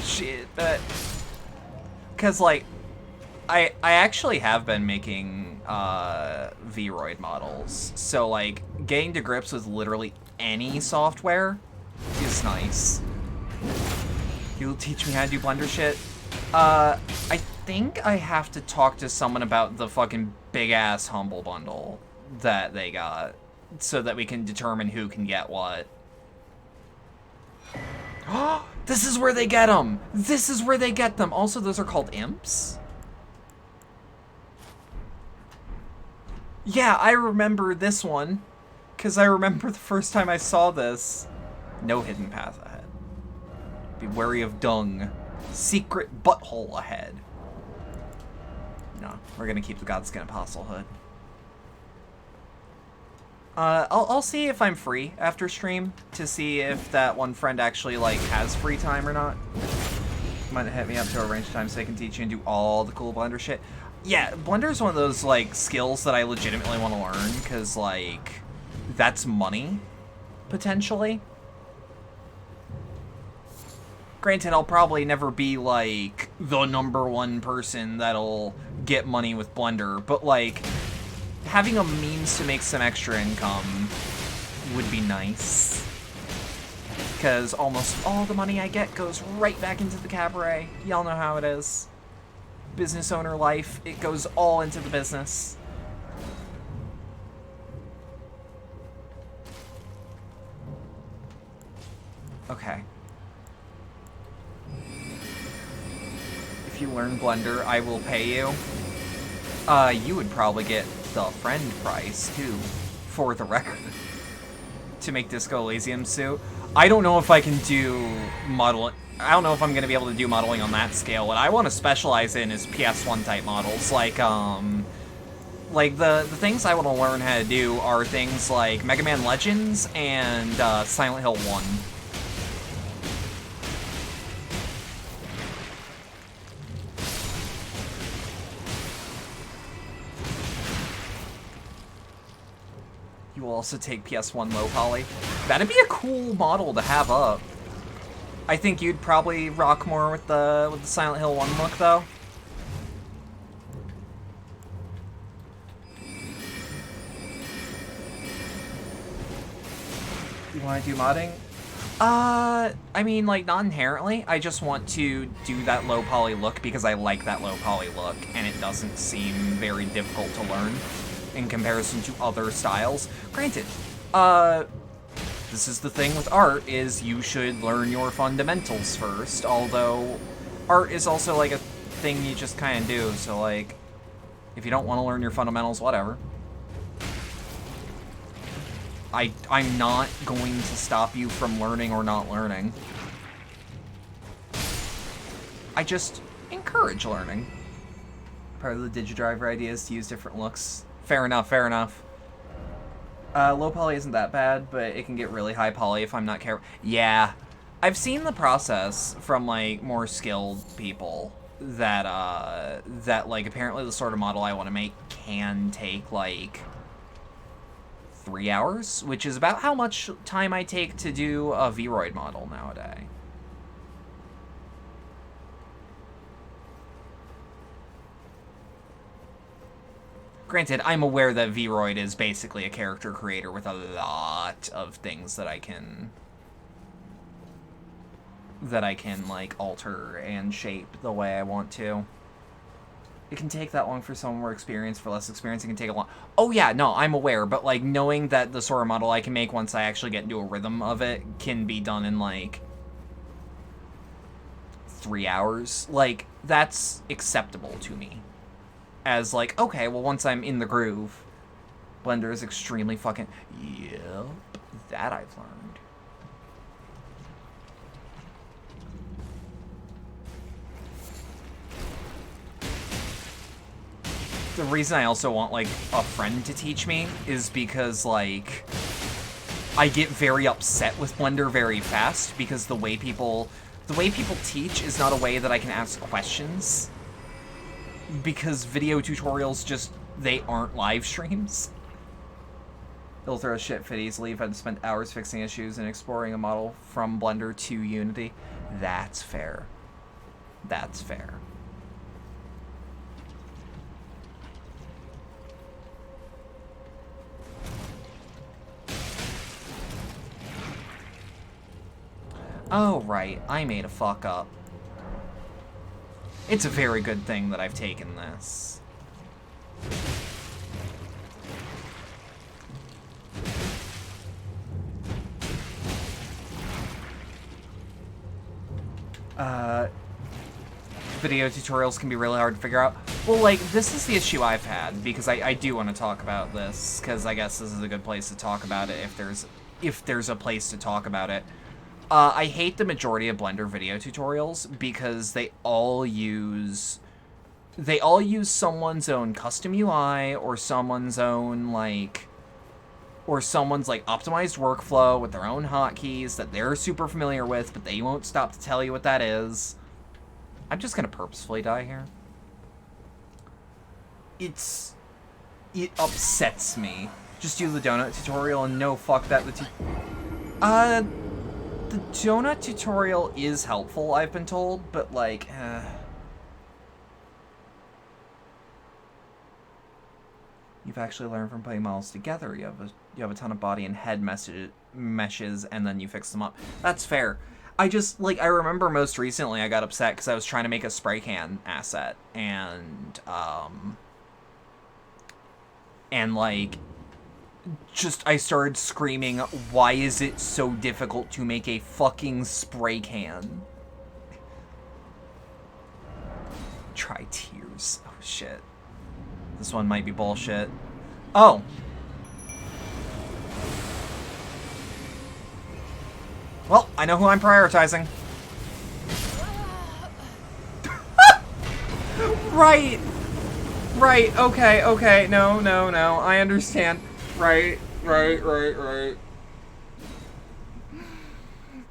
S1: Shit, that... Because, like, I actually have been making Vroid models. So, like, getting to grips with literally any software is nice. You'll teach me how to do Blender shit? I think I have to talk to someone about the fucking big-ass Humble Bundle that they got, so that we can determine who can get what. This is where they get them! This is where they get them! Also, those are called imps? Yeah, I remember this one, because I remember the first time I saw this. No hidden path ahead. Be wary of dung. Secret butthole ahead. No, we're gonna keep the Godskin Apostle hood. I'll see if I'm free after stream to see if that one friend actually, like, has free time or not. Might hit me up to arrange time so I can teach you and do all the cool Blender shit. Yeah, Blender's one of those, like, skills that I legitimately want to learn, because, like, that's money, potentially. Granted, I'll probably never be, like, the #1 person that'll get money with Blender, but, like, having a means to make some extra income would be nice. Because almost all the money I get goes right back into the cabaret. Y'all know how it is. Business owner life, it goes all into the business. Okay. If you learn Blender, I will pay you. You would probably get the friend price, too, for the record, to make Disco Elysium suit. I don't know if I can do modeling. I don't know if I'm going to be able to do modeling on that scale. What I want to specialize in is PS1 type models, like, Like, the things I want to learn how to do are things like Mega Man Legends and Silent Hill 1. You will also take PS1 low poly. That'd be a cool model to have up. I think you'd probably rock more with the Silent Hill 1 look, though. You want to do modding? I mean, like, not inherently. I just want to do that low poly look because I like that low poly look, and it doesn't seem very difficult to learn in comparison to other styles. Granted, this is the thing with art, is you should learn your fundamentals first, although art is also, like, a thing you just kind of do, so, like, if you don't want to learn your fundamentals, whatever. I'm not going to stop you from learning or not learning. I just encourage learning. Part of the Digidriver idea is to use different looks. Fair enough, fair enough. Low poly isn't that bad, but it can get really high poly if I'm not careful. Yeah, I've seen the process from, like, more skilled people that, like, apparently the sort of model I want to make can take, like, 3 hours, which is about how much time I take to do a Vroid model nowadays. Granted, I'm aware that Vroid is basically a character creator with a lot of things that I can like alter and shape the way I want to. It can take that long for someone more experienced. For less experience, it can take a long... Oh yeah, no, I'm aware, but, like, knowing that the sort of model I can make once I actually get into a rhythm of it can be done in, like, 3 hours, like, that's acceptable to me. As, like, okay, well, once I'm in the groove, Blender is extremely fucking... Yep, that I've learned. The reason I also want, like, a friend to teach me is because, like, I get very upset with Blender very fast because the way people teach is not a way that I can ask questions. Because video tutorials just, they aren't live streams. They'll throw shit fit easily if I'd spent hours fixing issues and exploring a model from Blender to Unity. That's fair. That's fair. Oh, right. I made a fuck up. It's a very good thing that I've taken this. Video tutorials can be really hard to figure out. Well, like, this is the issue I've had, because I do want to talk about this, because I guess this is a good place to talk about it if there's a place to talk about it. I hate the majority of Blender video tutorials because they all use someone's own custom UI or someone's own, like, or someone's, like, optimized workflow with their own hotkeys that they're super familiar with, but they won't stop to tell you what that is. I'm just gonna purposefully die here. It upsets me. Just do the donut tutorial and no, fuck that. The donut tutorial is helpful, I've been told, but, like, You've actually learned from putting models together. You have a ton of body and head meshes, and then you fix them up. That's fair. I just, like, I remember most recently I got upset because I was trying to make a spray can asset, and, like, just, I started screaming, why is it so difficult to make a fucking spray can? Try tears. Oh, shit. This one might be bullshit. Oh! Well, I know who I'm prioritizing. Right! Right, okay, no, I understand. Right.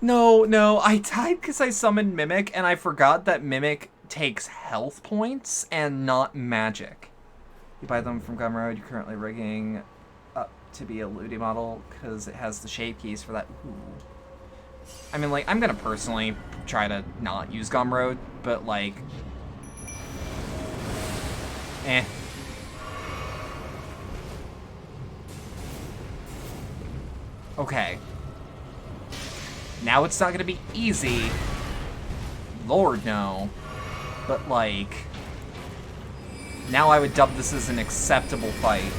S1: No, I died because I summoned Mimic, and I forgot that Mimic takes health points and not magic. You buy them from Gumroad, you're currently rigging up to be a Ludi model, because it has the shape keys for that. Ooh. I mean, like, I'm gonna personally try to not use Gumroad, but, like... eh. Okay. Now it's not gonna be easy. Lord, no. But, like... now I would dub this as an acceptable fight.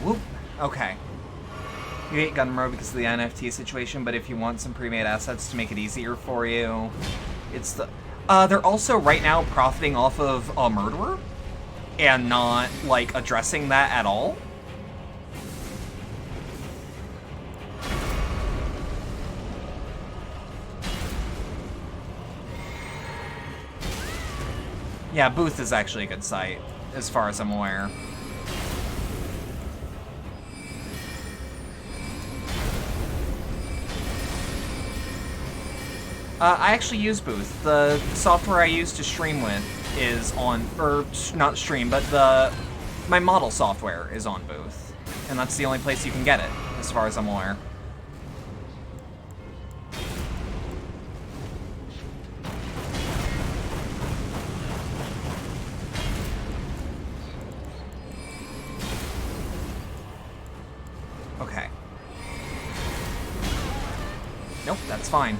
S1: Whoop. Okay. You hate Gunrow because of the NFT situation, but if you want some pre-made assets to make it easier for you, it's the... they're also right now profiting off of a murderer and not, like, addressing that at all. Yeah, Booth is actually a good site, as far as I'm aware. I actually use Booth. The software I use to stream with is on, or not stream, but my model software is on Booth. And that's the only place you can get it, as far as I'm aware. Okay. Nope, that's fine.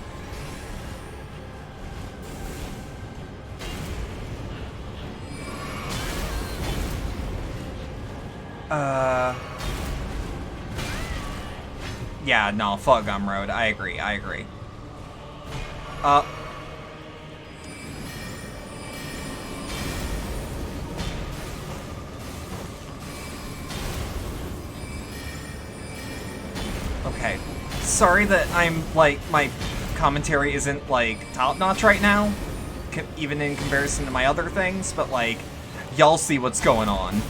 S1: Yeah, no, fuck Gumroad. I agree. Okay. Sorry that I'm, like, my commentary isn't, like, top-notch right now, even in comparison to my other things, but, like, y'all see what's going on.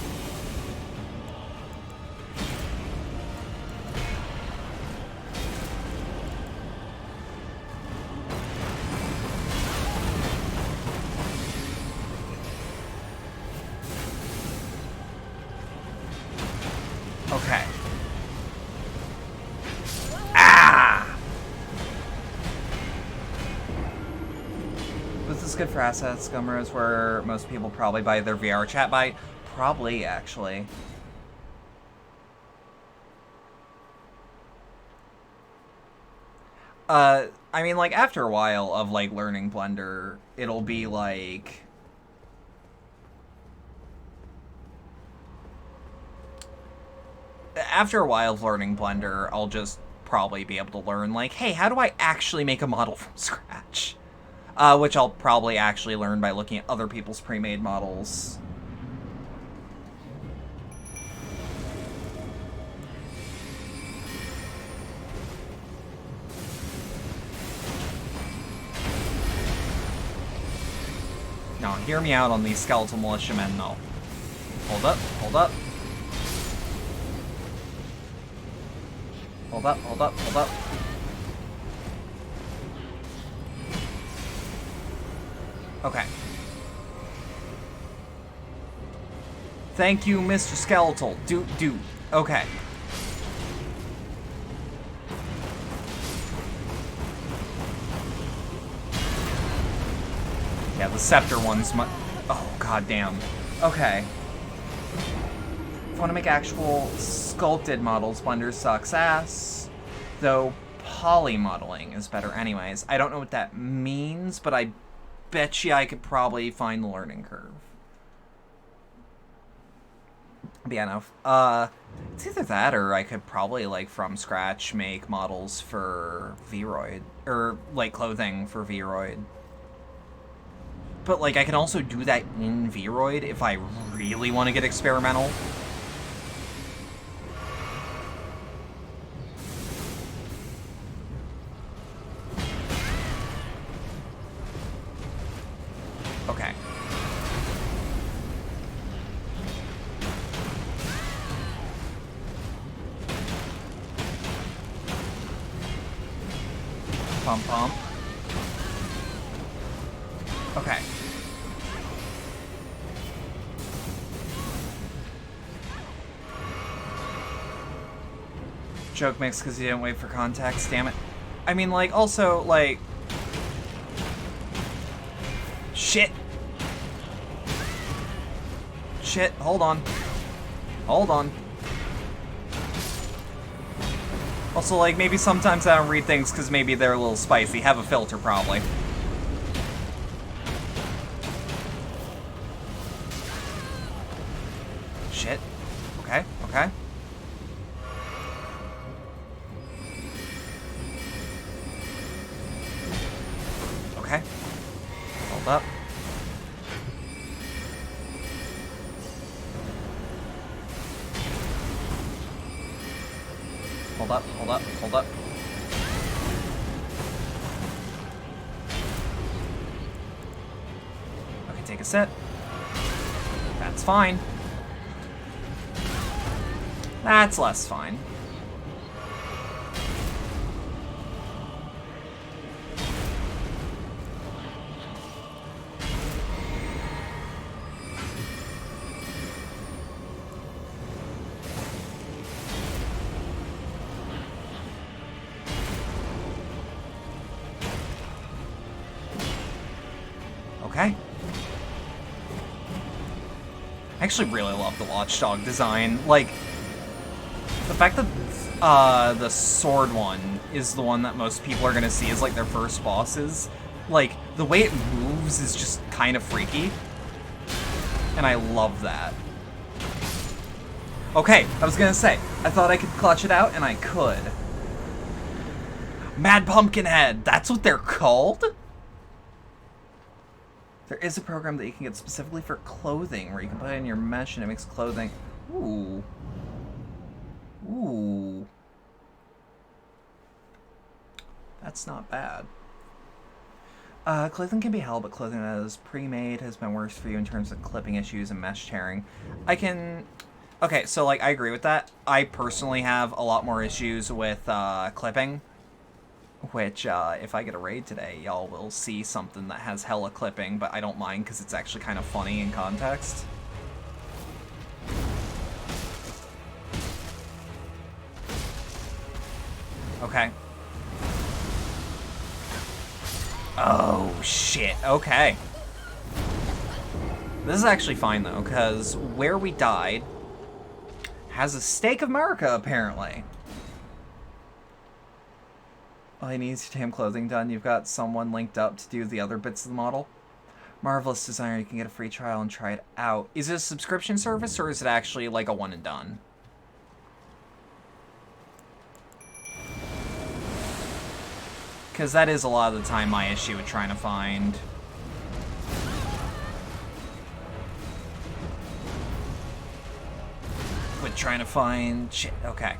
S1: Okay. Ah! This is good for assets. Gummer is where most people probably buy their VR chat by. Probably, actually. I mean, like, after a while of, like, learning Blender, it'll be, like... after a while of learning Blender, I'll just probably be able to learn, like, hey, how do I actually make a model from scratch? Which I'll probably actually learn by looking at other people's pre-made models. Now, hear me out on these skeletal militiamen, though. Hold up, hold up. Hold up, hold up, hold up. Okay. Thank you, Mr. Skeletal. Dude. Okay. Yeah, the scepter one's oh, goddamn. Okay. If you want to make actual sculpted models, Blender sucks ass. Though poly modeling is better anyways. I don't know what that means, but I bet you I could probably find the learning curve. But yeah, no. It's either that or I could probably, like, from scratch make models for Vroid. Or, like, clothing for Vroid. But, like, I can also do that in Vroid if I really want to get experimental. Pump, pump. Okay. Joke mix because you didn't wait for context, damn it. I mean, like, also, like... Shit! Shit, hold on. Hold on. Also, like, maybe sometimes I don't read things because maybe they're a little spicy. Have a filter, probably. Shit. Okay, okay. Okay. Hold up. Hold up, hold up, hold up. Okay, take a sip. That's fine. That's less fine. Okay. I actually really love the watchdog design. Like, the fact that the sword one is the one that most people are gonna see as like their first bosses, like, the way it moves is just kind of freaky. And I love that. Okay, I was gonna say, I thought I could clutch it out, and I could. Mad Pumpkinhead, that's what they're called? There is a program that you can get specifically for clothing, where you can put it in your mesh and it makes clothing. Ooh. Ooh. That's not bad. Clothing can be hell, but clothing that is pre-made has been worse for you in terms of clipping issues and mesh tearing. I can... Okay, so, like, I agree with that. I personally have a lot more issues with clipping. Which, if I get a raid today, y'all will see something that has hella clipping, but I don't mind because it's actually kind of funny in context. Okay. Oh, shit. Okay. This is actually fine, though, because where we died has a Stake of America, apparently. All you need is your damn clothing done. You've got someone linked up to do the other bits of the model. Marvelous designer, you can get a free trial and try it out. Is it a subscription service, or is it actually like a one and done? Because that is a lot of the time my issue with trying to find... shit, okay.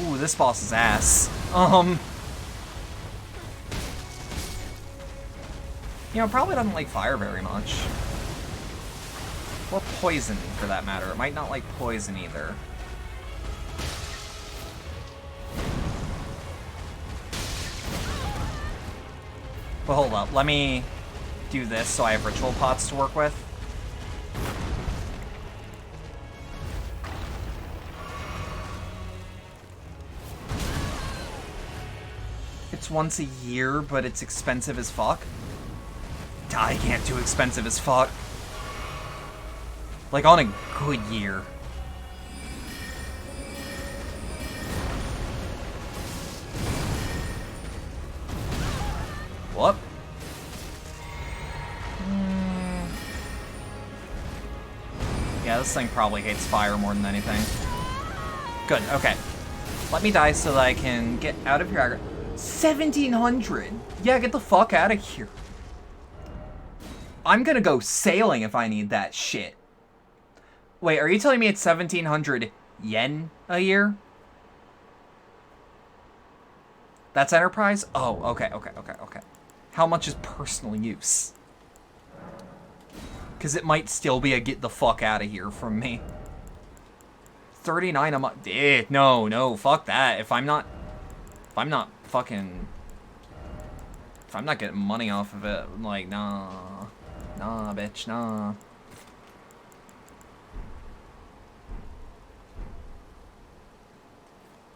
S1: Ooh, this boss is ass. You know, probably doesn't like fire very much. Or poison, for that matter. It might not like poison either. But hold up, let me do this so I have ritual pots to work with. It's once a year, but it's expensive as fuck. I can't do expensive as fuck. Like, on a good year. What? Yeah, this thing probably hates fire more than anything. Good, okay. Let me die so that I can get out of here. 1,700! Yeah, get the fuck out of here. I'm gonna go sailing if I need that shit. Wait, are you telling me it's 1,700 yen a year? That's enterprise? Oh, okay. How much is personal use? Because it might still be a get the fuck out of here from me. 39 a month. No, fuck that. If I'm not getting money off of it, like, nah, bitch, nah.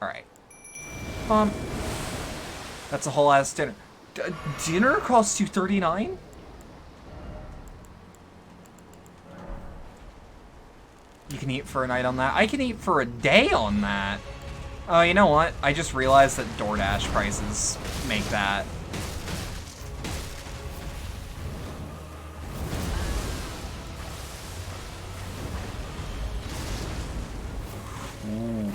S1: Alright. That's a whole ass dinner. Dinner costs you $39? You can eat for a night on that. I can eat for a day on that. Oh, you know what? I just realized that DoorDash prices make that. Ooh.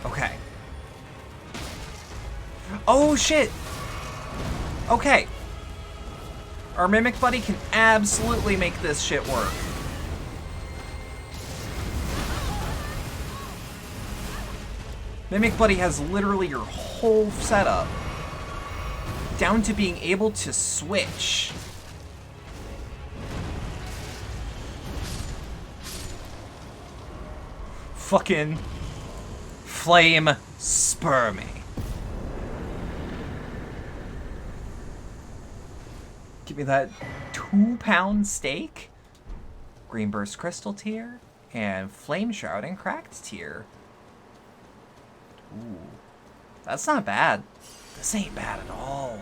S1: Okay. Oh, shit! Okay. Our Mimic Buddy can absolutely make this shit work. Mimic Buddy has literally your whole setup. Down to being able to switch. Fucking flame spur me. Give me that 2-pound steak, Green Burst Crystal tier, and Flame Shroud and Cracked tier. Ooh, that's not bad. This ain't bad at all.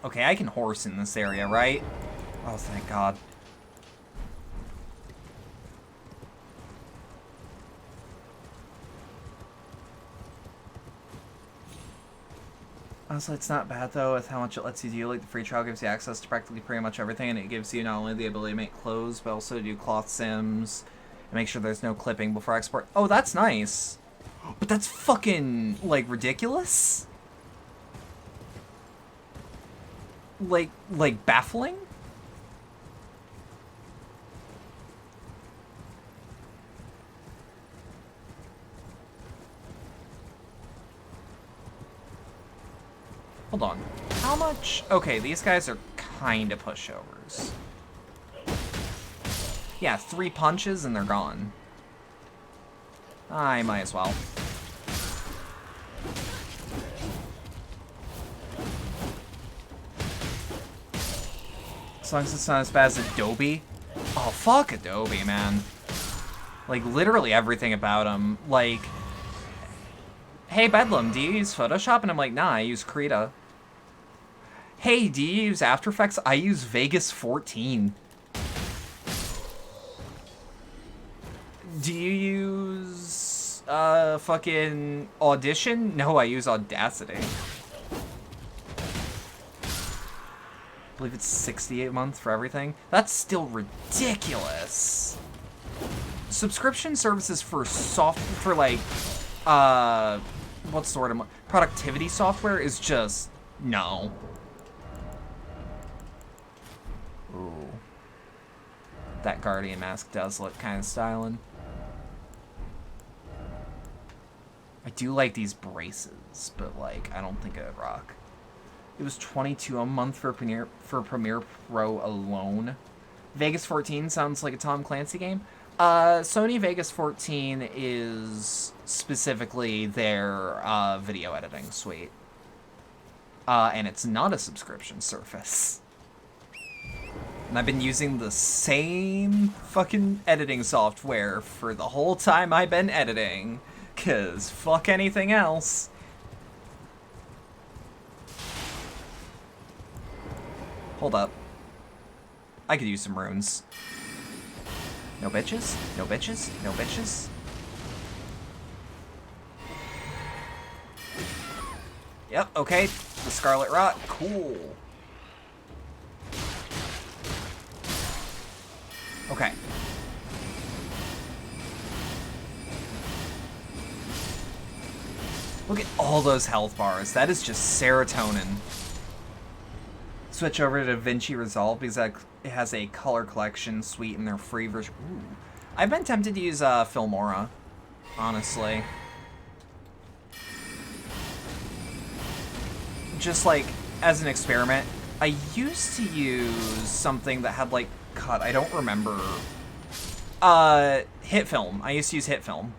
S1: Okay, I can horse in this area, right? Oh, thank God. Honestly, it's not bad, though, with how much it lets you do. Like, the free trial gives you access to practically pretty much everything, and it gives you not only the ability to make clothes, but also to do cloth sims, and make sure there's no clipping before export. Oh, that's nice. But that's fucking, like, ridiculous? Like, baffling? Hold on. How much? Okay, these guys are kind of pushovers. Yeah, 3 punches and they're gone. I might as well. As long as it's not as bad as Adobe. Oh, fuck Adobe, man. Like, literally everything about him. Like, hey, Bedlam, do you use Photoshop? And I'm like, nah, I use Krita. Hey, do you use After Effects? I use Vegas 14. Do you use, fucking Audition? No, I use Audacity. I believe it's $68 a month for everything. That's still ridiculous. Subscription services for like, what's the word? Productivity software is just, no. Ooh. That Guardian mask does look kind of styling. I do like these braces, but like, I don't think it would rock. It was $22 a month for Premiere Pro alone. Vegas 14 sounds like a Tom Clancy game. Sony Vegas 14 is specifically their video editing suite. And it's not a subscription service. And I've been using the same fucking editing software for the whole time I've been editing. 'Cause fuck anything else. Hold up. I could use some runes. No bitches? No bitches? No bitches? Yep, okay. The Scarlet Rot. Cool. Okay. Look at all those health bars. That is just serotonin. Switch over to DaVinci Resolve because it has a color collection suite in their free version. Ooh. I've been tempted to use Filmora, honestly. Just like as an experiment. I used to use something that had like I don't remember. Hit Film. I used to use Hit Film.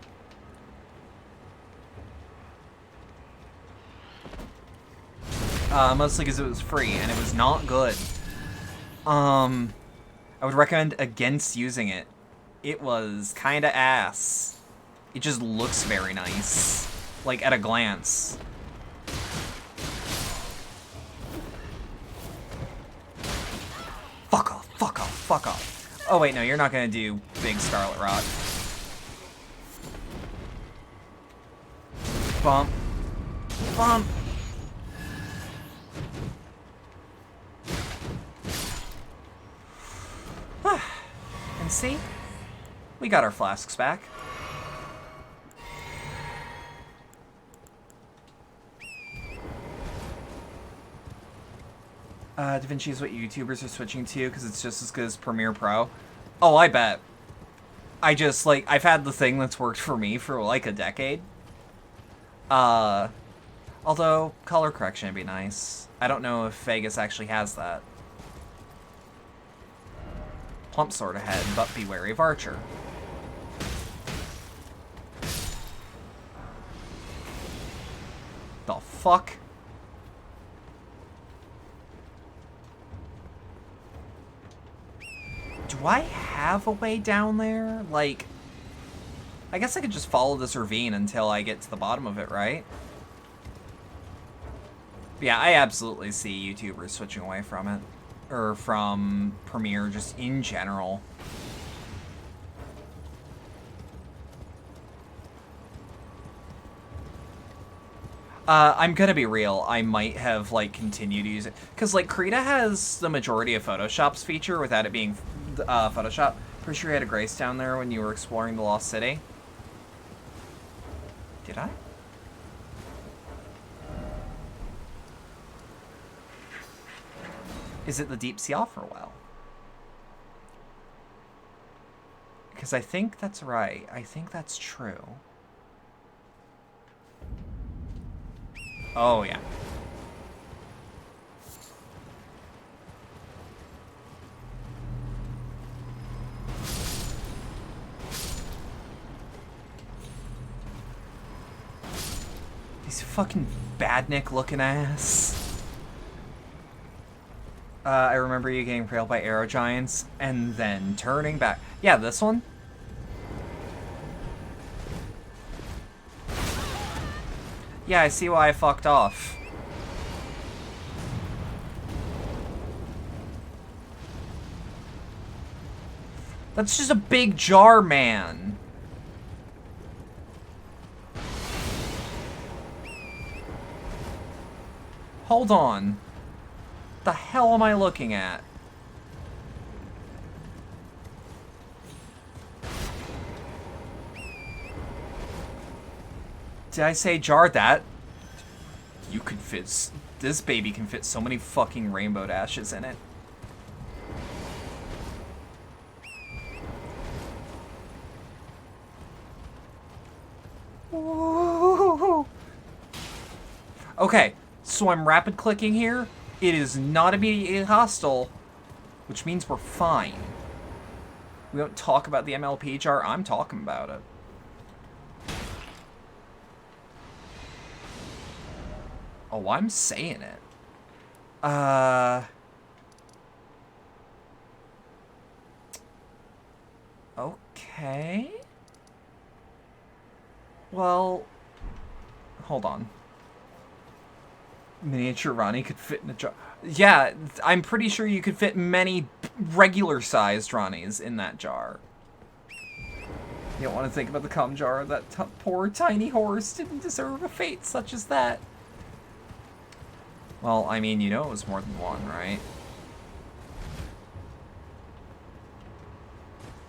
S1: Mostly because it was free and it was not good. I would recommend against using it. It was kind of ass. It just looks very nice, like at a glance. Fuck off, fuck off, fuck off. Oh wait, no, you're not gonna do big Scarlet Rot. Bump. Bump. And see? We got our flasks back. DaVinci is what YouTubers are switching to because it's just as good as Premiere Pro. Oh, I bet. I just, like, I've had the thing that's worked for me for, like, a decade. Although, color correction would be nice. I don't know if Vegas actually has that. Plump sword ahead, but be wary of Archer. The fuck? Do I have a way down there? Like, I guess I could just follow this ravine until I get to the bottom of it, right? Yeah, I absolutely see YouTubers switching away from it. Or from Premiere, just in general. I'm gonna be real, I might have, like, continued to use it. Because, like, Krita has the majority of Photoshop's feature without it being Photoshop. Pretty sure you had a Grace down there when you were exploring the Lost City. Did I? Is it the Deep Sea Offer Well? Because I think that's right. I think that's true. Oh, yeah. These fucking badnik looking ass. I remember you getting impaled by arrow giants and then turning back. Yeah, this one. Yeah, I see why I fucked off. That's just a big jar, man. Hold on. The hell am I looking at? Did I say jar? That? You could fit... This baby can fit so many fucking rainbow dashes in it. Ooh. Okay, so I'm rapid clicking here. It is not immediately hostile, which means we're fine. We don't talk about the MLP jar. I'm talking about it. Oh, I'm saying it. Okay. Well, hold on. Miniature Ronnie could fit in a jar. Yeah, I'm pretty sure you could fit many regular-sized Ronnies in that jar. You don't want to think about the cum jar. That poor tiny horse didn't deserve a fate such as that. Well, I mean, you know it was more than one, right?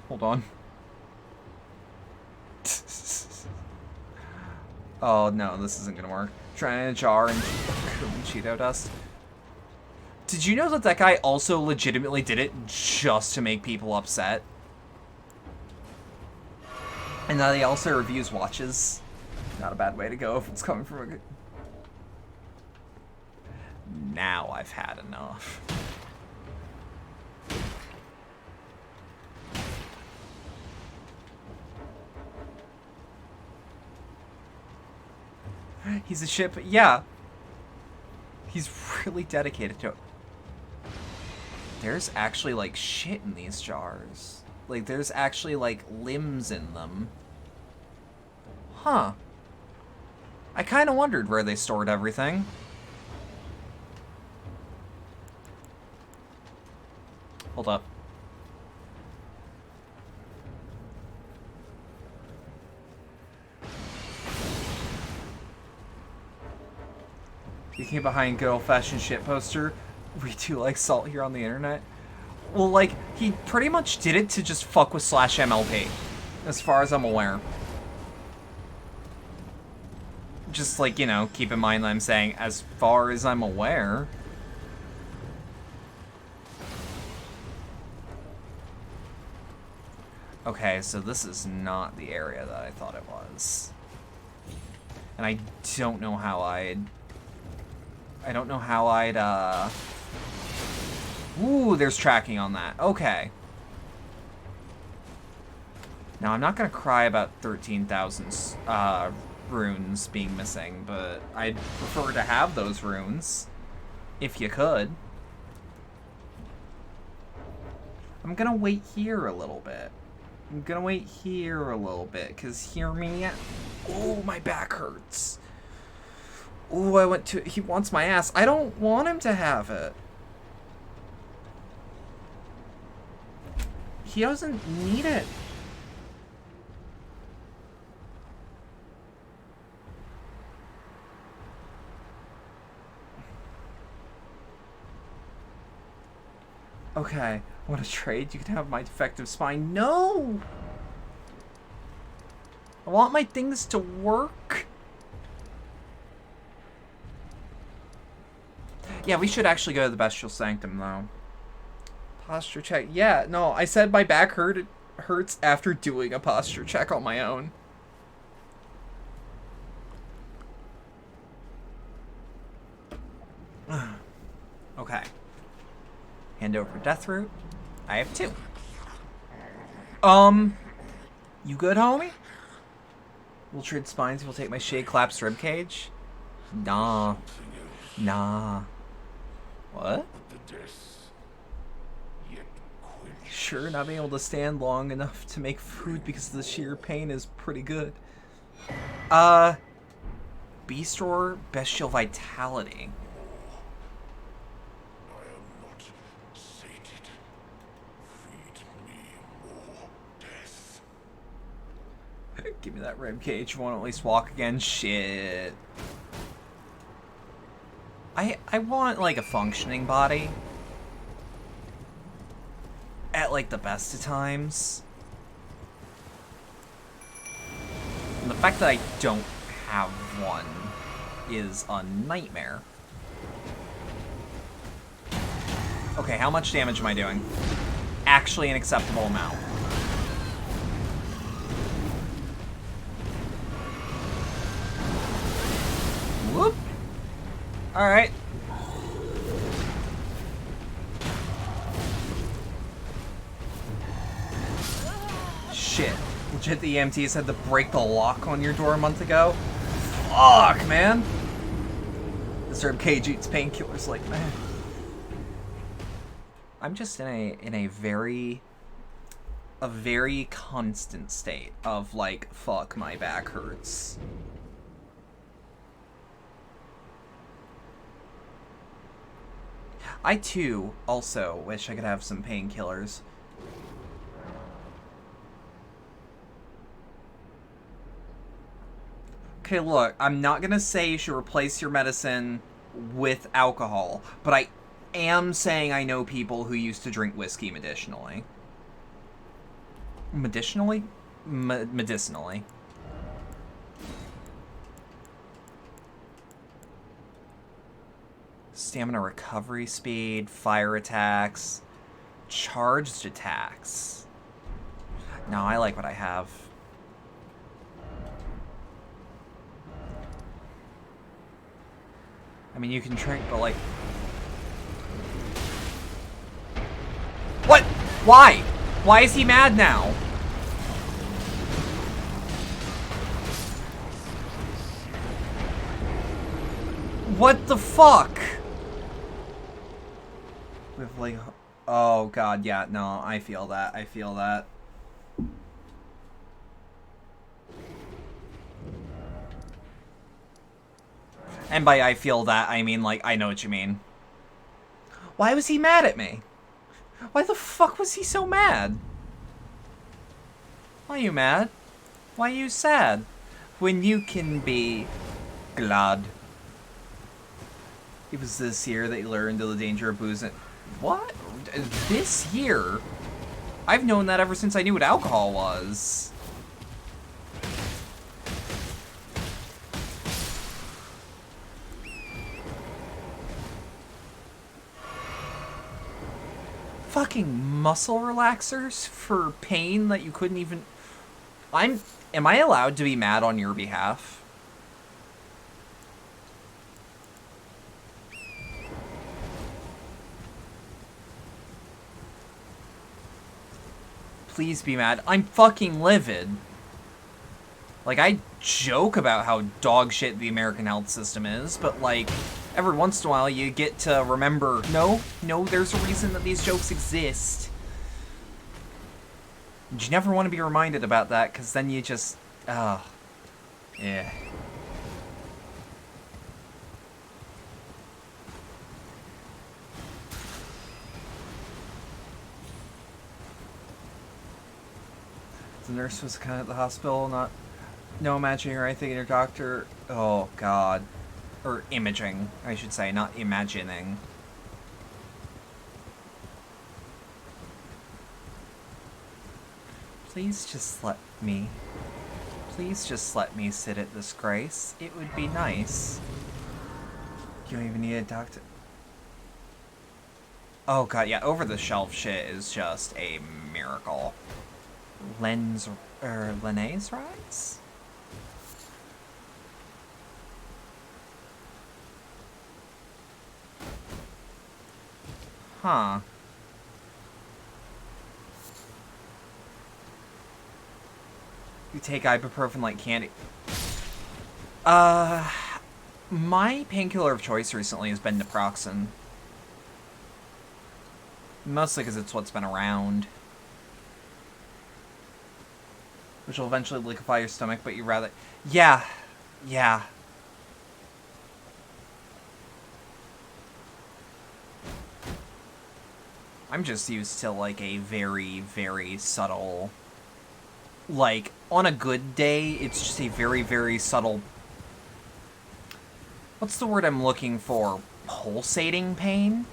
S1: Hold on. Oh, no, this isn't gonna work. Trying a jar and Cheeto dust. Did you know that that guy also legitimately did it just to make people upset? And then he also reviews watches. Not a bad way to go if it's coming from a good... Now I've had enough. He's a ship. Yeah. He's really dedicated to it. There's actually, like, shit in these jars. Like, there's actually, like, limbs in them. Huh. I kind of wondered where they stored everything. Hold up. You can get behind good old-fashioned shit poster. We do like salt here on the internet. Well, like, he pretty much did it to just fuck with /MLP, as far as I'm aware. Just, like, you know, keep in mind that I'm saying, as far as I'm aware. Okay, so this is not the area that I thought it was. And I don't know how I'd... Ooh, there's tracking on that. Okay. Now, I'm not gonna cry about 13,000 runes being missing, but I'd prefer to have those runes, if you could. I'm gonna wait here a little bit. Because hear me out. Oh, my back hurts. Oh, he wants my ass. I don't want him to have it. He doesn't need it. Okay, want to trade? You can have my defective spine. No! I want my things to work. Yeah, we should actually go to the Bestial Sanctum, though. Posture check. Yeah, no, I said my back hurts after doing a posture check on my own. Okay. Hand over Deathroot. I have 2. You good, homie? We'll trade spines if you'll take my Shade Claps ribcage. Nah. Nah. What? Sure, not being able to stand long enough to make food because of the sheer pain is pretty good. Beast Roar, Bestial Vitality. Give me that ribcage. Won't at least walk again. Shit. I want, like, a functioning body. At, like, the best of times. And the fact that I don't have one is a nightmare. Okay, how much damage am I doing? Actually an acceptable amount. Whoop. Alright. Shit. Legit, the EMTs had to break the lock on your door a month ago? Fuck, man! This ribcage eats painkillers like mad. I'm just in a very constant state of, like, fuck, my back hurts. I, too, also wish I could have some painkillers. Okay, look, I'm not gonna say you should replace your medicine with alcohol, but I am saying I know people who used to drink whiskey medicinally. Medicinally? Medicinally. Stamina recovery speed, fire attacks, charged attacks. No, I like what I have. I mean, you can drink, but like... What? Why? Why is he mad now? What the fuck? With like... Oh god, yeah, no, I feel that. I feel that. And by I feel that, I mean, like, I know what you mean. Why was he mad at me? Why the fuck was he so mad? Why are you mad? Why are you sad? When you can be glad. It was this year that you learned the danger of booze and... What? This year? I've known that ever since I knew what alcohol was. Fucking muscle relaxers for pain that you couldn't even... Am I allowed to be mad on your behalf? Please be mad. I'm fucking livid. Like, I joke about how dog shit the American health system is, but like... Every once in a while, you get to remember, no, there's a reason that these jokes exist. And you never want to be reminded about that, because then you just, yeah. The nurse was kind of at the hospital, no imagining or anything, and your doctor, oh god. Or imaging, I should say, not imagining. Please just let me sit at this grace. It would be nice. You don't even need a doctor. Oh god, yeah, over-the-shelf shit is just a miracle. Len's rise? Huh. You take ibuprofen like candy. My painkiller of choice recently has been naproxen. Mostly because it's what's been around. Which will eventually liquefy your stomach, but you rather... Yeah. Yeah. I'm just used to, like, a very, very subtle... Like, on a good day, it's just a very, very subtle... What's the word I'm looking for? Pulsating pain?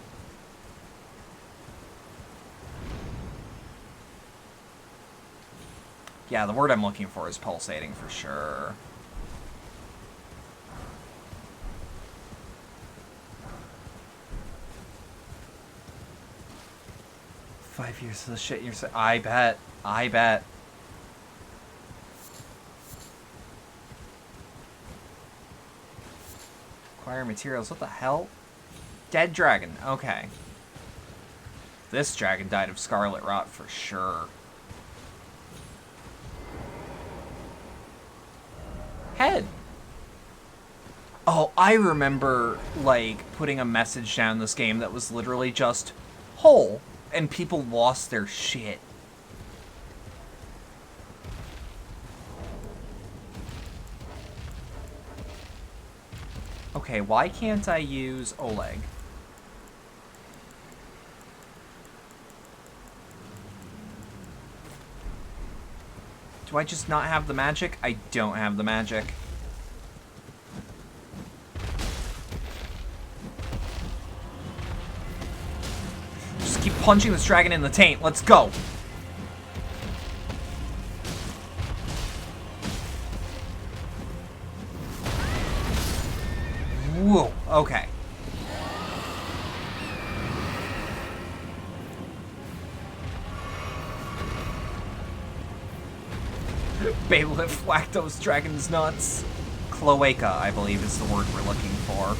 S1: Yeah, the word I'm looking for is pulsating for sure. "5 years of the shit you're saying." I bet. Acquire materials. What the hell? Dead dragon. Okay. This dragon died of scarlet rot for sure. Head. Oh, I remember, like, putting a message down in this game that was literally just hole. And people lost their shit. Okay, why can't I use Oleg? Do I just not have the magic? I don't have the magic. Just keep punching this dragon in the taint. Let's go. Whoa, okay. Bailiff whacked those dragons nuts. Cloaca, I believe, is the word we're looking for.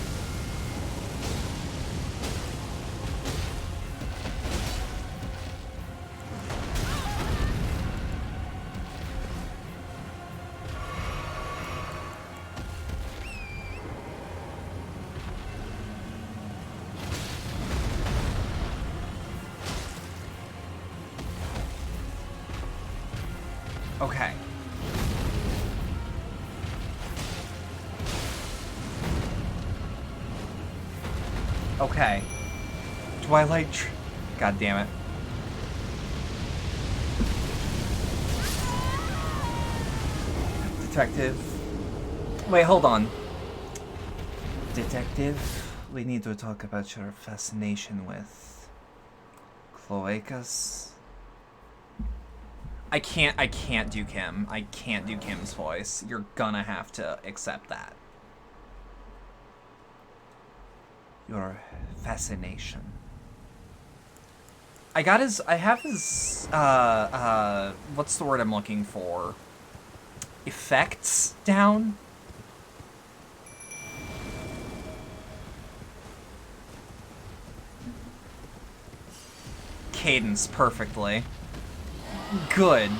S1: Okay. Okay. Twilight God damn it. Detective. Wait, hold on. Detective, we need to talk about your fascination with cloacas. I can't do Kim. I can't do Kim's voice. You're gonna have to accept that. Your fascination. I have his, what's the word I'm looking for? Effects down? Cadence perfectly. Good.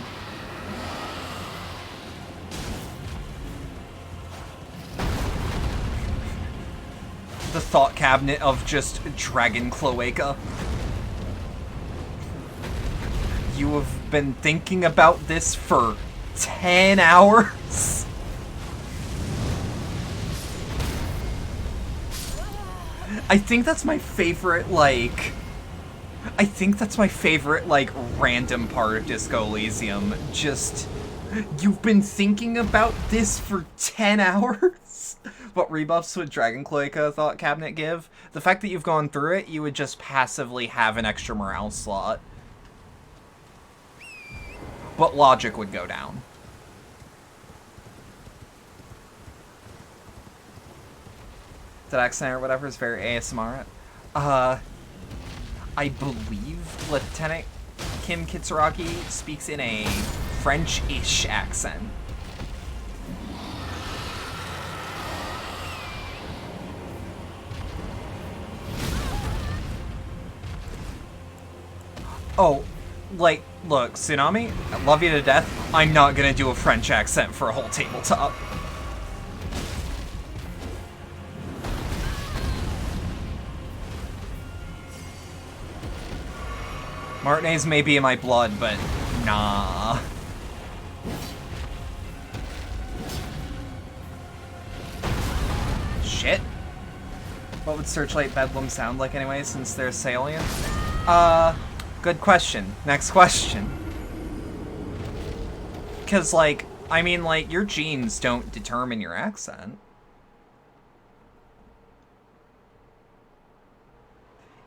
S1: The thought cabinet of just Dragon Cloaca. You have been thinking about this for 10 hours? I think that's my favorite, like... I think that's my favorite, like, random part of Disco Elysium. Just, you've been thinking about this for 10 hours? What rebuffs would Dragon Cloaca Thought Cabinet give? The fact that you've gone through it, you would just passively have an extra morale slot. But logic would go down. That accent or whatever is very ASMR. I believe Lieutenant Kim Kitsuragi speaks in a French-ish accent. Oh, like, look, Tsunami, I love you to death. I'm not gonna do a French accent for a whole tabletop. Martinez may be in my blood, but nah. Shit. What would Searchlight Bedlam sound like anyway, since they're salient? Good question. Next question. Because, like, I mean, like, your genes don't determine your accent.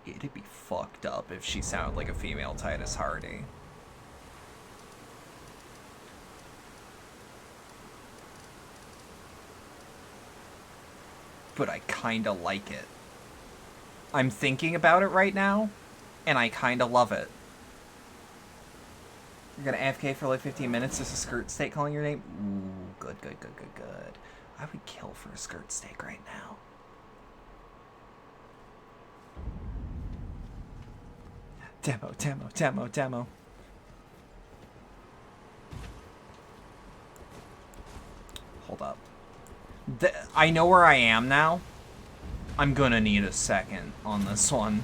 S1: It'd be fucked up if she sounded like a female Titus Hardy. But I kinda like it. I'm thinking about it right now, and I kinda love it. You're gonna AFK for like 15 minutes just a skirt steak calling your name? Ooh, good. I would kill for a skirt steak right now. Demo. Hold up. I know where I am now. I'm gonna need a second on this one.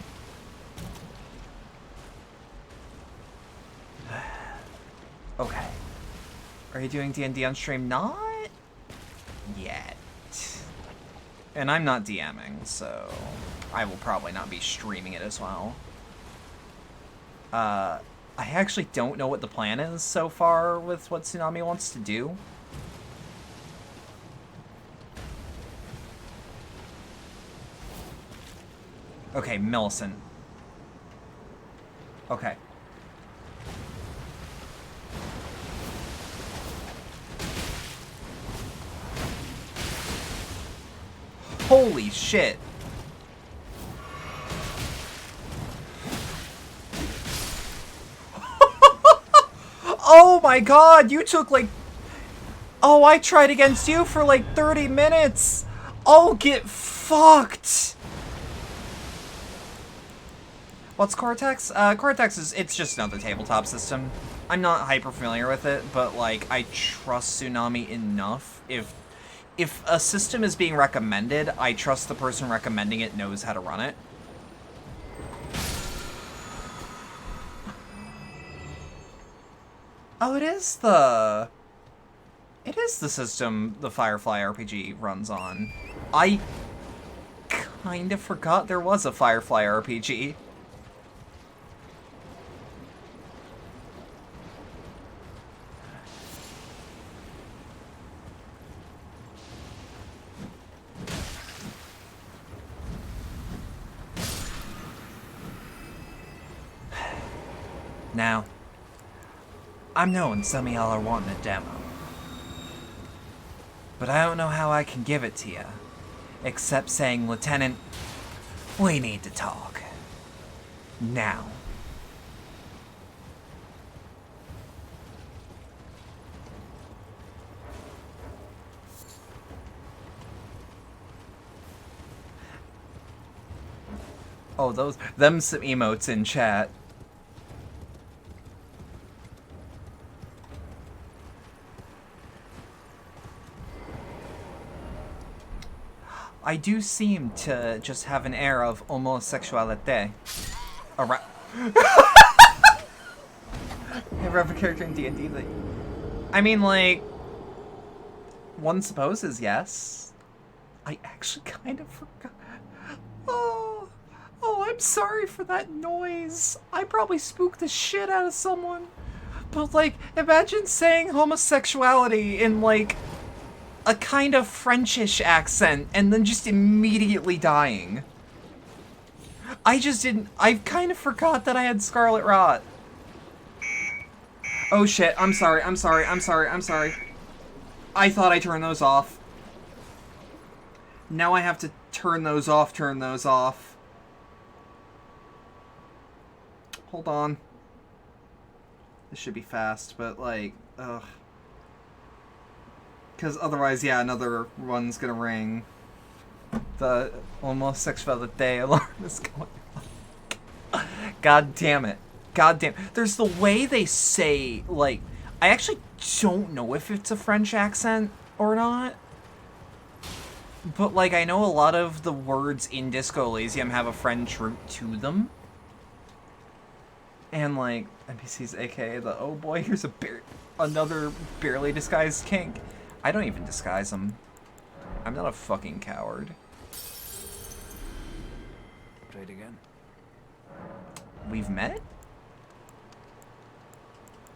S1: Okay. Are you doing D&D on stream? Not yet. And I'm not DMing, so I will probably not be streaming it as well. I actually don't know what the plan is so far with what Tsunami wants to do. Okay, Millicent. Okay. Holy shit. Oh my god, you took like... Oh, I tried against you for like 30 minutes. Oh, get fucked. What's Cortex? Cortex is, it's just another tabletop system. I'm not hyper familiar with it, but like, I trust Tsunami enough. If a system is being recommended, I trust the person recommending it knows how to run it. Oh, it is the system the Firefly RPG runs on. I kind of forgot there was a Firefly RPG. Now, I'm knowing some of y'all are wanting a demo. But I don't know how I can give it to you. Except saying, Lieutenant, we need to talk. Now. Oh, them some emotes in chat. I do seem to just have an air of homosexuality. Around. Ever have a character in D&D that... I mean, like... one supposes yes. I actually kind of forgot. Oh, I'm sorry for that noise. I probably spooked the shit out of someone. But, like, imagine saying homosexuality in, like... a kind of Frenchish accent, and then just immediately dying. I kind of forgot that I had Scarlet Rot. Oh shit, I'm sorry. I thought I turned those off. Now I have to turn those off. Hold on. This should be fast, but like, ugh. Because otherwise, yeah, another one's gonna ring. The homosexuality alarm is going off. God damn it. There's the way they say, like, I actually don't know if it's a French accent or not. But, like, I know a lot of the words in Disco Elysium have a French root to them. And, like, NPCs, aka the, oh boy, here's another barely disguised kink. I don't even disguise them. I'm not a fucking coward.
S4: Trade again.
S1: We've met?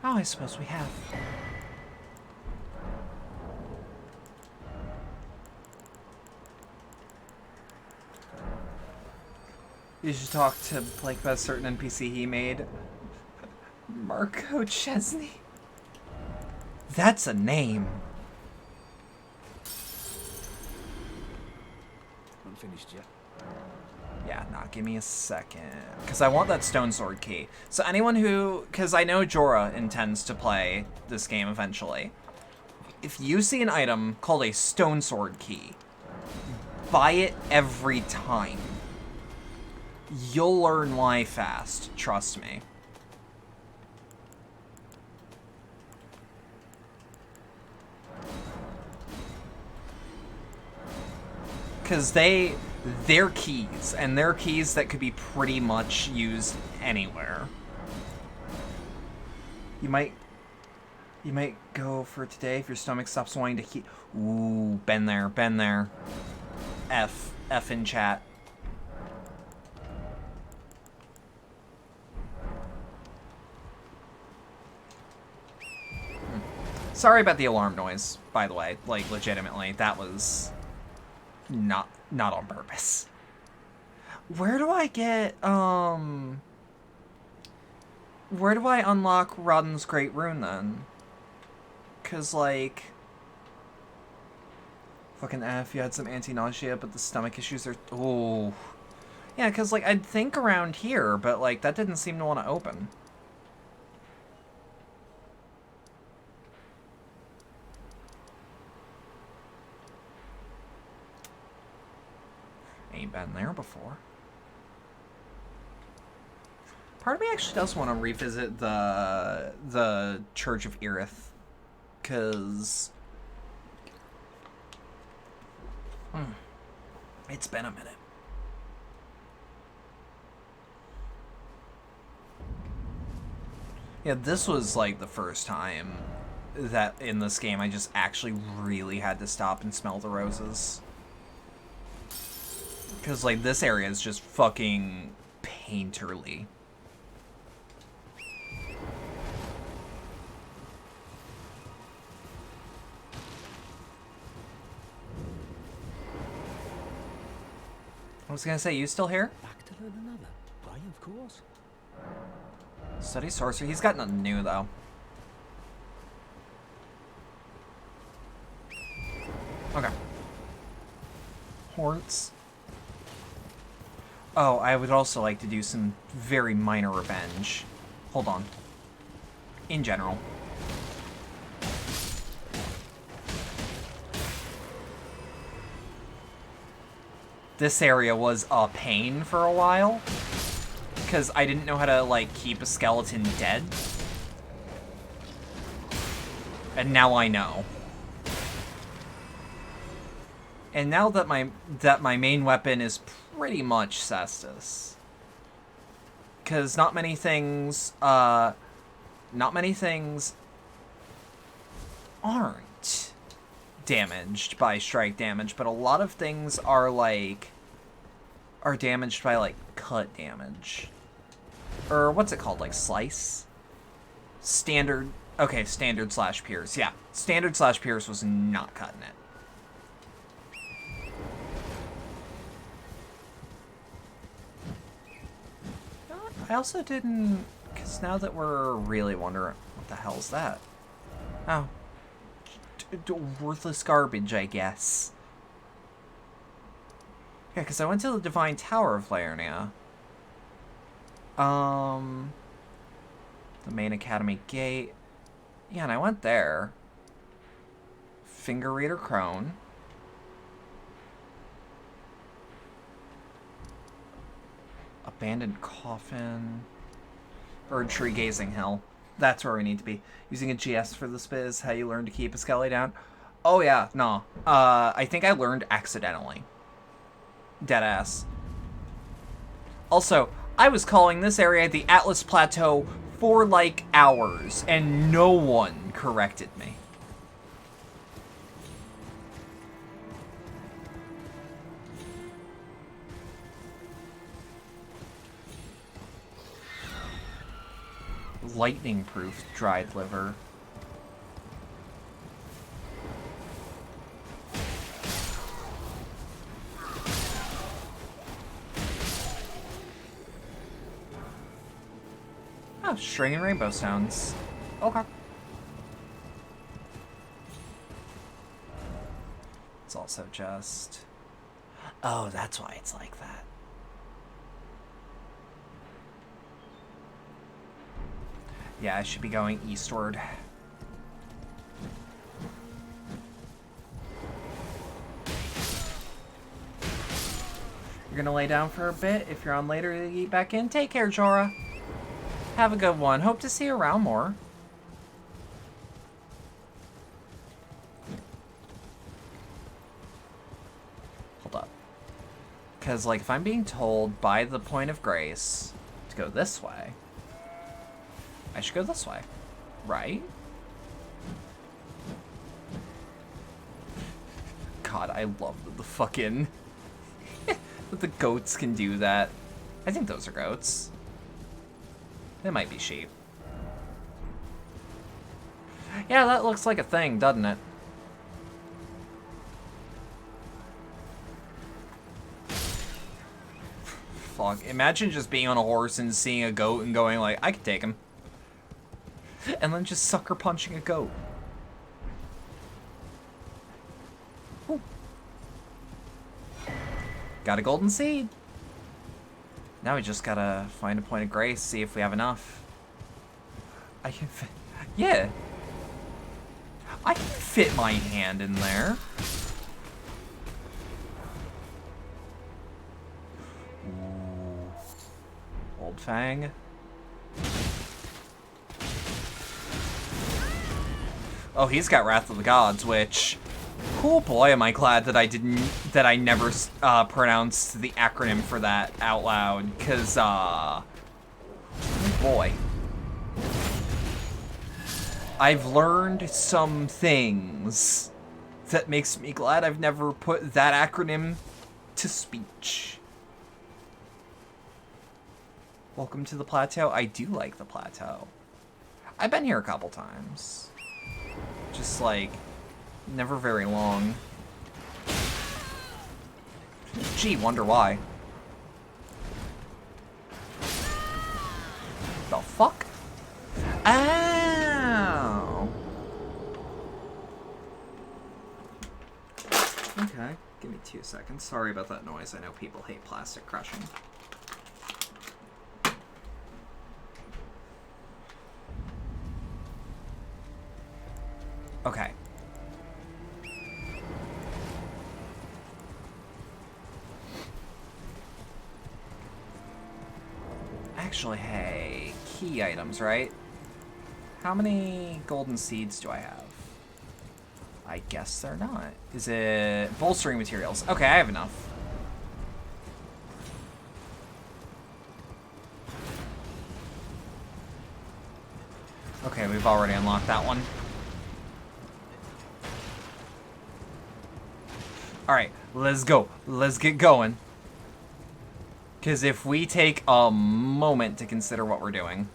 S1: Oh, I suppose we have. You should talk to Blake about a certain NPC he made. Marco Chesney. That's a name.
S4: Finished yet?
S1: Yeah, give me a second. Because I want that Stone Sword key. So anyone who... because I know Jorah intends to play this game eventually. If you see an item called a Stone Sword key, buy it every time. You'll learn why fast. Trust me. Because they're keys, and they're keys that could be pretty much used anywhere. You might go for today if your stomach stops wanting to heat. Ooh, been there. F in chat. Sorry about the alarm noise, by the way. Like, legitimately, that was... not on purpose. Where do I get, where do I unlock Rodden's Great Rune, then? 'Cause, like... fucking F, you had some anti-nausea, but the stomach issues are... ooh. Yeah, 'cause, like, I'd think around here, but, like, that didn't seem to want to open. Ain't been there before. Part of me actually does want to revisit the Church of Irith, cause it's been a minute. Yeah, this was like the first time that in this game I just actually really had to stop and smell the roses. Because, like, this area is just fucking painterly. I was gonna say, you still here?
S4: Back to learn another. Why, of course.
S1: Study sorcery. He's got nothing new, though. Okay. Horns. Oh, I would also like to do some very minor revenge. Hold on. In general. This area was a pain for a while, because I didn't know how to, like, keep a skeleton dead. And now I know. And now that my main weapon is pretty much Cestus. Because not many things aren't damaged by strike damage, but a lot of things are damaged by, like, cut damage. Or what's it called? Like, slice? Standard. Okay, standard slash pierce. Yeah, standard slash pierce was not cutting it. I also didn't, because now that we're really wondering, what the hell's that? Oh. Worthless garbage, I guess. Yeah, because I went to the Divine Tower of Laernia. The main academy gate. Yeah, and I went there. Finger Reader Crone. Abandoned Coffin. Bird Tree Gazing Hill. That's where we need to be. Using a GS for this bit is how you learn to keep a skelly down. Oh yeah, no. I think I learned accidentally. Deadass. Also, I was calling this area the Atlas Plateau for like hours, and no one corrected me. Lightning-proof dried liver. Oh, string and rainbow stones. Okay. It's also just... Oh, that's why it's like that. Yeah, I should be going eastward. You're gonna lay down for a bit. If you're on later to eat back in, take care, Jorah. Have a good one. Hope to see you around more. Hold up. Because, like, if I'm being told by the point of grace to go this way, I should go this way, right? God, I love that the fucking... that the goats can do that. I think those are goats. They might be sheep. Yeah, that looks like a thing, doesn't it? Fuck, imagine just being on a horse and seeing a goat and going like, I could take him. And then just sucker punching a goat. Ooh. Got a golden seed. Now we just gotta find a point of grace, see if we have enough. I can fit... Yeah. I can fit my hand in there. Ooh. Old Fang. Oh, he's got Wrath of the Gods, which... Oh boy, am I glad that I never pronounced the acronym for that out loud, because, oh boy. I've learned some things. That makes me glad I've never put that acronym to speech. Welcome to the Plateau. I do like the Plateau. I've been here a couple times. Just like, never very long. Gee, wonder why. The fuck? Ow! Okay, give me 2 seconds. Sorry about that noise. I know people hate plastic crushing. Okay. Actually, hey, key items, right? How many golden seeds do I have? I guess they're not. Is it bolstering materials? Okay, I have enough. Okay, we've already unlocked that one. Alright, let's go. Let's get going. Because if we take a moment to consider what we're doing.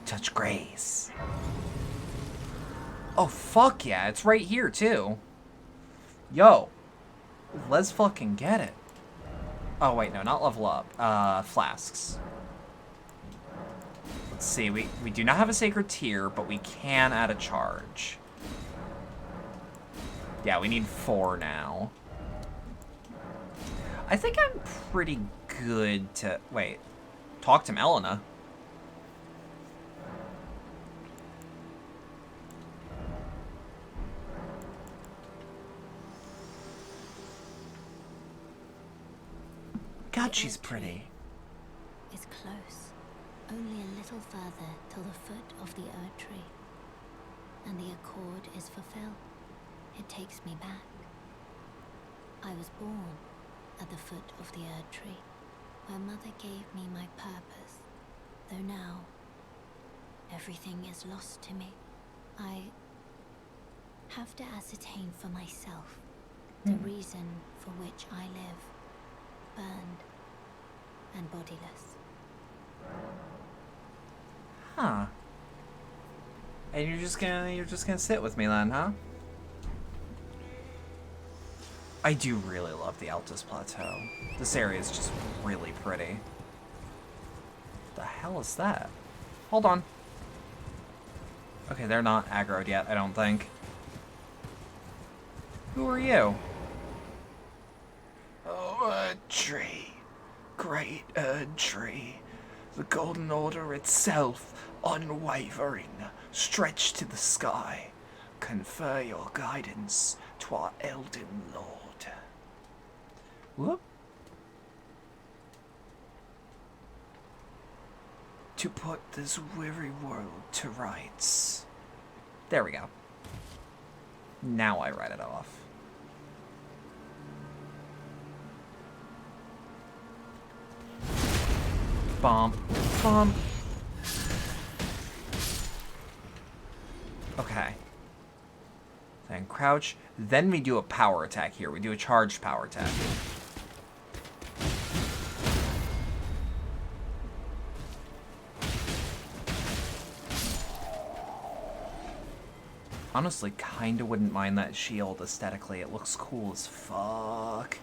S1: Touch grace. Oh, fuck yeah. It's right here, too. Yo. Let's fucking get it. Oh, wait, no, not level up. Flasks. Let's see, we do not have a sacred tier, but we can add a charge. Yeah, we need 4 now. I think I'm pretty good to... Wait. Talk to Melina. God, she's pretty.
S3: Is close. Only a little further till the foot of the Erd tree. And the accord is fulfilled. It takes me back. I was born at the foot of the Erd tree, where Mother gave me my purpose. Though now, everything is lost to me. I have to ascertain for myself the reason for which I live, burned and bodiless.
S1: Huh. And you're just gonna sit with me then, huh? I do really love the Altus Plateau. This area is just really pretty. The hell is that? Hold on. Okay, they're not aggroed yet, I don't think. Who are you? Oh, Erd tree. Great Erd tree. The Golden Order itself, unwavering, stretched to the sky. Confer your guidance to our Elden Lord. Whoop. To put this weary world to rights. There we go. Now I write it off. Bomb. Bomb. Okay. Then crouch. Then we do a power attack here. We do a charged power attack. Honestly, kinda wouldn't mind that shield aesthetically. It looks cool as fuck.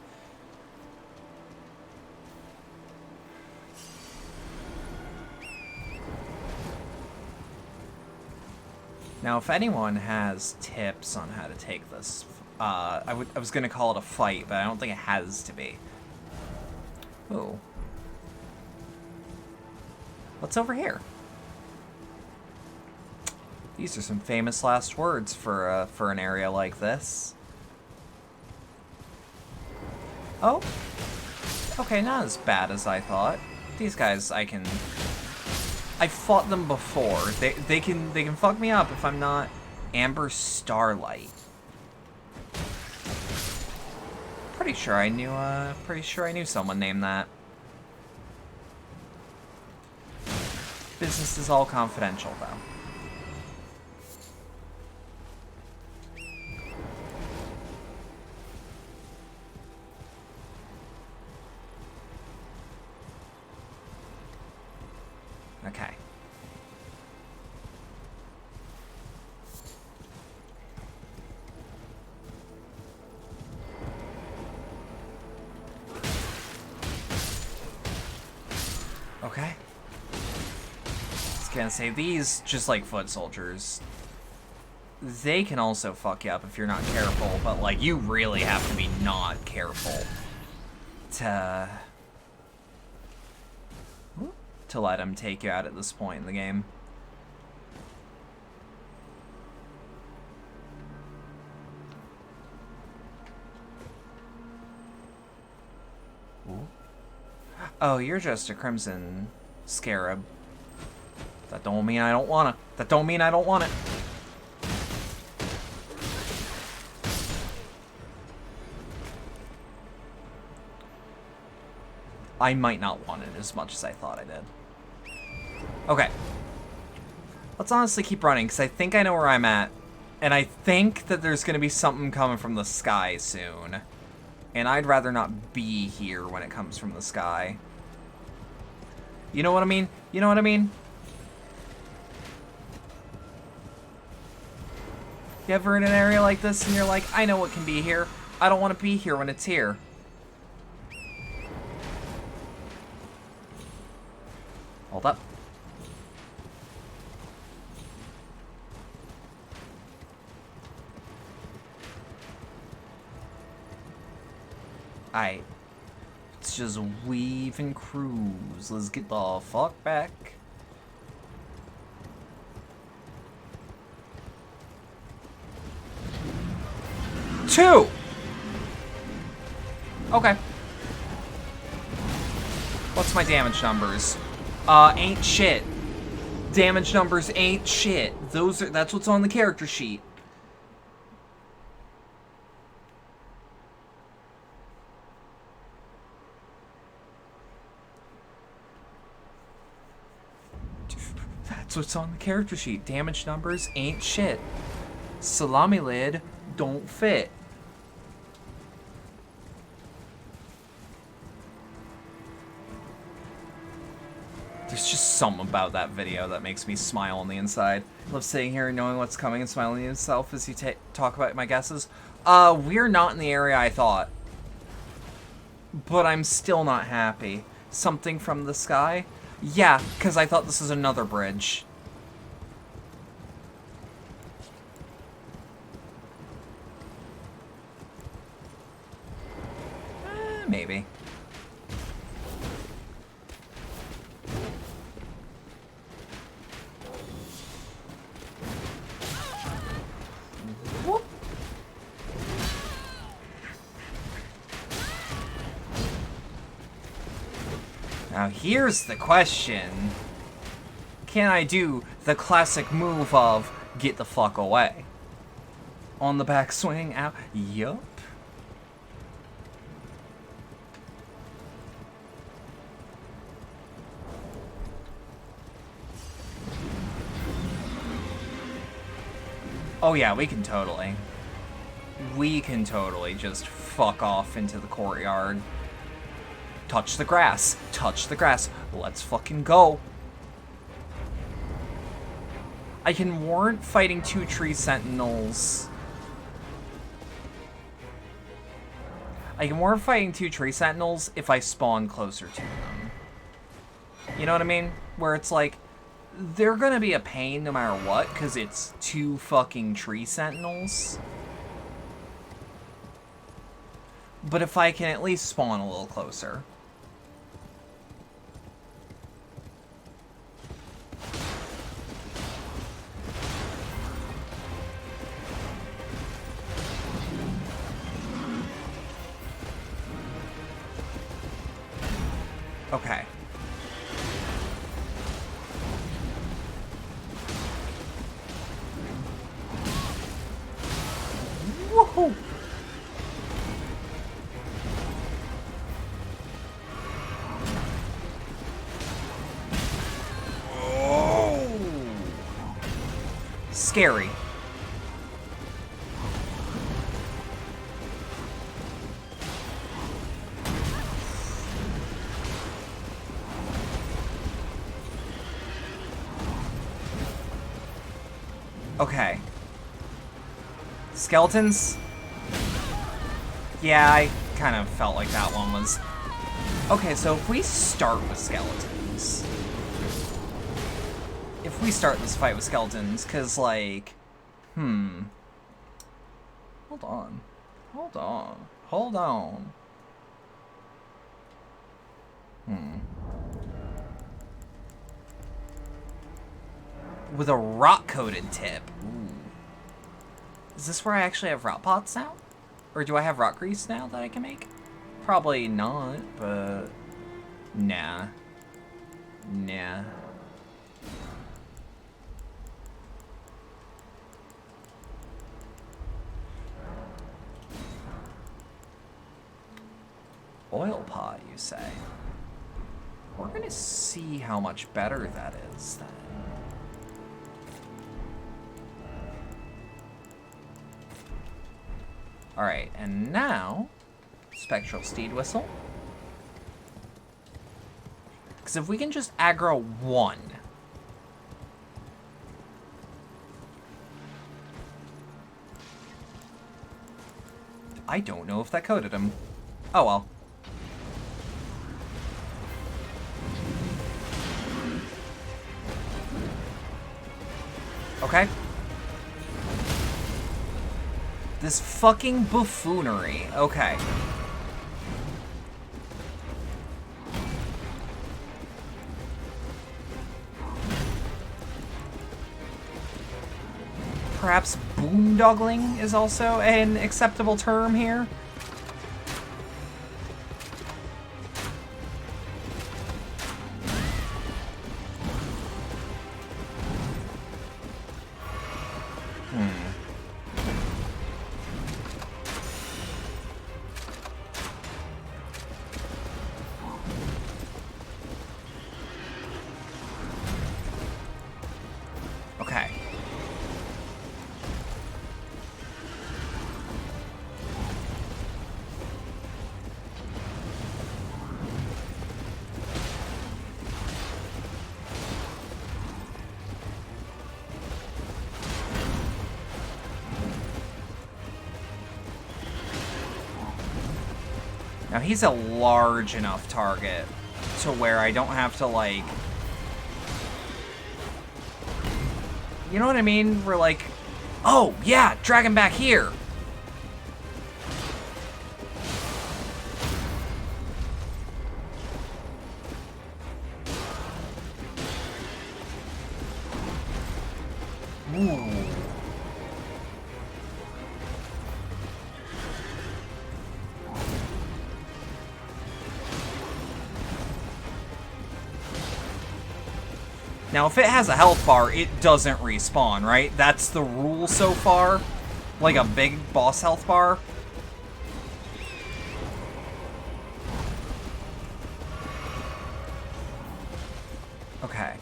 S1: Now, if anyone has tips on how to take this, I was gonna call it a fight, but I don't think it has to be. Ooh. What's over here? These are some famous last words for an area like this. Oh. Okay, not as bad as I thought. These guys, I fought them before. They can fuck me up if I'm not Amber Starlight. Pretty sure I knew someone named that. Business is all confidential, though. Okay. Okay. I was gonna say, these, just like foot soldiers, they can also fuck you up if you're not careful, but, like, you really have to be not careful to let them take you out at this point in the game. Ooh. Oh, you're just a crimson scarab. That don't mean I don't wanna. That don't mean I don't want it. I might not want it as much as I thought I did. Okay. Let's honestly keep running, because I think I know where I'm at. And I think that there's going to be something coming from the sky soon. And I'd rather not be here when it comes from the sky. You know what I mean? You know what I mean? You ever in an area like this and you're like, I know what can be here. I don't want to be here when it's here. Hold up. Alright. Let's just weave and cruise. Let's get the fuck back. Two! Okay. What's my damage numbers? Ain't shit. Damage numbers ain't shit. That's what's on the character sheet. That's what's on the character sheet. Damage numbers ain't shit. Salami lid don't fit. There's just something about that video that makes me smile on the inside. I love sitting here and knowing what's coming and smiling to yourself as you talk about my guesses. We're not in the area I thought. But I'm still not happy. Something from the sky? Yeah, because I thought this was another bridge. Maybe. Whoop. Now here's the question. Can I do the classic move of get the fuck away? On the backswing out? Yup. Oh yeah, we can totally. We can totally just fuck off into the courtyard. Touch the grass. Touch the grass. Let's fucking go. I can warrant fighting 2 tree sentinels. I can warrant fighting 2 tree sentinels if I spawn closer to them. You know what I mean? Where it's like, they're gonna be a pain no matter what, because it's 2 fucking tree sentinels. But if I can at least spawn a little closer. Okay. Woohoo! scary. Okay. Skeletons? Yeah, I kind of felt like that one was... Okay, so if we start with skeletons... If we start this fight with skeletons, because, like... Hold on. Hold on. Hold on. With a rock-coated tip. Ooh. Is this where I actually have rot pots now? Or do I have rock grease now that I can make? Probably not, but... Nah. Nah. Oil pot, you say? We're gonna see how much better that is, then. Alright, and now... Spectral Steed Whistle. Because if we can just aggro one... I don't know if that coated him. Oh well. Okay. This fucking buffoonery. Okay. Perhaps boondoggling is also an acceptable term here. Okay. Now he's a large enough target to where I don't have to, like... You know what I mean? We're like, oh, yeah, drag him back here. Ooh. Now, if it has a health bar, it doesn't respawn, right? That's the rule so far. Like a big boss health bar. Okay.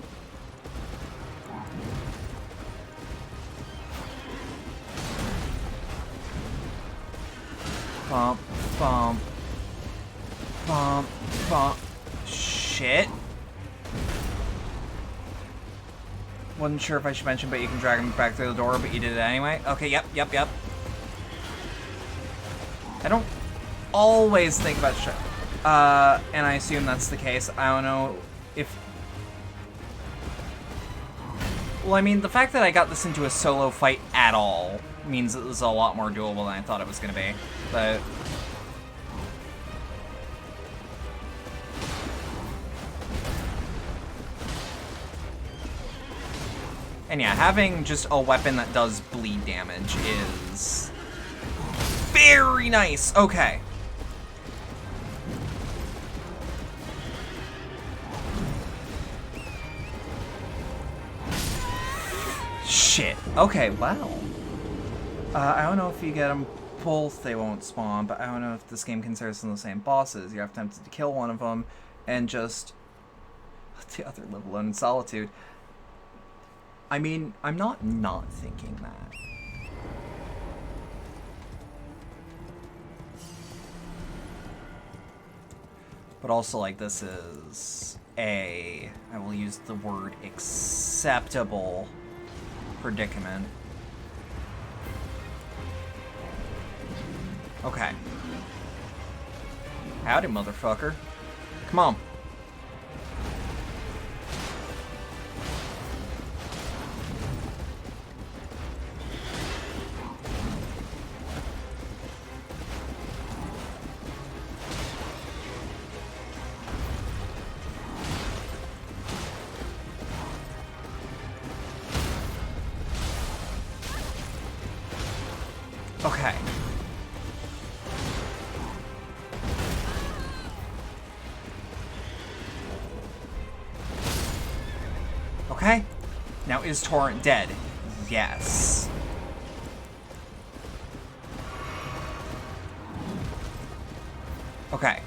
S1: Bump, bump. Bump, bump. Shit. Wasn't sure if I should mention, but you can drag him back through the door, but you did it anyway. Okay, yep. I don't always think about shit. And I assume that's the case. I don't know if... Well, I mean, the fact that I got this into a solo fight at all means it was a lot more doable than I thought it was going to be. But... And yeah, having just a weapon that does bleed damage is very nice. Okay. Shit. Okay, wow. I don't know if you get them both, they won't spawn, but I don't know if this game considers them the same bosses. You're tempted to kill one of them and just... The other live alone in solitude. I mean, I'm not thinking that. But also, like, this is I will use the word acceptable predicament. Okay. Howdy, motherfucker. Come on. Okay. Okay. Now, is Torrent dead? Yes. Okay.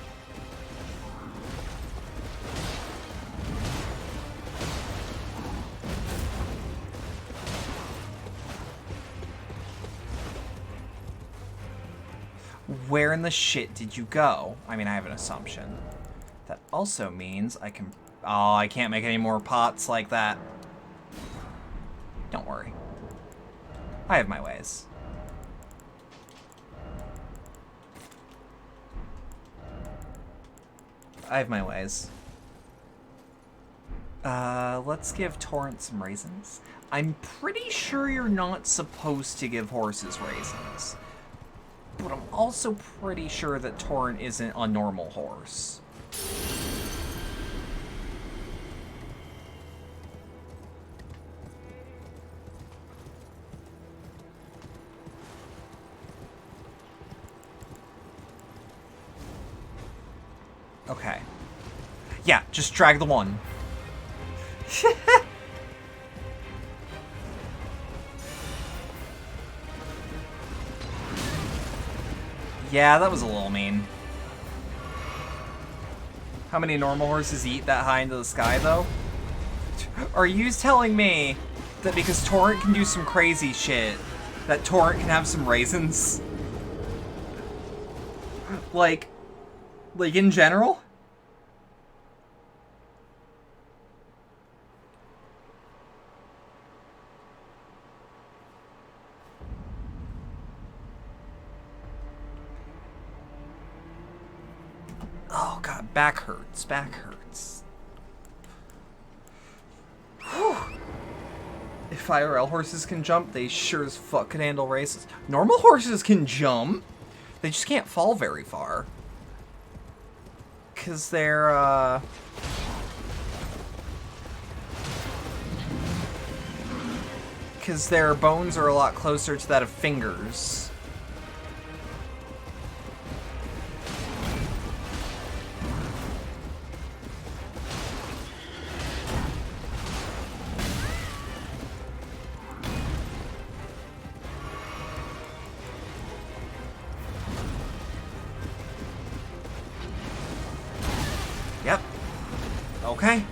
S1: Where in the shit did you go? I mean, I have an assumption. That also means I can... Oh, I can't make any more pots like that. Don't worry. I have my ways. I have my ways. Let's give Torrent some raisins. I'm pretty sure you're not supposed to give horses raisins. But I'm also pretty sure that Torrent isn't a normal horse. Okay. Yeah, just drag the one. Yeah, that was a little mean. How many normal horses eat that high into the sky, though? Are you telling me that because Torrent can do some crazy shit, that Torrent can have some raisins? Like in general? Oh god, back hurts, back hurts. Whew. If IRL horses can jump, they sure as fuck can handle races. Normal horses can jump. They just can't fall very far. Cause they're, Cause their bones are a lot closer to that of fingers. Yep. Okay.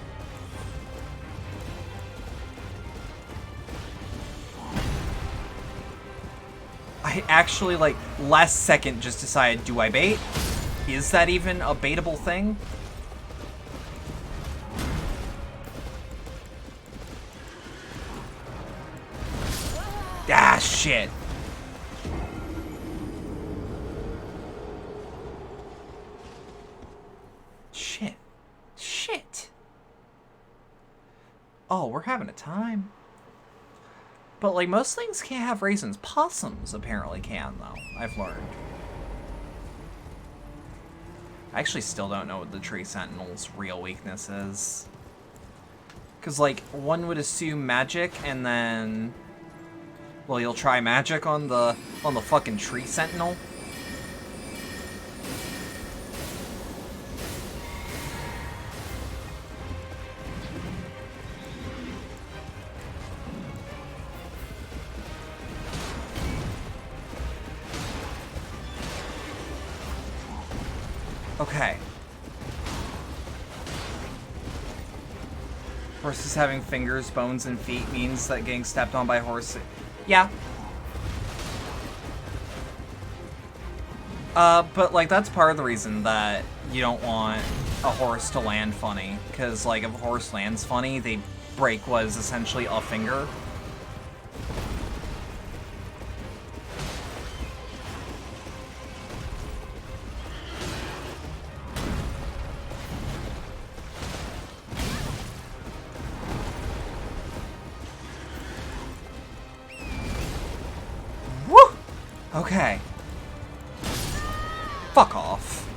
S1: I actually, like, last second just decided, do I bait? Is that even a baitable thing? Ah, shit. Shit. Shit. Oh, we're having a time. But, like, most things can't have raisins. Possums apparently can, though. I've learned. I actually still don't know what the Tree Sentinel's real weakness is. Because, like, one would assume magic, and then... Well, you'll try magic on the fucking Tree Sentinel. Okay. Horses having fingers, bones, and feet means that getting stepped on by a horse... Yeah. But, like, that's part of the reason that you don't want a horse to land funny. Because, like, if a horse lands funny, they break what is essentially a finger. Okay. Fuck off.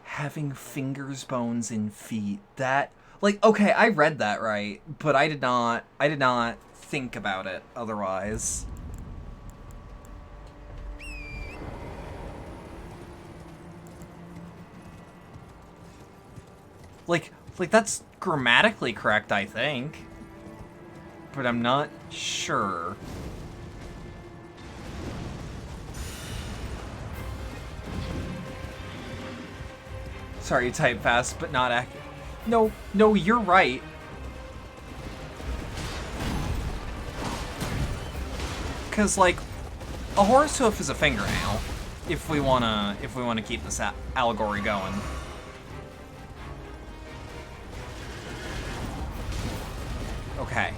S1: Having fingers, bones, and feet. That, like, okay, I read that right, but I did not think about it otherwise. Like that's grammatically correct, I think. But I'm not sure. Sorry, you type fast, but not accurate. No, you're right. Cause like, a horse hoof is a fingernail. If we wanna keep this allegory going. Okay.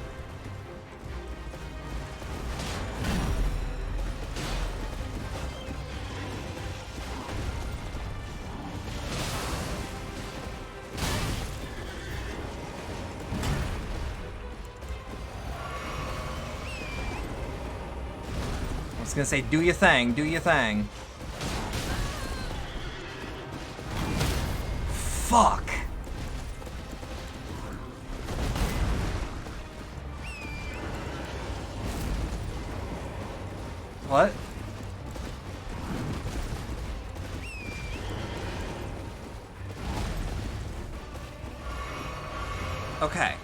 S1: I was gonna say, do your thing, do your thing. Fuck. What? Okay.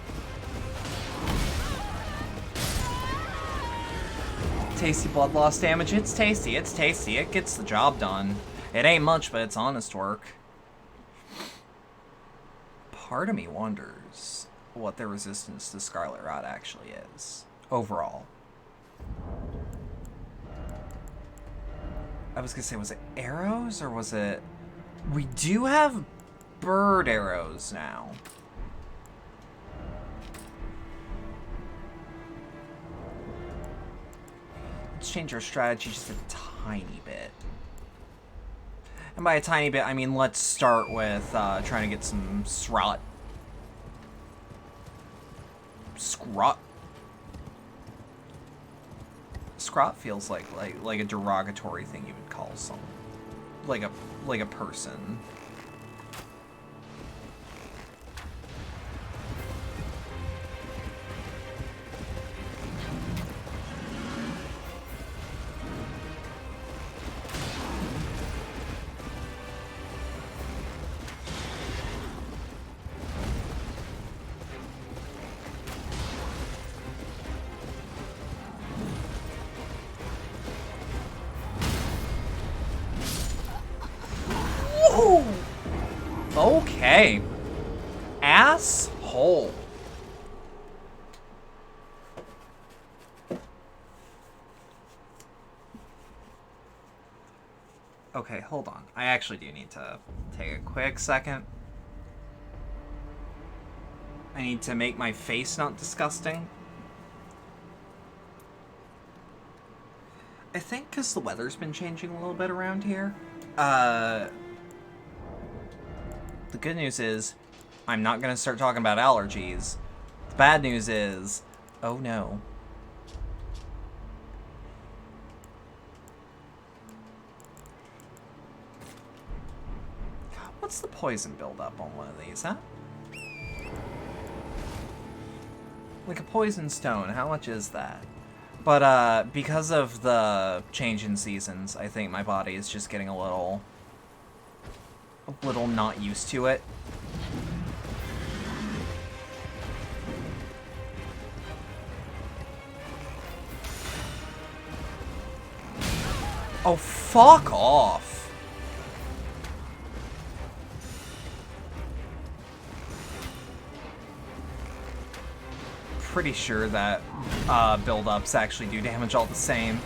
S1: Tasty blood loss damage. It's tasty. It's tasty. It gets the job done. It ain't much, but it's honest work. Part of me wonders what their resistance to Scarlet Rot actually is. Overall. I was gonna say, was it arrows or was it... We do have bird arrows now. Let's change our strategy just a tiny bit. And by a tiny bit, I mean let's start with trying to get some Scrot. Scrot feels like a derogatory thing you would call someone, like a person. Okay. Asshole. Okay, hold on. I actually do need to take a quick second. I need to make my face not disgusting. I think because the weather's been changing a little bit around here. The good news is, I'm not going to start talking about allergies. The bad news is, oh no. What's the poison buildup on one of these, huh? Like a poison stone, how much is that? But, because of the change in seasons, I think my body is just getting a little not used to it. Oh, fuck off. pretty sure that build-ups actually do damage all the same.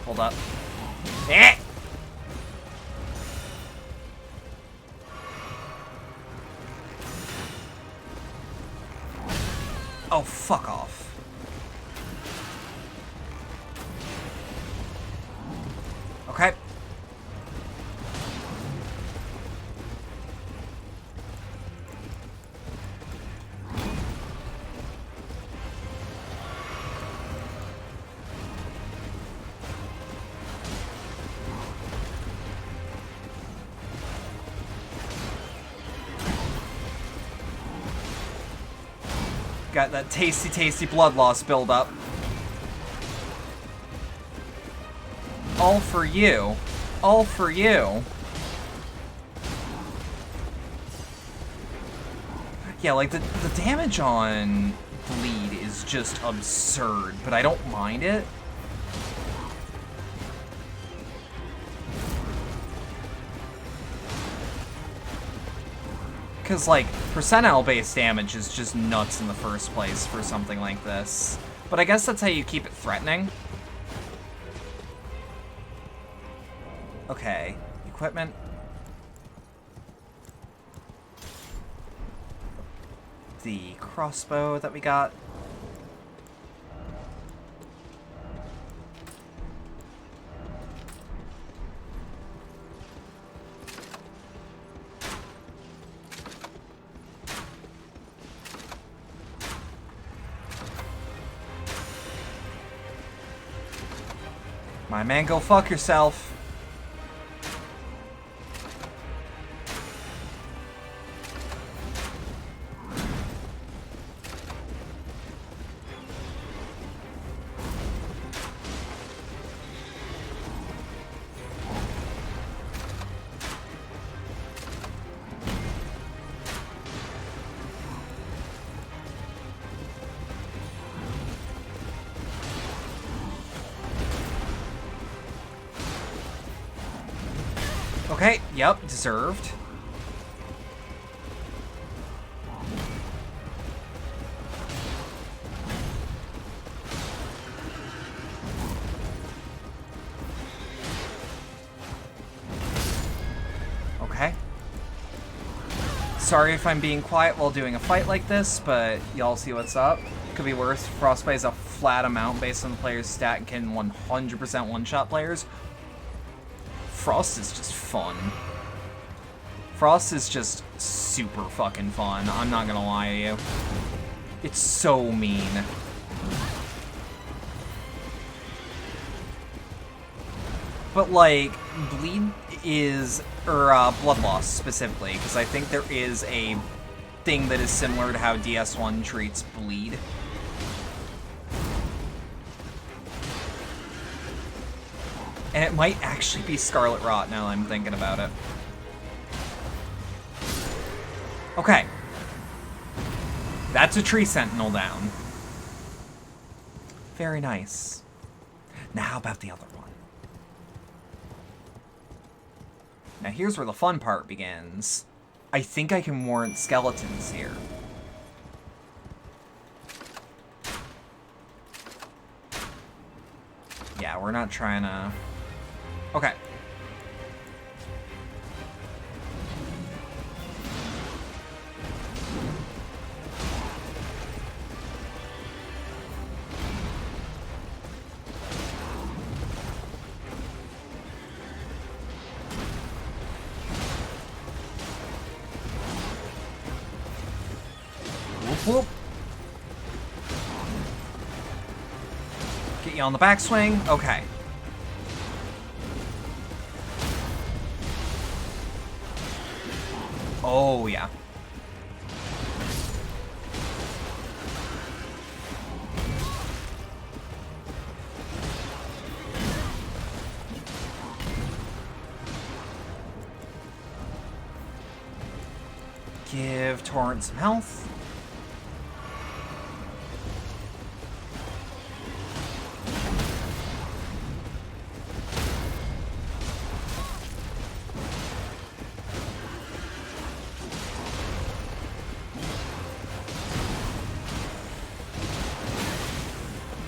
S1: Hold up. Eh! Oh, fuck off. Okay. Got that tasty, tasty blood loss buildup. All for you. All for you. Yeah, like, the damage on bleed is just absurd, but I don't mind it. Because, like, percentile-based damage is just nuts in the first place for something like this. But I guess that's how you keep it threatening. Okay, equipment. The crossbow that we got. My man, go fuck yourself. Okay, yep, deserved. Okay. Sorry if I'm being quiet while doing a fight like this, but y'all see what's up. Could be worse. Frostbite is a flat amount based on the player's stat and can 100% one-shot players. Frost is just fun. Frost is just super fucking fun. I'm not gonna lie to you. It's so mean. But, like, bleed is, or blood loss specifically, because I think there is a thing that is similar to how DS1 treats bleed. And it might actually be Scarlet Rot now that I'm thinking about it. Okay. That's a tree sentinel down. Very nice. Now how about the other one? Now here's where the fun part begins. I think I can warrant skeletons here. Yeah, we're not trying to... Okay. Whoop, whoop. Get you on the backswing. Okay. Oh, yeah. Give give Torrent some health.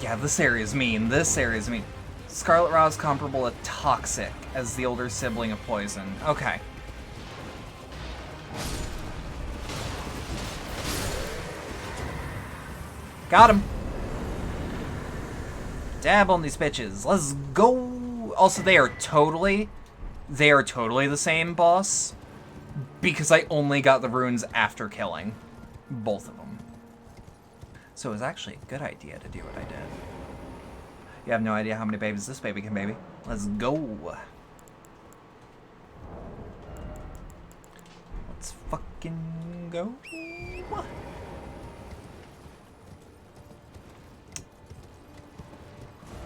S1: Yeah, this area is mean. This area is mean. Scarlet Rot is comparable to Toxic as the older sibling of Poison. Okay. Got him. Dab on these bitches. Let's go. Also, they are totally the same boss because I only got the runes after killing both of them. So it was actually a good idea to do what I did. You have no idea how many babies this baby can baby. Let's go. Let's fucking go.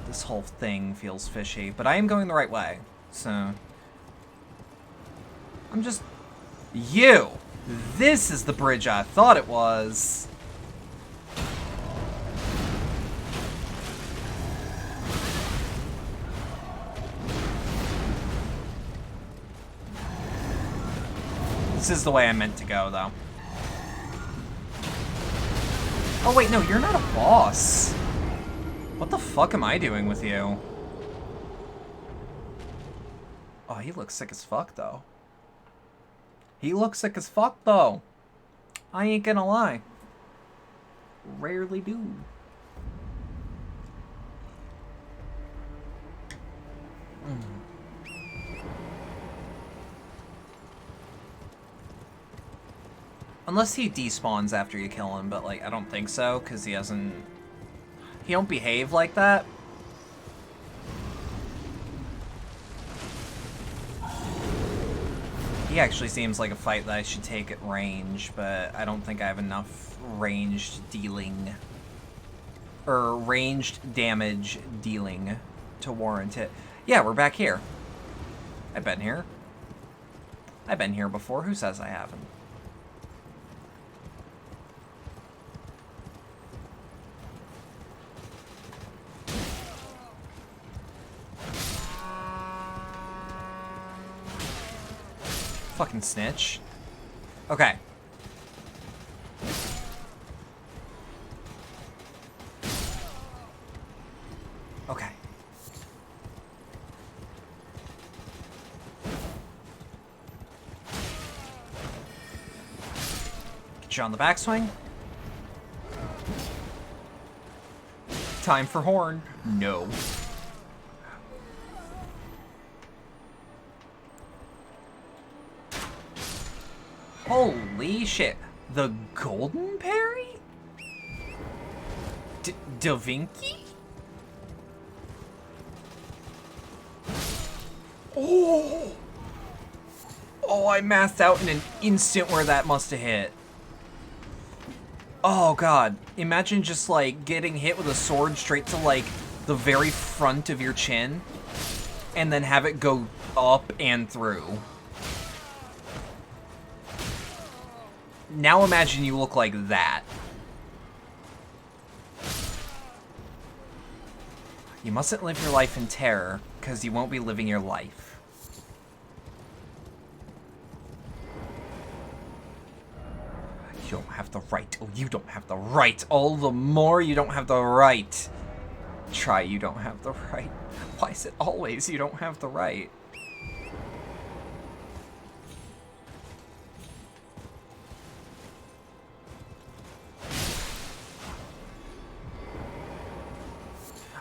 S1: This whole thing feels fishy, but I am going the right way, so... I'm just... You! This is the bridge I thought it was! This is the way I meant to go, though. Oh wait, no, you're not a boss. What the fuck am I doing with you? Oh, he looks sick as fuck, though. He looks sick as fuck, though. I ain't gonna lie. Rarely do. Unless he despawns after you kill him, but, like, I don't think so, because he hasn't... He don't behave like that. He actually seems like a fight that I should take at range, but I don't think I have enough ranged dealing... or ranged damage dealing to warrant it. Yeah, we're back here. I've been here. I've been here before. Who says I haven't? Fucking snitch. Okay. Okay. Get you on the backswing. Time for horn. No. Holy shit. The golden parry? Da Vinci? Oh! Oh, I mathed out in an instant where that must have hit. Oh god. Imagine just like getting hit with a sword straight to like the very front of your chin and then have it go up and through. Now imagine you look like that. You mustn't live your life in terror, because you won't be living your life. You don't have the right. Oh, you don't have the right. All the more you don't have the right. Try, you don't have the right. Why is it always you don't have the right?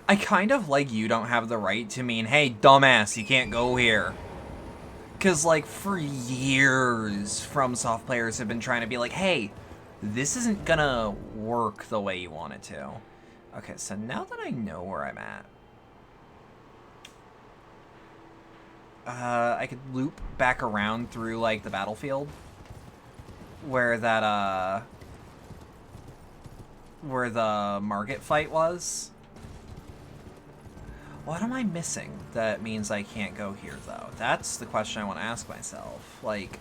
S1: I kind of like you don't have the right to mean, hey, dumbass, you can't go here. Because, like, for years, FromSoft players have been trying to be like, hey, this isn't gonna work the way you want it to. Okay, so now that I know where I'm at, I could loop back around through, like, the battlefield. Where that, where the market fight was. What am I missing that means I can't go here, though? That's the question I want to ask myself. Like,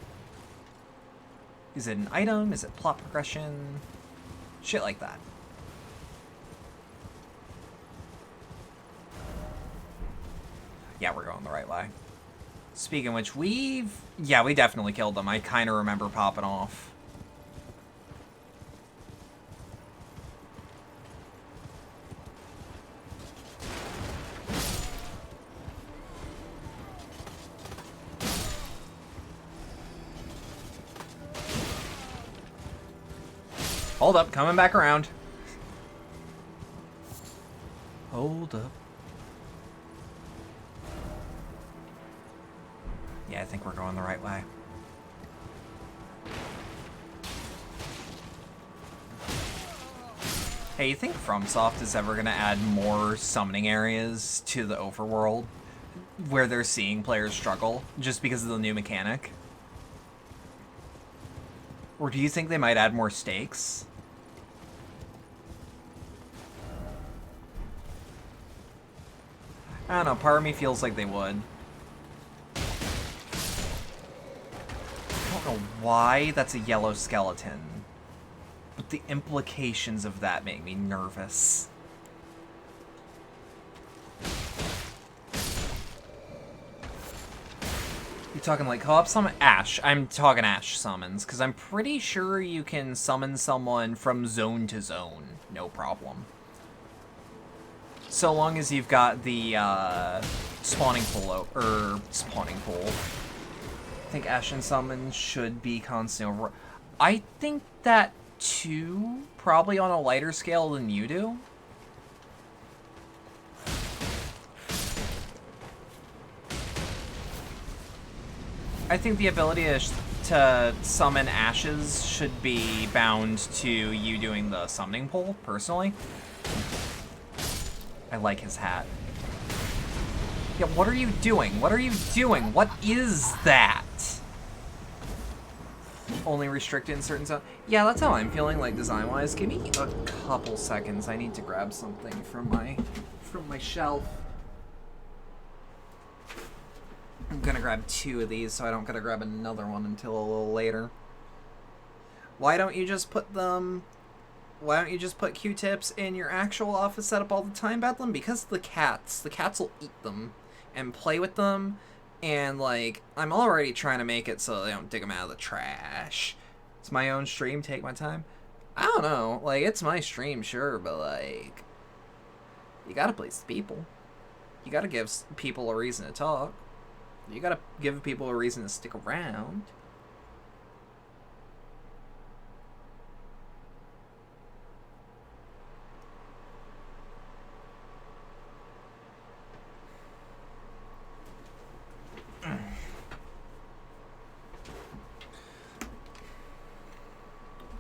S1: Is it an item? Is it plot progression? Shit like that. Yeah, we're going the right way. Speaking of which, yeah, we definitely killed them. I kind of remember popping off. Hold up, coming back around. Hold up. Yeah, I think we're going the right way. Hey, you think FromSoft is ever going to add more summoning areas to the overworld where they're seeing players struggle just because of the new mechanic? Or do you think they might add more stakes? I don't know, part of me feels like they would. I don't know why that's a yellow skeleton, but the implications of that make me nervous. You talking like co-op summon? Ash. I'm talking Ash summons, because I'm pretty sure you can summon someone from zone to zone. No problem. So long as you've got the spawning pool, spawning pool. I think Ashen summons should be constant over. I think that too, probably on a lighter scale than you do. I think the ability to summon ashes should be bound to you doing the summoning pool, personally. I like his hat. Yeah, what are you doing? What are you doing? What is that? Only restricted in certain zones. Yeah, that's how I'm feeling, like, design-wise. Give me a couple seconds. I need to grab something from my shelf. I'm gonna grab 2 of these so I don't gotta grab another one until a little later. Why don't you just put Q-tips in your actual office setup all the time, Bedlam? Because the cats will eat them and play with them, and like, I'm already trying to make it so they don't dig them out of the trash. It's my own stream, take my time. I don't know, like, it's my stream, sure, but like, you gotta please the people. You gotta give people a reason to talk. You gotta give people a reason to stick around.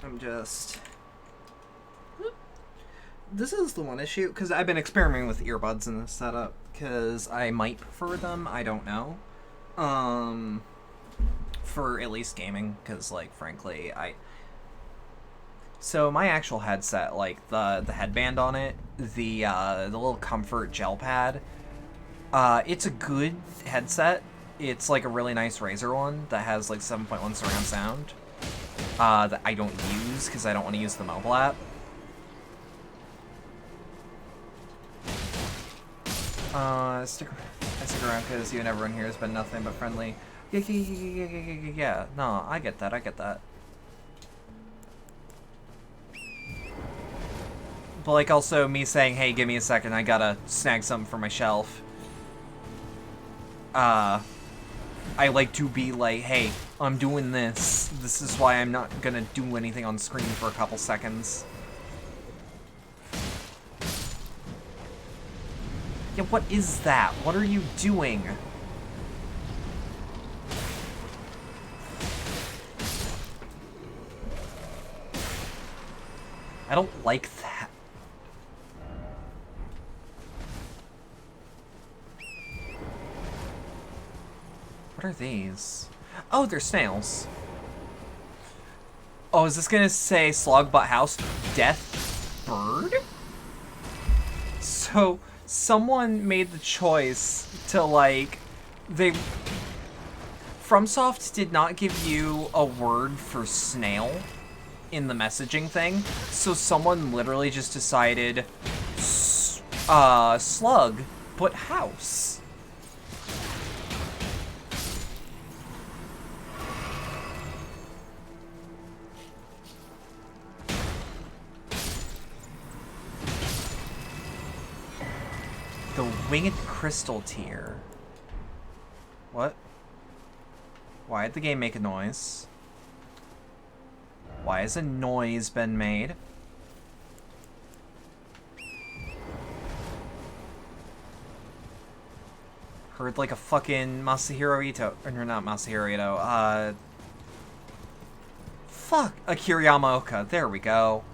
S1: I'm just... This is the one issue, because I've been experimenting with earbuds in this setup, because I might prefer them, I don't know. For at least gaming, because, like, frankly, so my actual headset, like, the headband on it, the little comfort gel pad, it's a good headset. It's, like, a really nice Razer one that has, like, 7.1 surround sound, that I don't use, because I don't want to use the mobile app. I stick around because you and everyone here has been nothing but friendly. Yeah, no, I get that. But, like, also me saying, hey, give me a second, I gotta snag something for my shelf. I like to be like, hey, I'm doing this. This is why I'm not gonna do anything on screen for a couple seconds. Yeah, what is that? What are you doing? I don't like that. What are these? Oh, they're snails. Oh, is this gonna say Slogbutt House Death Bird? So, someone made the choice to, like, FromSoft did not give you a word for snail in the messaging thing, so someone literally just decided slug, but house. The winged crystal tier. What? Why did the game make a noise? Why has a noise been made? Heard like a fucking Masahiro Ito. Or not Masahiro Ito. Fuck. Akira Yamaoka. There we go.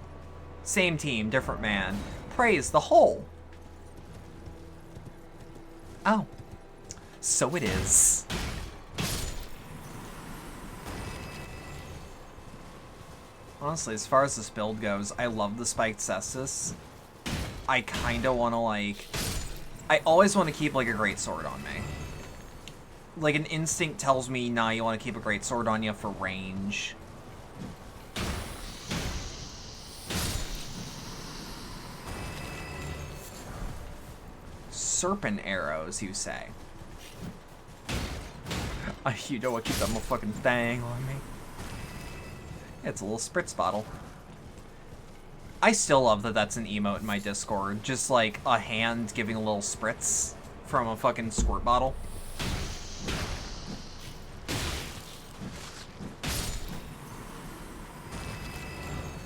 S1: Same team, different man. Praise the whole. Oh. So it is. Honestly, as far as this build goes, I love the spiked cestus. I kinda wanna, like... I always want to keep, like, a great sword on me. Like, an instinct tells me, nah, you want to keep a great sword on you for range. Serpent arrows, you say? You know what, keep that motherfucking thing on me. It's a little spritz bottle. I still love that that's an emote in my Discord. Just like a hand giving a little spritz from a fucking squirt bottle.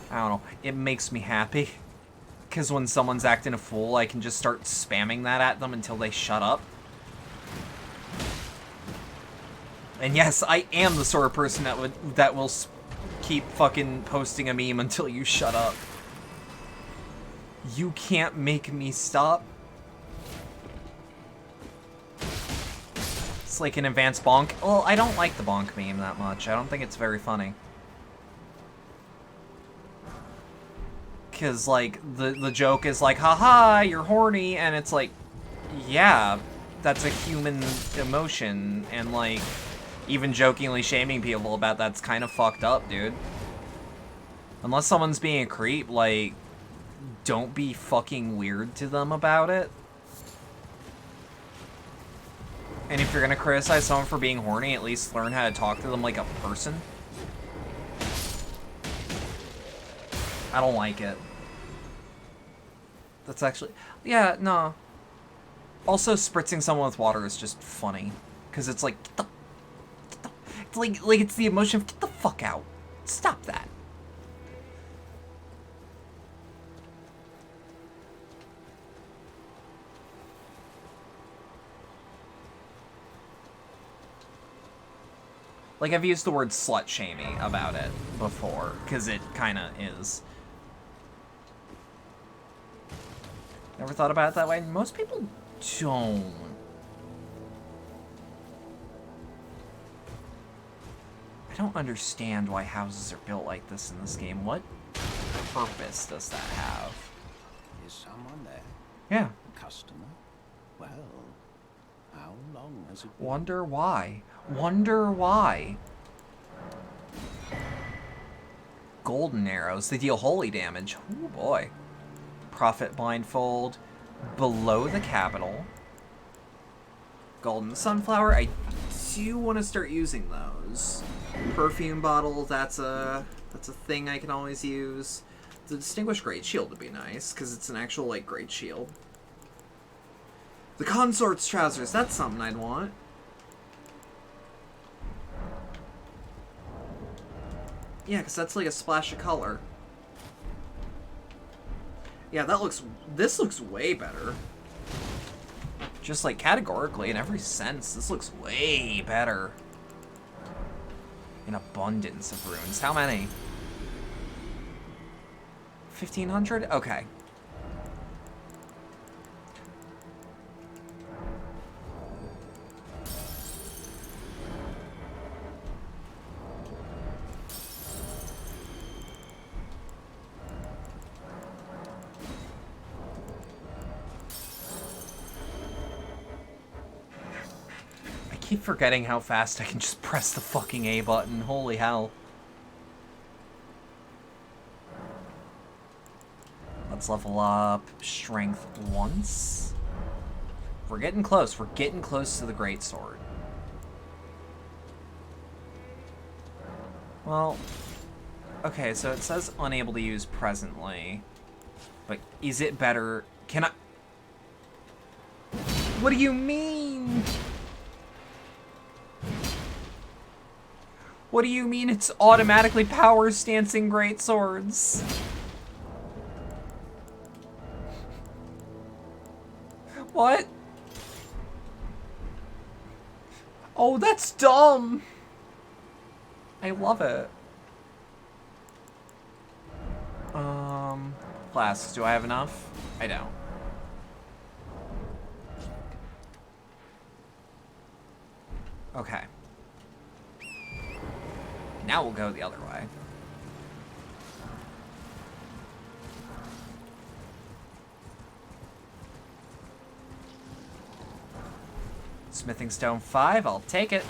S1: I don't know. It makes me happy. Because when someone's acting a fool, I can just start spamming that at them until they shut up. And yes, I am the sort of person that will keep fucking posting a meme until you shut up. You can't make me stop. It's like an advanced bonk. Well, I don't like the bonk meme that much. I don't think it's very funny. Because, like, the joke is like, haha, you're horny, and it's like, yeah, that's a human emotion, and, like, even jokingly shaming people about that's kind of fucked up, dude. Unless someone's being a creep, like, don't be fucking weird to them about it. And if you're gonna criticize someone for being horny, at least learn how to talk to them like a person. I don't like it. That's actually... Yeah, no. Also, spritzing someone with water is just funny. Because it's like... it's like it's the emotion of, get the fuck out. Stop that. Like, I've used the word slut-shaming about it before, because it kinda is. Never thought about it that way? Most people don't. I don't understand why houses are built like this in this game. What purpose does that have?
S4: Is someone there?
S1: Yeah.
S4: A customer? Well, how long has it been?
S1: Wonder why. Wonder why. Golden arrows. They deal holy damage. Oh boy. Prophet blindfold. Below the capital. Golden sunflower. I do want to start using those. Perfume bottle. That's a thing I can always use. The distinguished great shield would be nice because it's an actual like great shield. The consort's trousers. That's something I'd want. Yeah, because that's like a splash of color. Yeah, this looks way better. Just like categorically, in every sense, this looks way better. An abundance of runes. How many? 1,500? Okay. keep forgetting how fast I can just press the fucking A button. Holy hell. Let's level up strength once. We're getting close. We're getting close to the greatsword. Well, okay, so it says unable to use presently. But is it better? Can I? What do you mean? What do you mean it's automatically power stancing greatswords? What? Oh, that's dumb. I love it. Flasks, do I have enough? I don't. Okay. Now we'll go the other way. Smithing stone 5, I'll take it.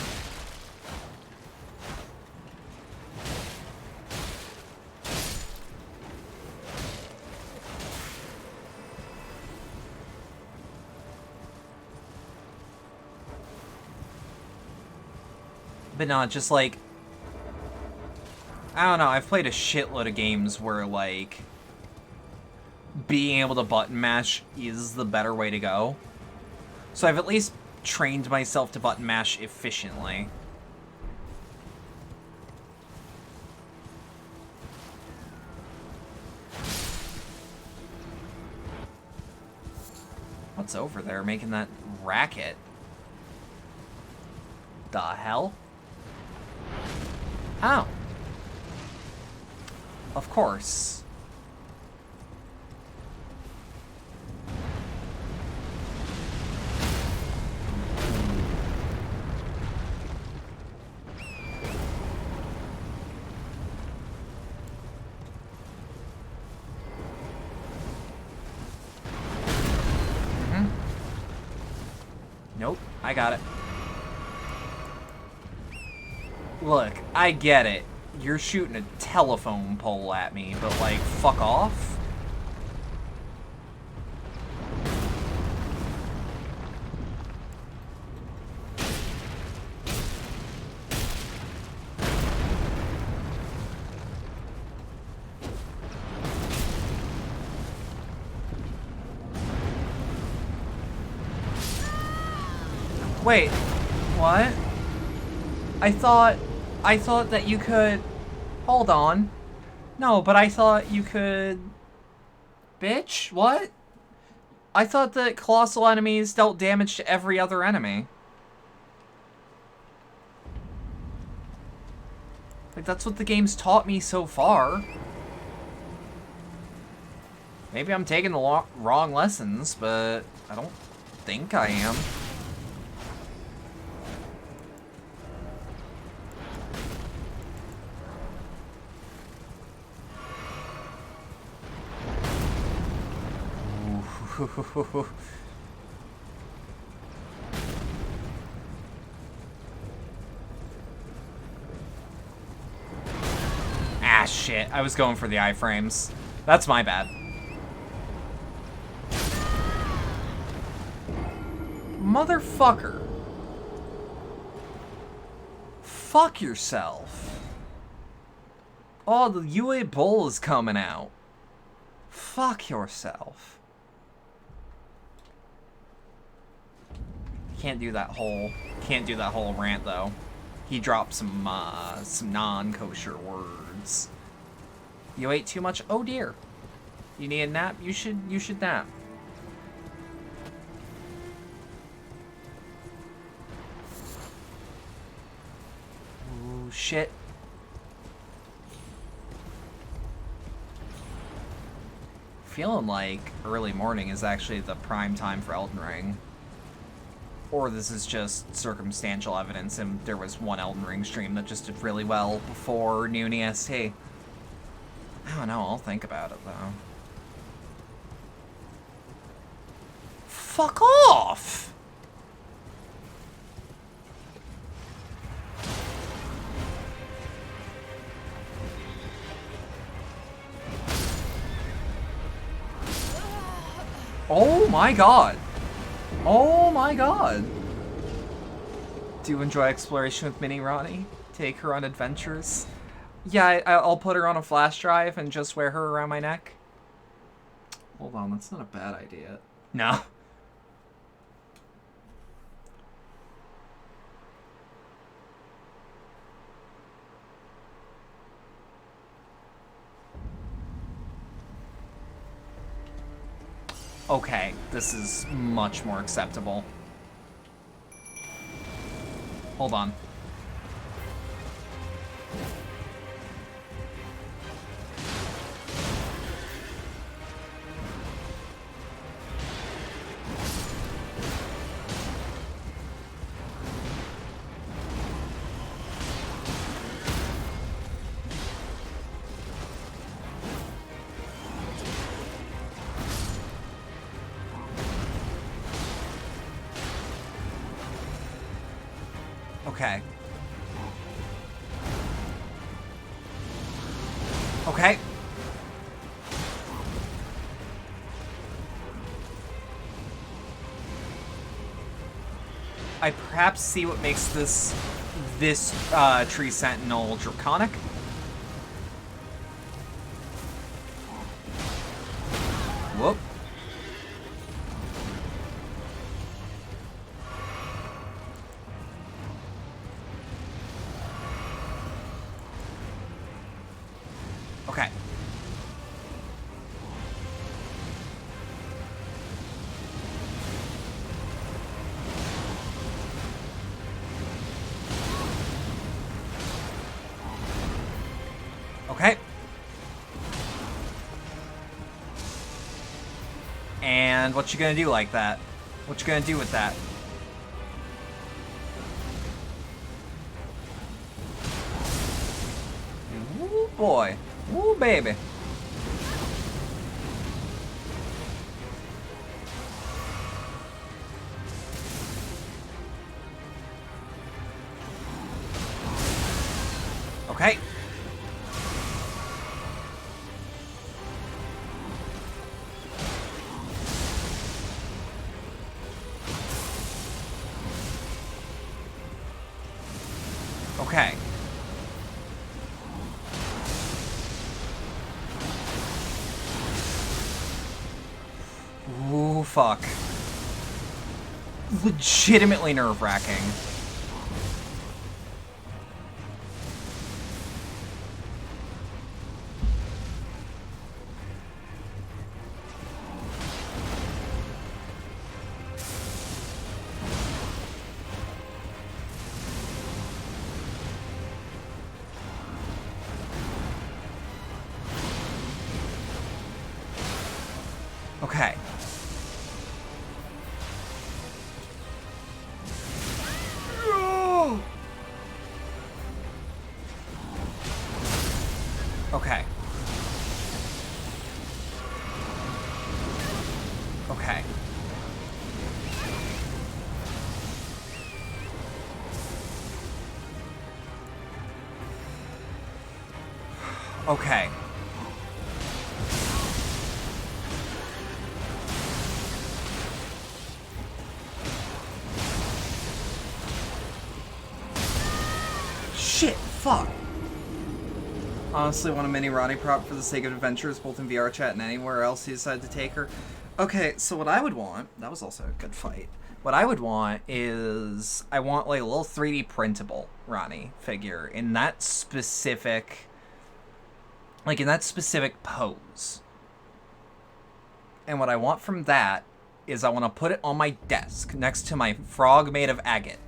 S1: But not just like, I don't know, I've played a shitload of games where like being able to button mash is the better way to go. So I've at least trained myself to button mash efficiently. What's over there making that racket? The hell? Oh. Of course. Nope, I got it. Look, I get it. You're shooting a telephone pole at me, but like, fuck off. Wait, what? I thought that you could... Hold on. No, but I thought you could... Bitch? What? I thought that colossal enemies dealt damage to every other enemy. Like, that's what the game's taught me so far. Maybe I'm taking the wrong lessons, but I don't think I am. Ah, shit. I was going for the iframes. That's my bad. Motherfucker. Fuck yourself. Oh, the UA Bull is coming out. Fuck yourself. Can't do that whole rant though. He dropped some non-kosher words. You ate too much? Oh dear. You need a nap? You should nap. Ooh, shit. Feeling like early morning is actually the prime time for Elden Ring. Or this is just circumstantial evidence and there was one Elden Ring stream that just did really well before noon EST. I don't know, I'll think about it though. Fuck off! Oh my god. Oh my god. Do you enjoy exploration with Mini Ronnie? Take her on adventures? Yeah, I'll put her on a flash drive and just wear her around my neck. Hold on, that's not a bad idea. No. Okay, this is much more acceptable. Hold on. Okay. Okay. I perhaps see what makes this tree sentinel draconic. Whoop. Okay. Okay. And what you gonna do like that? What you gonna do with that? Ooh boy. Ooh baby. Okay. Okay. Ooh, fuck. Legitimately nerve-wracking. Okay. Okay. Okay. Okay. Shit, fuck. Honestly, want a mini Ronnie prop for the sake of adventures, both in VR chat and anywhere else you decide to take her. Okay, so what I would want, that was also a good fight. What I would want is, I want like a little 3D printable Ronnie figure in that specific, like in that specific pose. And what I want from that is I want to put it on my desk next to my frog made of agate.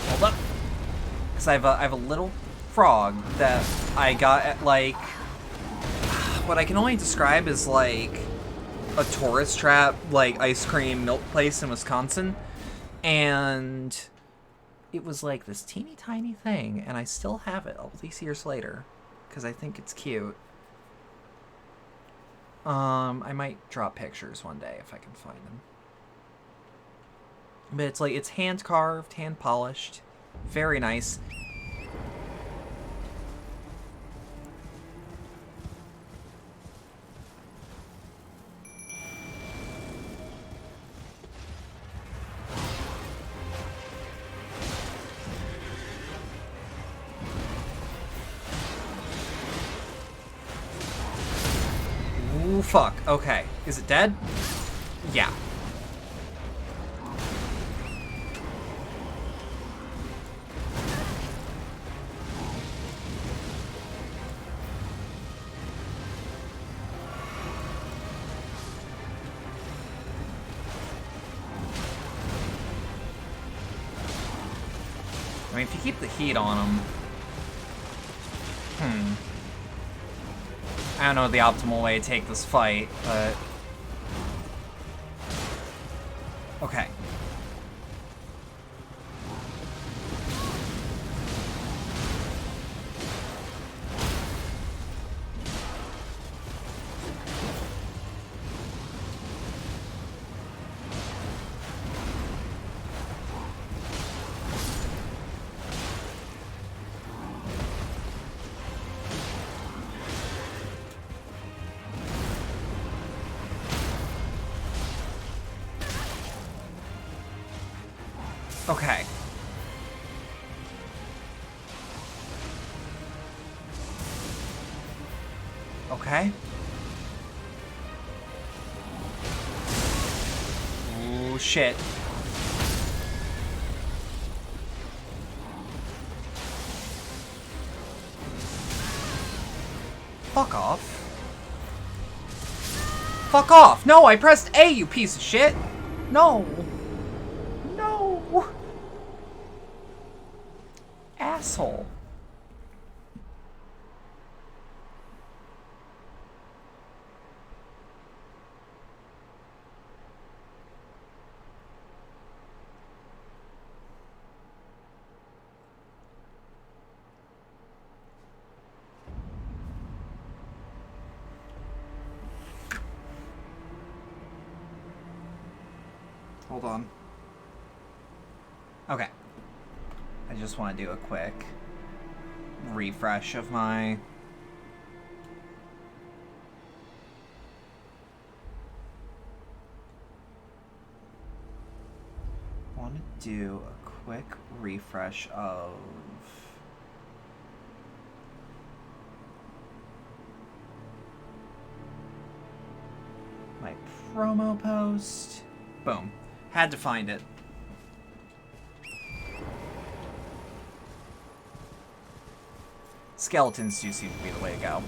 S1: Hold up. Because I have a little frog that I got at like what I can only describe as like a tourist trap, like ice cream milk place in Wisconsin, and it was like this teeny tiny thing, and I still have it all these years later because I think it's cute. I might drop pictures one day if I can find them. But it's like, it's hand carved, hand polished. Very nice. Ooh, fuck. Okay. Is it dead? Yeah. I mean, if you keep the heat on them... I don't know the optimal way to take this fight, but... Okay. Okay. Okay. Ooh, shit. Fuck off. Fuck off! No, I pressed A, you piece of shit! No! No! Asshole. Hold on. Okay. I just want to do a quick refresh of my... I want to do a quick refresh of... my promo post. Boom. Had to find it. Skeletons do seem to be the way to go.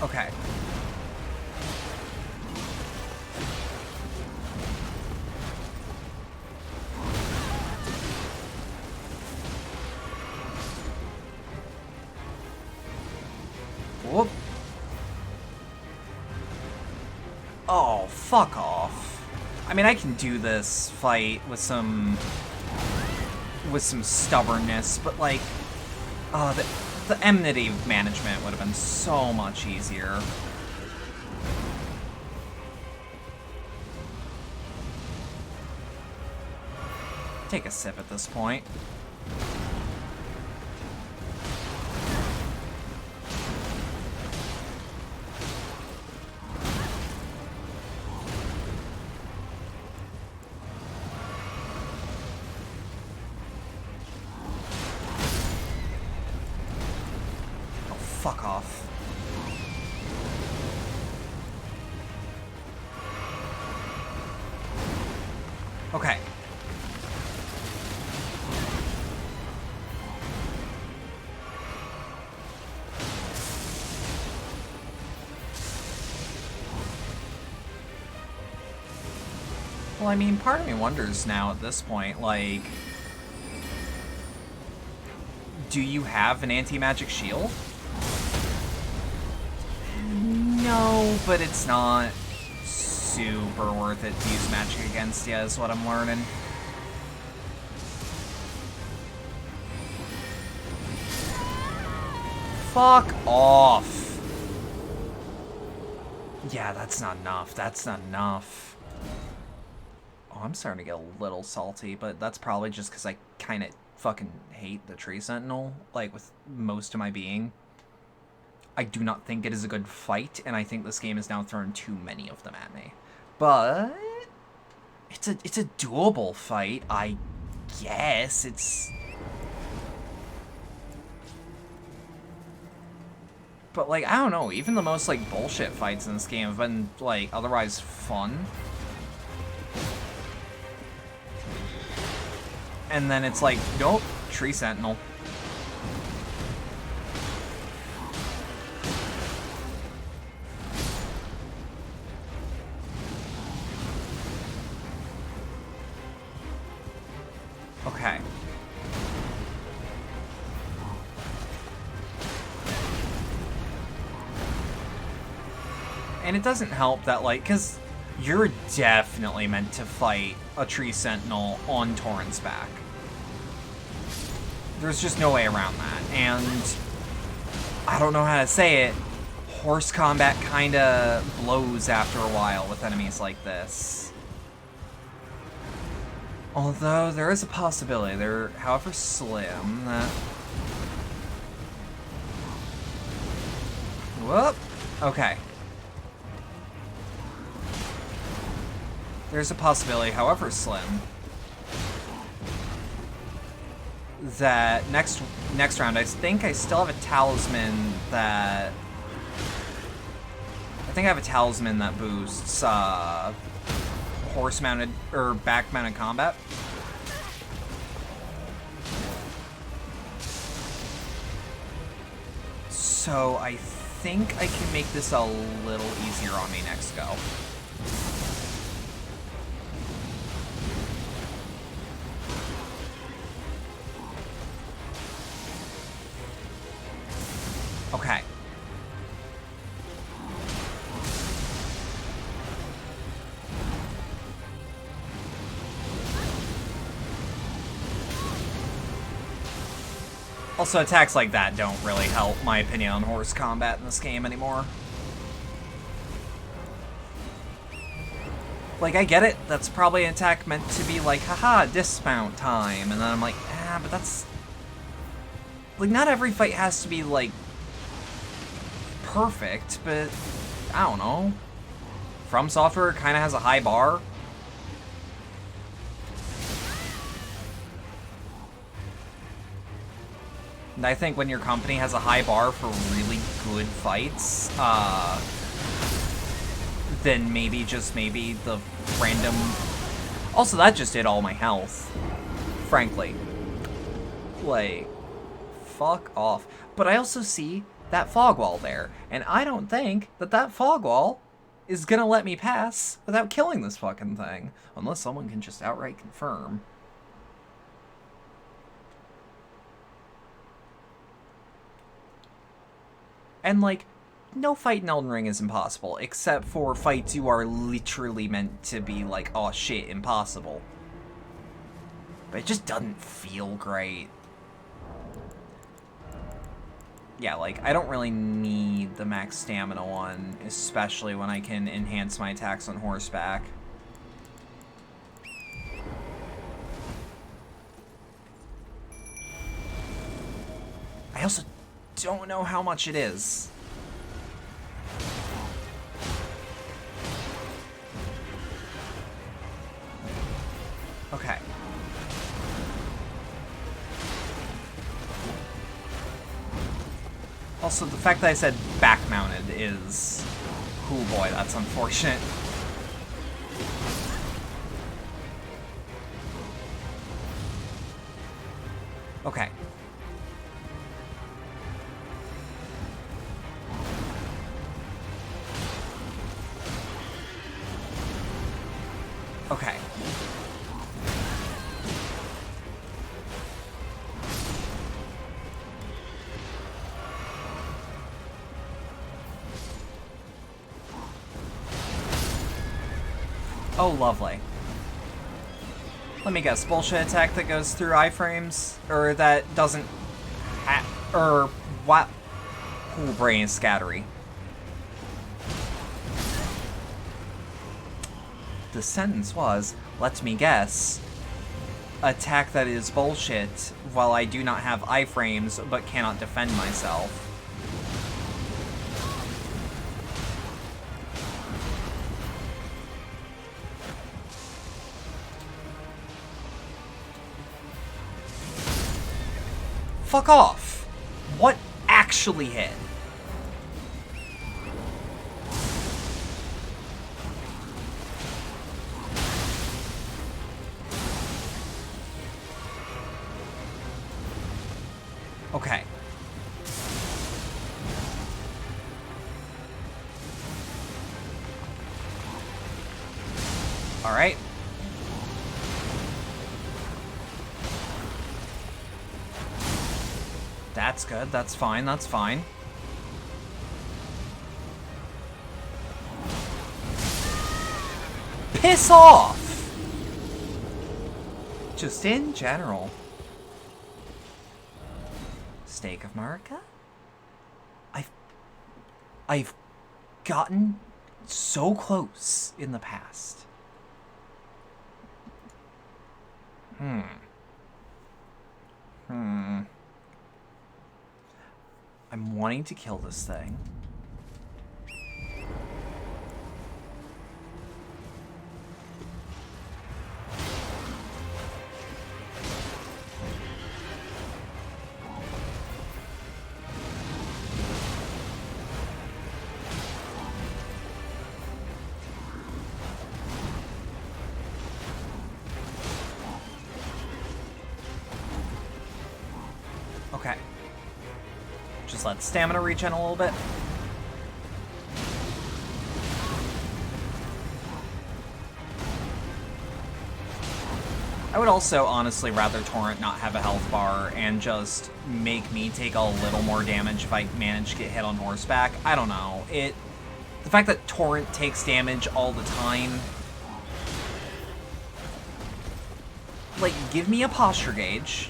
S1: Okay. Whoop. Oh, fuck off. I mean, I can do this fight with some stubbornness, but like, the enmity management would have been so much easier. Take a sip at this point. Fuck off. Okay. Well, I mean, part of me wonders now at this point, like... do you have an anti-magic shield? No, but it's not super worth it to use magic against you, is what I'm learning. Fuck off. Yeah, that's not enough. That's not enough. Oh, I'm starting to get a little salty, but that's probably just because I kind of fucking hate the Tree Sentinel, like, with most of my being. I do not think it is a good fight, and I think this game has now thrown too many of them at me. But it's a doable fight, I guess. But, like, I don't know, even the most, like, bullshit fights in this game have been, like, otherwise fun. And then it's like, nope, Tree Sentinel. Okay. And it doesn't help that, like, because you're definitely meant to fight a Tree Sentinel on Torrent's back. There's just no way around that. And I don't know how to say it. Horse combat kind of blows after a while with enemies like this. Although there is a possibility, they're however slim that... Whoop! Okay. There's a possibility, however slim, that next round, I think I still have a talisman that... I think I have a talisman that boosts, horse-mounted, or back-mounted combat. So I think I can make this a little easier on me next go. Okay. Also, attacks like that don't really help my opinion on horse combat in this game anymore. Like, I get it, that's probably an attack meant to be like, haha, dismount time, and then I'm like, but that's... Like, not every fight has to be, like, perfect, but I don't know. From Software kind of has a high bar. And I think when your company has a high bar for really good fights, then maybe, just maybe, the random... Also, that just did all my health, frankly. Like, fuck off. But I also see that fog wall there, and I don't think that that fog wall is gonna let me pass without killing this fucking thing. Unless someone can just outright confirm. And, like, no fight in Elden Ring is impossible, except for fights you are literally meant to be like, oh shit, impossible. But it just doesn't feel great. Yeah, like, I don't really need the max stamina one, especially when I can enhance my attacks on horseback. I also don't know how much it is. Okay. Also, the fact that I said back-mounted is... Oh boy, that's unfortunate. Okay. Okay. Oh, lovely. Let me guess, bullshit attack that goes through iframes? Or that doesn't or what? Ooh, brain is scattery. The sentence was, let me guess, attack that is bullshit while I do not have iframes but cannot defend myself. Fuck off! What actually hit? Okay. All right. That's good. That's fine. That's fine. Piss off! Just in general. Steak of Marika? I've gotten so close in the past. I'm wanting to kill this thing. Okay. Just let stamina regen a little bit. I would also honestly rather Torrent not have a health bar and just make me take a little more damage if I manage to get hit on horseback. I don't know. The fact that Torrent takes damage all the time, like, give me a posture gauge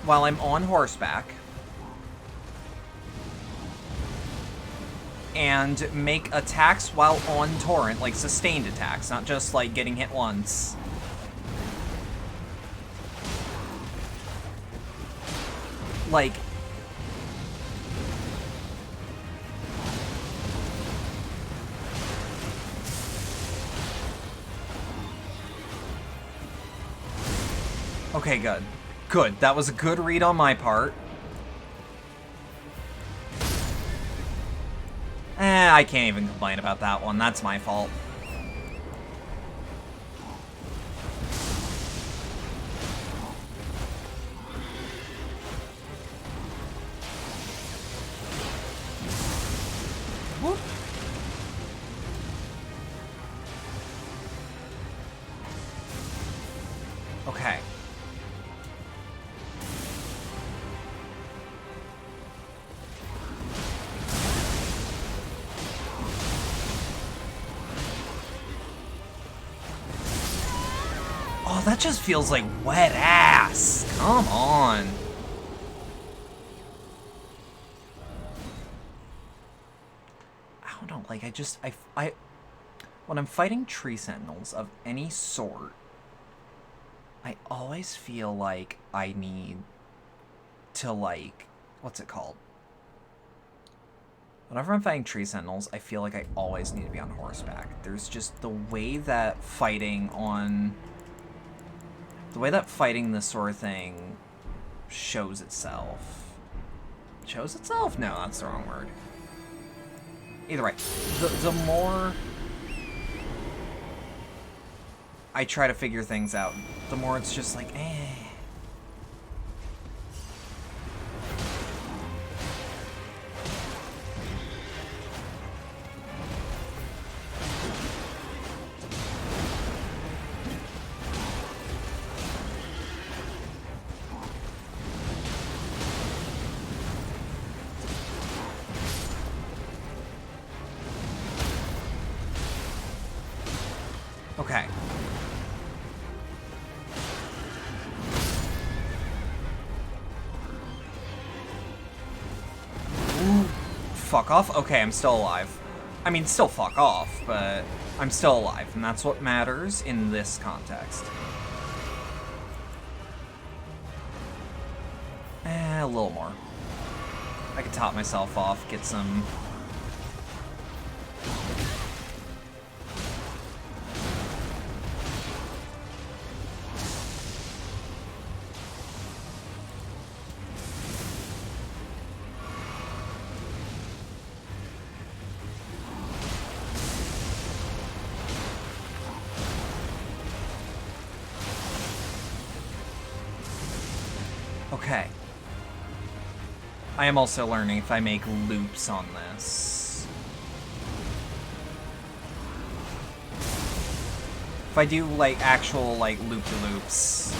S1: while I'm on horseback, and make attacks while on Torrent, like sustained attacks, not just like getting hit once. Like, okay, good. Good. That was a good read on my part. I can't even complain about that one. That's my fault. Whoop. Okay. Oh, that just feels like wet ass. Come on. I don't know, like, I when I'm fighting tree sentinels of any sort, I always feel like I need to, like, what's it called? Whenever I'm fighting tree sentinels, I feel like I always need to be on horseback. There's just the way that fighting this sort of thing shows itself. Shows itself? No, that's the wrong word. Either way, the more I try to figure things out, the more it's just like, eh. Okay. fuck off? Okay, I'm still alive. I mean, still fuck off, but I'm still alive, and that's what matters in this context. A little more. I could top myself off, get some... Okay. I am also learning if I make loops on this. If I do, like, actual, like, loop-de-loops,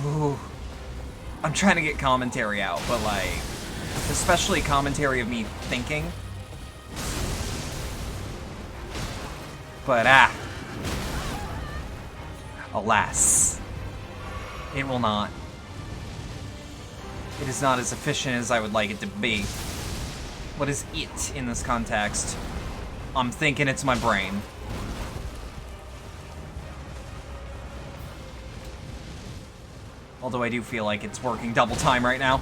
S1: Ooh. I'm trying to get commentary out, but, like, especially commentary of me thinking. But, alas, it will not. It is not as efficient as I would like it to be. What is it in this context? I'm thinking it's my brain. Although I do feel like it's working double time right now.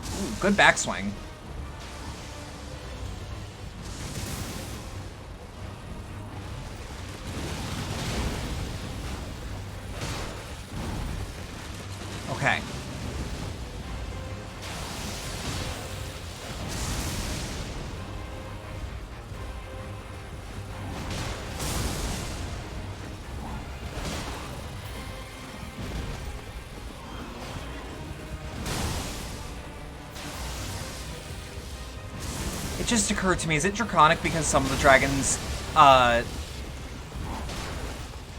S1: Ooh, good backswing. Okay. It just occurred to me, is it draconic because some of the dragons,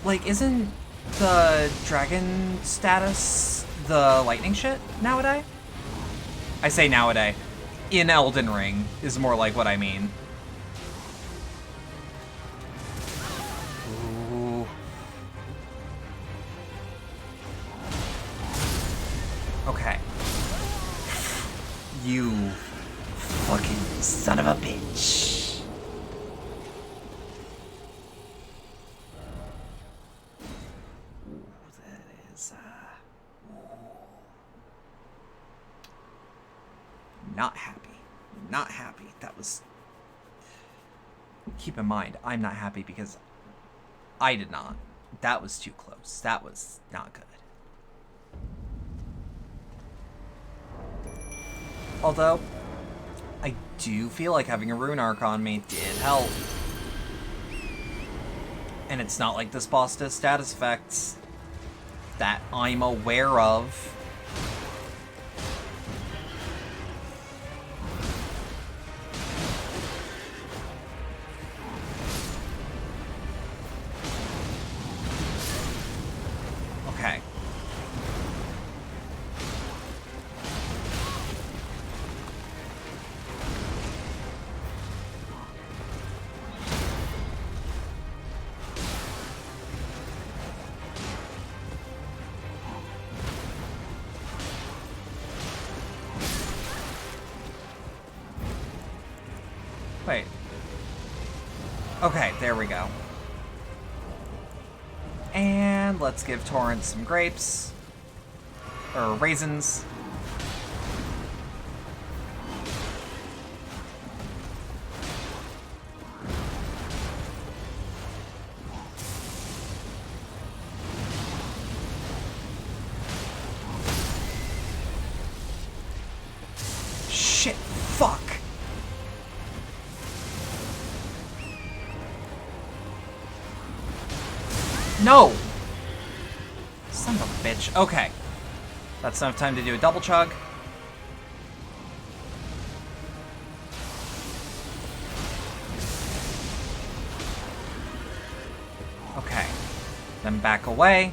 S1: like, isn't the dragon status the lightning shit nowadays? I say nowadays. In Elden Ring is more like what I mean. Ooh. Okay. You fucking son of a bitch. Ooh, that is, not happy. Not happy. That was... Keep in mind, I'm not happy because I did not. That was too close. That was not good. Although, I do feel like having a rune arc on me did help. And it's not like this boss does status effects that I'm aware of. Okay. Wait. Okay, there we go. And let's give Torrent some grapes. Or raisins. Shit, fuck. No! Son of a bitch. Okay. That's enough time to do a double chug. Okay. Then back away.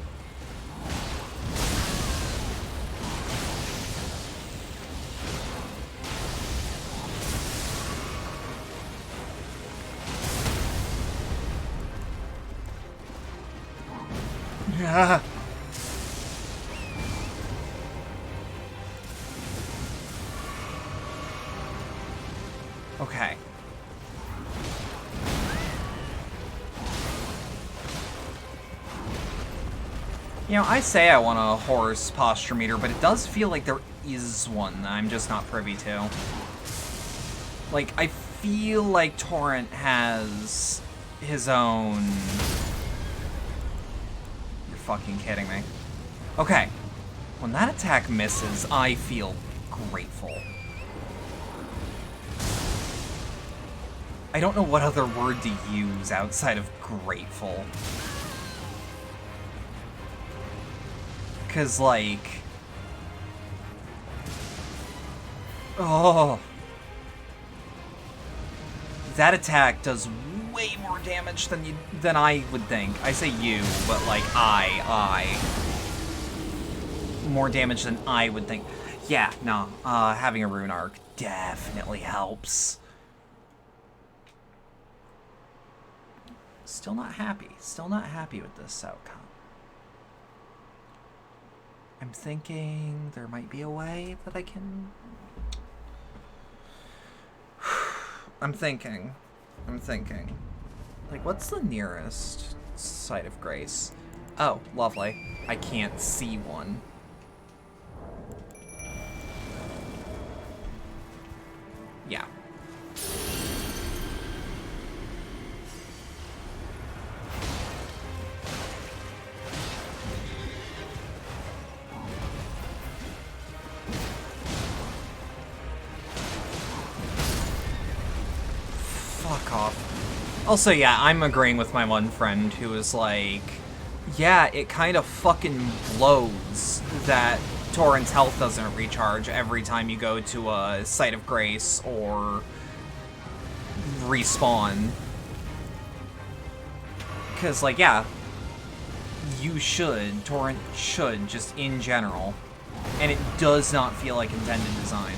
S1: Okay. You know, I say I want a horse posture meter, but it does feel like there is one that I'm just not privy to. Like, I feel like Torrent has his own... You're fucking kidding me. Okay. When that attack misses, I feel grateful. I don't know what other word to use outside of grateful. Because, like... Oh... That attack does way more damage than I would think. I say you, but, like, I. More damage than I would think. Yeah, no, having a rune arc definitely helps. Still not happy. Still not happy with this outcome. I'm thinking there might be a way that I can... I'm thinking. Like, what's the nearest site of grace? Oh, lovely. I can't see one. Yeah. Fuck off. Also, yeah, I'm agreeing with my one friend who was like, yeah, it kind of fucking blows that Torrent's health doesn't recharge every time you go to a Site of Grace or respawn. Because, like, yeah, Torrent should, just in general. And it does not feel like intended design.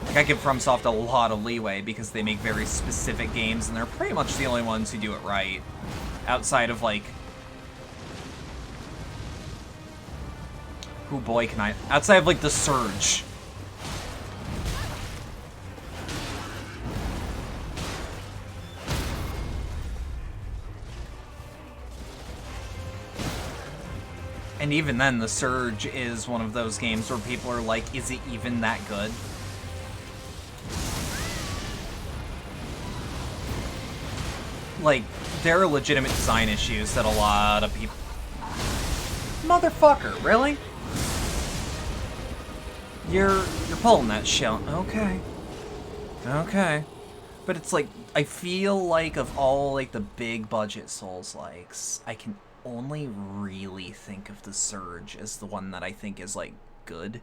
S1: Like, I give FromSoft a lot of leeway because they make very specific games, and they're pretty much the only ones who do it right. Outside of, like... Oh boy, can I... Outside of, like, The Surge. And even then, The Surge is one of those games where people are like, is it even that good? Like, there are legitimate design issues that a lot of people... Motherfucker, really? You're pulling that shit. Okay. Okay. But it's like, I feel like of all, like, the big budget Souls-likes, I can only really think of The Surge as the one that I think is, like, good.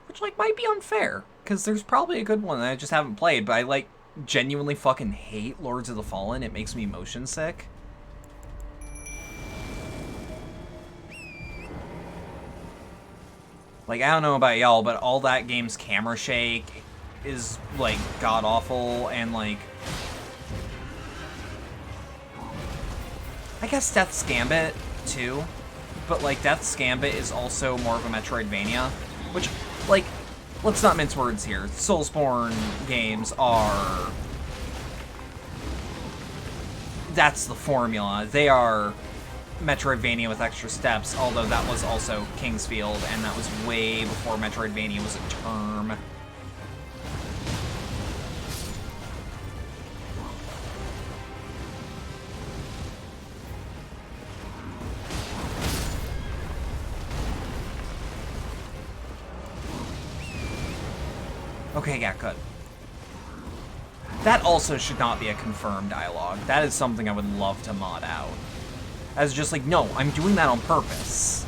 S1: Which, like, might be unfair, because there's probably a good one that I just haven't played, but I, like, genuinely fucking hate Lords of the Fallen. It makes me motion sick. Like, I don't know about y'all, but all that game's camera shake is, like, god-awful, and, like... I guess Death's Gambit, too. But, like, Death's Gambit is also more of a Metroidvania, which... Like, let's not mince words here. Soulsborne games are... That's the formula. They are Metroidvania with extra steps, although that was also Kingsfield, and that was way before Metroidvania was a term. Okay, yeah, good. That also should not be a confirmed dialogue. That is something I would love to mod out. As just like, no, I'm doing that on purpose.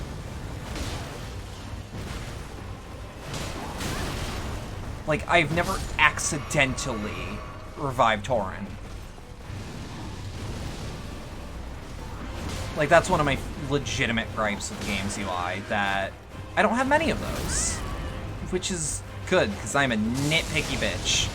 S1: Like, I've never accidentally revived Torrent. Like, that's one of my legitimate gripes with the game's UI, that I don't have many of those. Which is Good, because I'm a nitpicky bitch.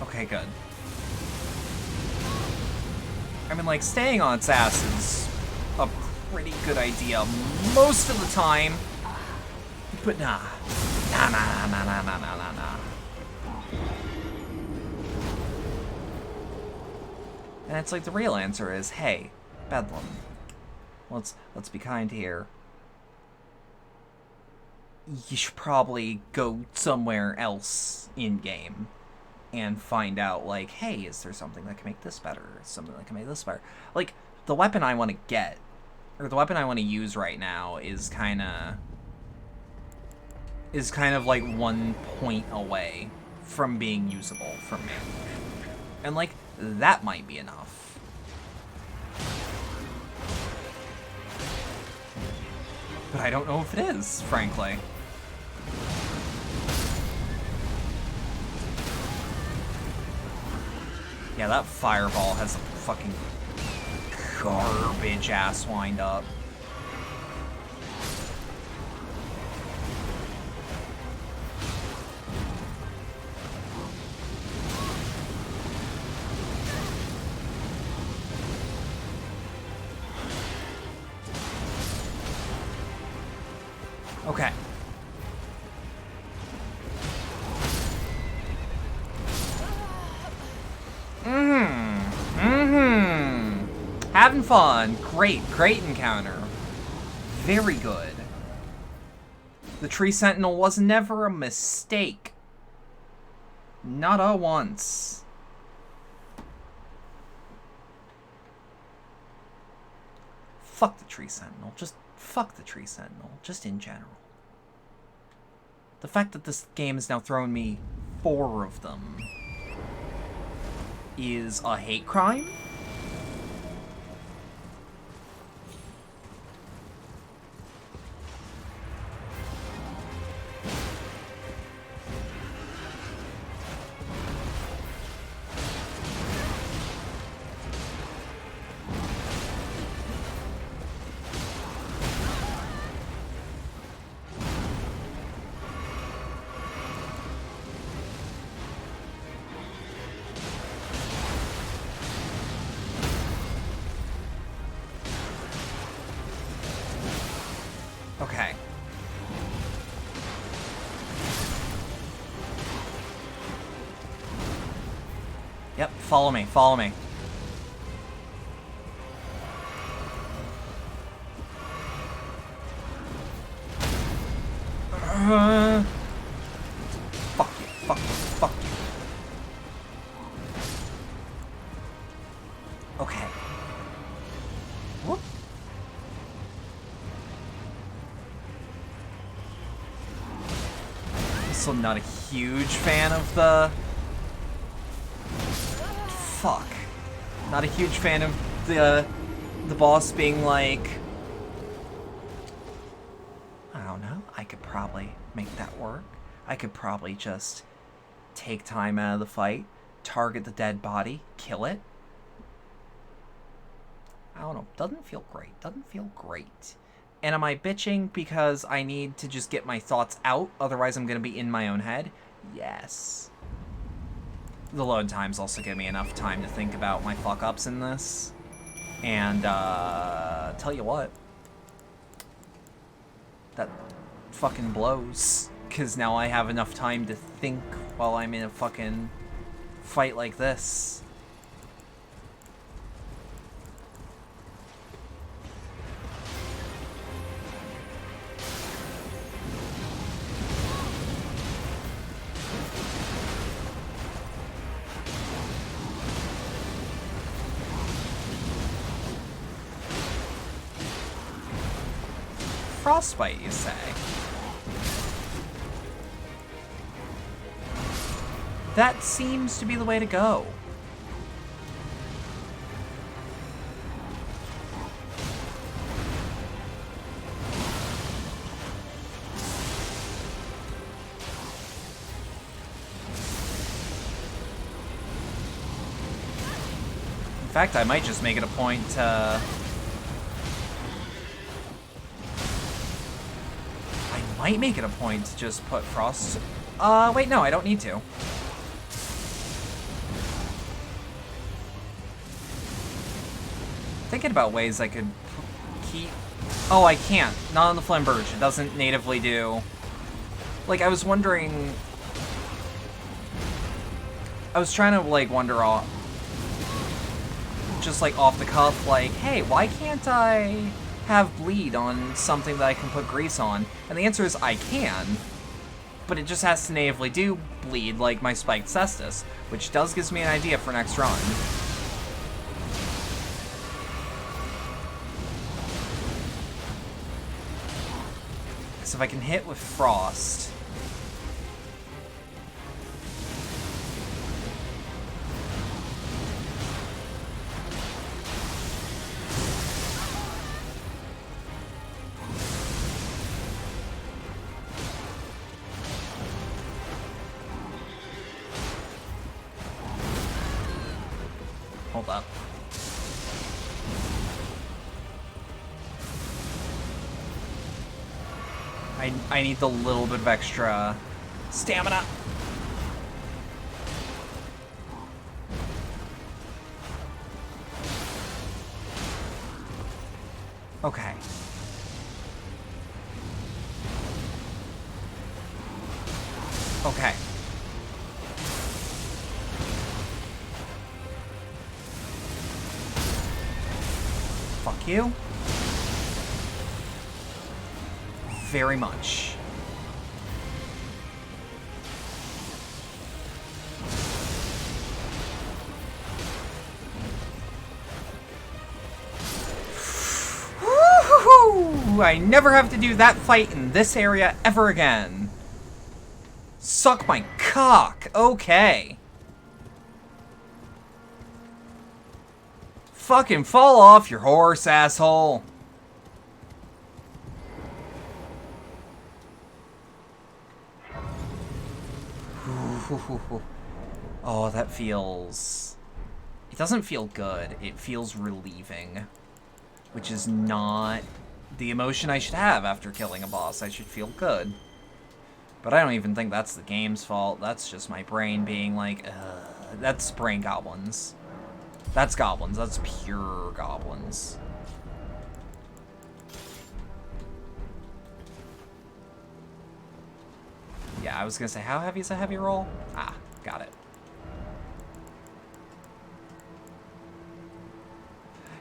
S1: Okay, good. I mean, like, staying on its ass is a pretty good idea most of the time. But nah. Nah. And it's like the real answer is, hey, Bedlam. Let's be kind here. You should probably go somewhere else in-game and find out, like, hey, is there something that can make this better? Something that can make this better? Like, the weapon I want to get, or the weapon I want to use right now is kind of like 1 point away from being usable for me. And, like, that might be enough. But I don't know if it is, frankly. Yeah, that fireball has a fucking garbage ass wind up. Okay. Having fun. Great encounter. Very good. The tree sentinel was never a mistake. Not a once. Fuck the tree sentinel. Just fuck the tree sentinel. Just in general. The fact that this game has now thrown me 4 of them is a hate crime? Okay. Yep, follow me. Fuck you. Okay. Whoop. Also not a huge fan of the... Fuck. Not a huge fan of the boss being like... I don't know. I could probably make that work. I could probably just take time out of the fight, target the dead body, kill it. I don't know. Doesn't feel great. And am I bitching because I need to just get my thoughts out? Otherwise, I'm going to be in my own head? Yes. The load times also give me enough time to think about my fuck-ups in this. And, tell you what. That fucking blows. Because now I have enough time to think while I'm in a fucking fight like this. Frostbite, you say? That seems to be the way to go. In fact, I might just make it a point to... I might make it a point to just put Frost... wait, no, I don't need to. Thinking about ways I could keep... Oh, I can't. Not on the Flamberge. It doesn't natively do... Like, I was wondering... I was trying to, like, wonder all... Just, like, off the cuff, like, hey, why can't I have bleed on something that I can put grease on? And the answer is I can, but it just has to natively do bleed, like my Spiked Cestus, which does gives me an idea for next run. So if I can hit with Frost... Hold up. I need the little bit of extra stamina. Okay. Okay. Fuck you. Very much. Woo-hoo-hoo! I never have to do that fight in this area ever again. Suck my cock. Okay. Fucking fall off your horse, asshole. Oh, that feels... It doesn't feel good. It feels relieving. Which is not the emotion I should have after killing a boss. I should feel good. But I don't even think that's the game's fault. That's just my brain being like, ugh. That's brain goblins. That's goblins. That's pure goblins. Yeah, I was gonna say, how heavy is a heavy roll? Ah, got it.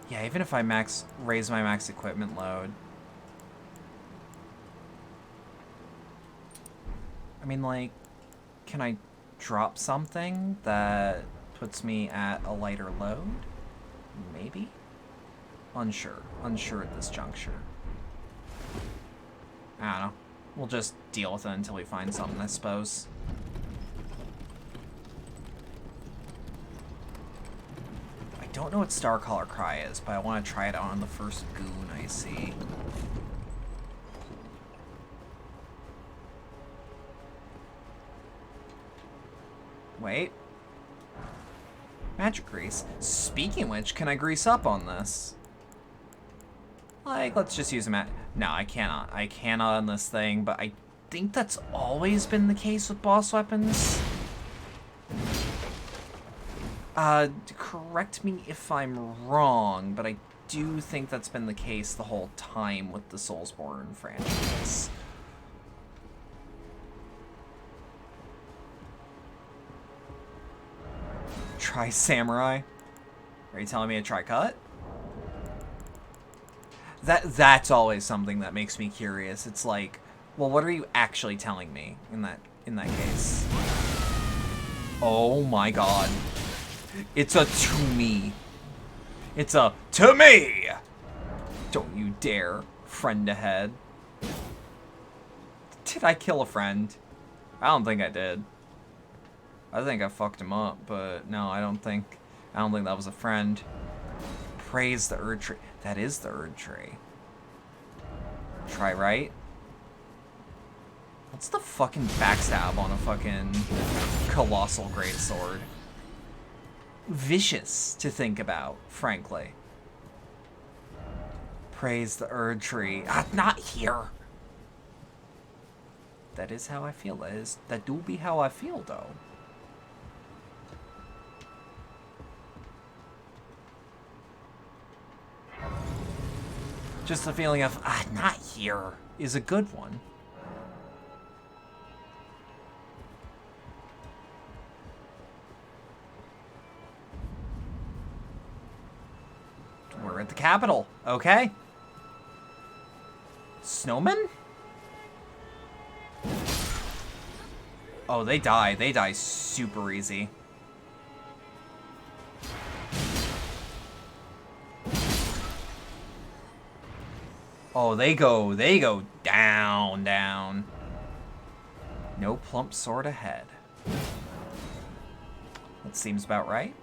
S1: Yeah, even if I raise my max equipment load. I mean, like, can I drop something that puts me at a lighter load? Maybe? Unsure. Unsure at this juncture. I don't know. We'll just deal with it until we find something, I suppose. I don't know what Starcaller Cry is, but I want to try it out on the first goon I see. Wait. Magic grease. Speaking of which, can I grease up on this? Like, let's just use a No, I cannot. I cannot on this thing, but I think that's always been the case with boss weapons. Correct me if I'm wrong, but I do think that's been the case the whole time with the Soulsborne franchise. Try Samurai? Are you telling me to try Cut? That's always something that makes me curious. It's like, well, what are you actually telling me in that case? Oh my god. It's a to me. It's a to me! Don't you dare, friend ahead. Did I kill a friend? I don't think I did. I think I fucked him up, but no, I don't think that was a friend. Praise the Erd Tree. That is the Erd Tree. Try right. What's the fucking backstab on a fucking colossal greatsword? Vicious to think about, frankly. Praise the Erd Tree. Ah, not here. That is how I feel. That do be how I feel, though. Just the feeling of, not here, is a good one. We're at the capital, okay? Snowmen? Oh, they die. They die super easy. Oh, they go down, down. No plump sword ahead. That seems about right.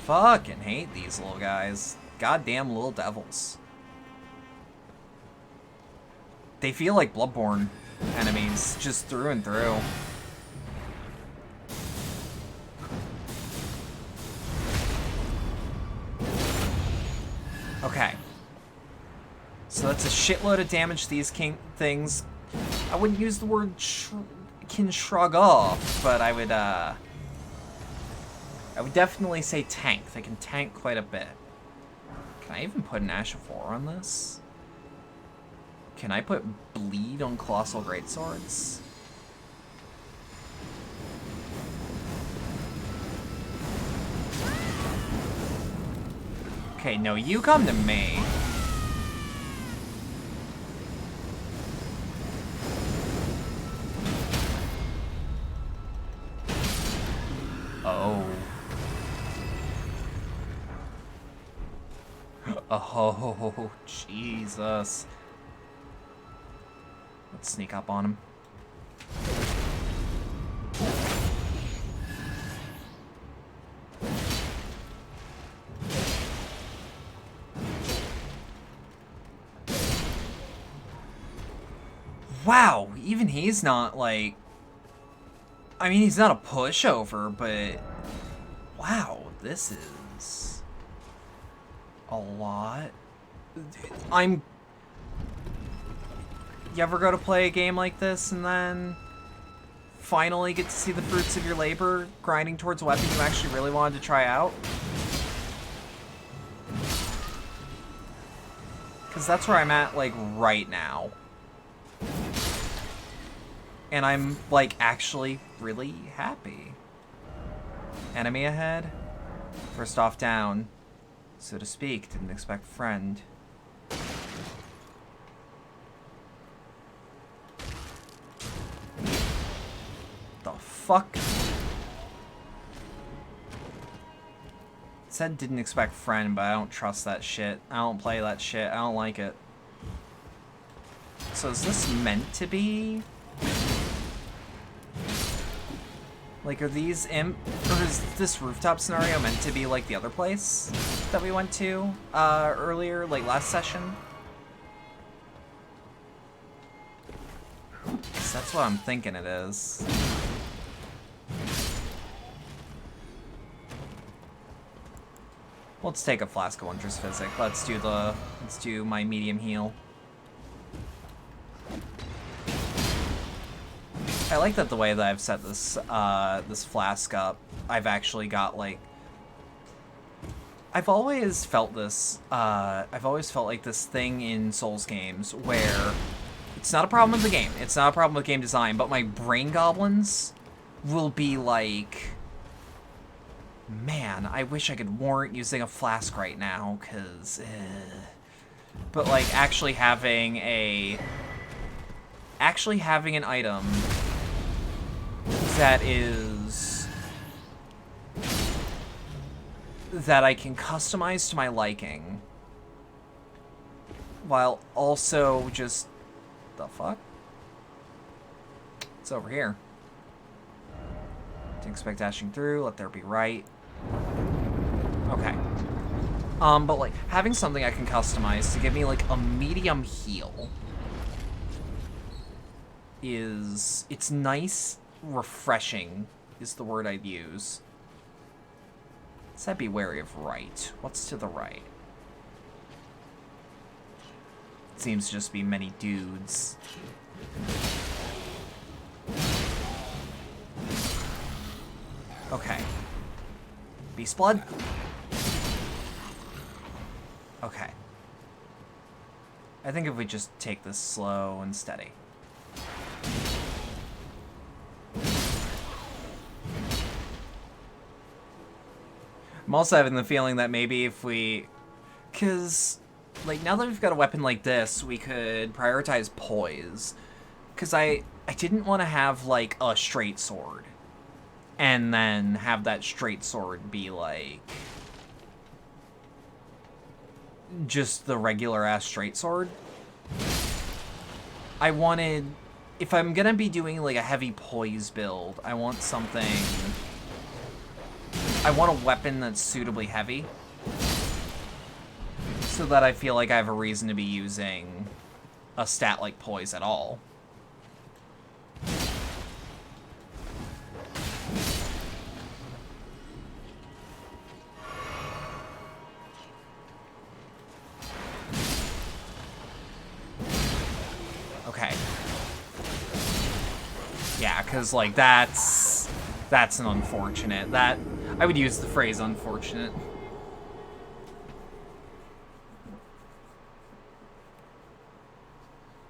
S1: Fucking hate these little guys. Goddamn little devils. They feel like Bloodborne enemies, just through and through. Okay. So that's a shitload of damage to these things. I wouldn't use the word can shrug off, but I would definitely say tank. They can tank quite a bit. Can I even put an Ash of War on this? Can I put bleed on Colossal Greatswords? Okay, no, you come to me. Oh. Oh, Jesus. Let's sneak up on him. Wow, even he's not like... I mean, he's not a pushover, but... Wow, this is... a lot. You ever go to play a game like this and then finally get to see the fruits of your labor grinding towards a weapon you actually really wanted to try out? Because that's where I'm at, like, right now. And I'm, like, actually really happy. Enemy ahead. First off down, so to speak. Didn't expect friend. The fuck? Said didn't expect friend, but I don't trust that shit. I don't play that shit. I don't like it. So is this meant to be? Like, are these or is this rooftop scenario meant to be like the other place that we went to earlier, like last session? 'Cause that's what I'm thinking it is. Let's take a flask of Wondrous Physic. Let's do my medium heal. I like that the way that I've set this this flask up, I've actually got like I've always felt this like this thing in Souls games where it's not a problem with the game. It's not a problem with game design, but my brain goblins will be like, man, I wish I could warrant using a flask right now, cause but like actually having an item that is that I can customize to my liking, while also just... The fuck? It's over here. Didn't expect dashing through. Let there be right. Okay. But like, having something I can customize to give me like a medium heal is... It's nice, refreshing is the word I'd use. So I'd be wary of right. What's to the right? Seems to just be many dudes. Okay. Beast blood? Okay. I think if we just take this slow and steady. I'm also having the feeling that maybe if we... Because, like, now that we've got a weapon like this, we could prioritize poise. Because I didn't want to have, like, a straight sword. And then have that straight sword be, like... just the regular-ass straight sword. I wanted... If I'm gonna be doing, like, a heavy poise build, I want something... I want a weapon that's suitably heavy. So that I feel like I have a reason to be using a stat like poise at all. Okay. Yeah, because, like, that's an unfortunate. That... I would use the phrase unfortunate.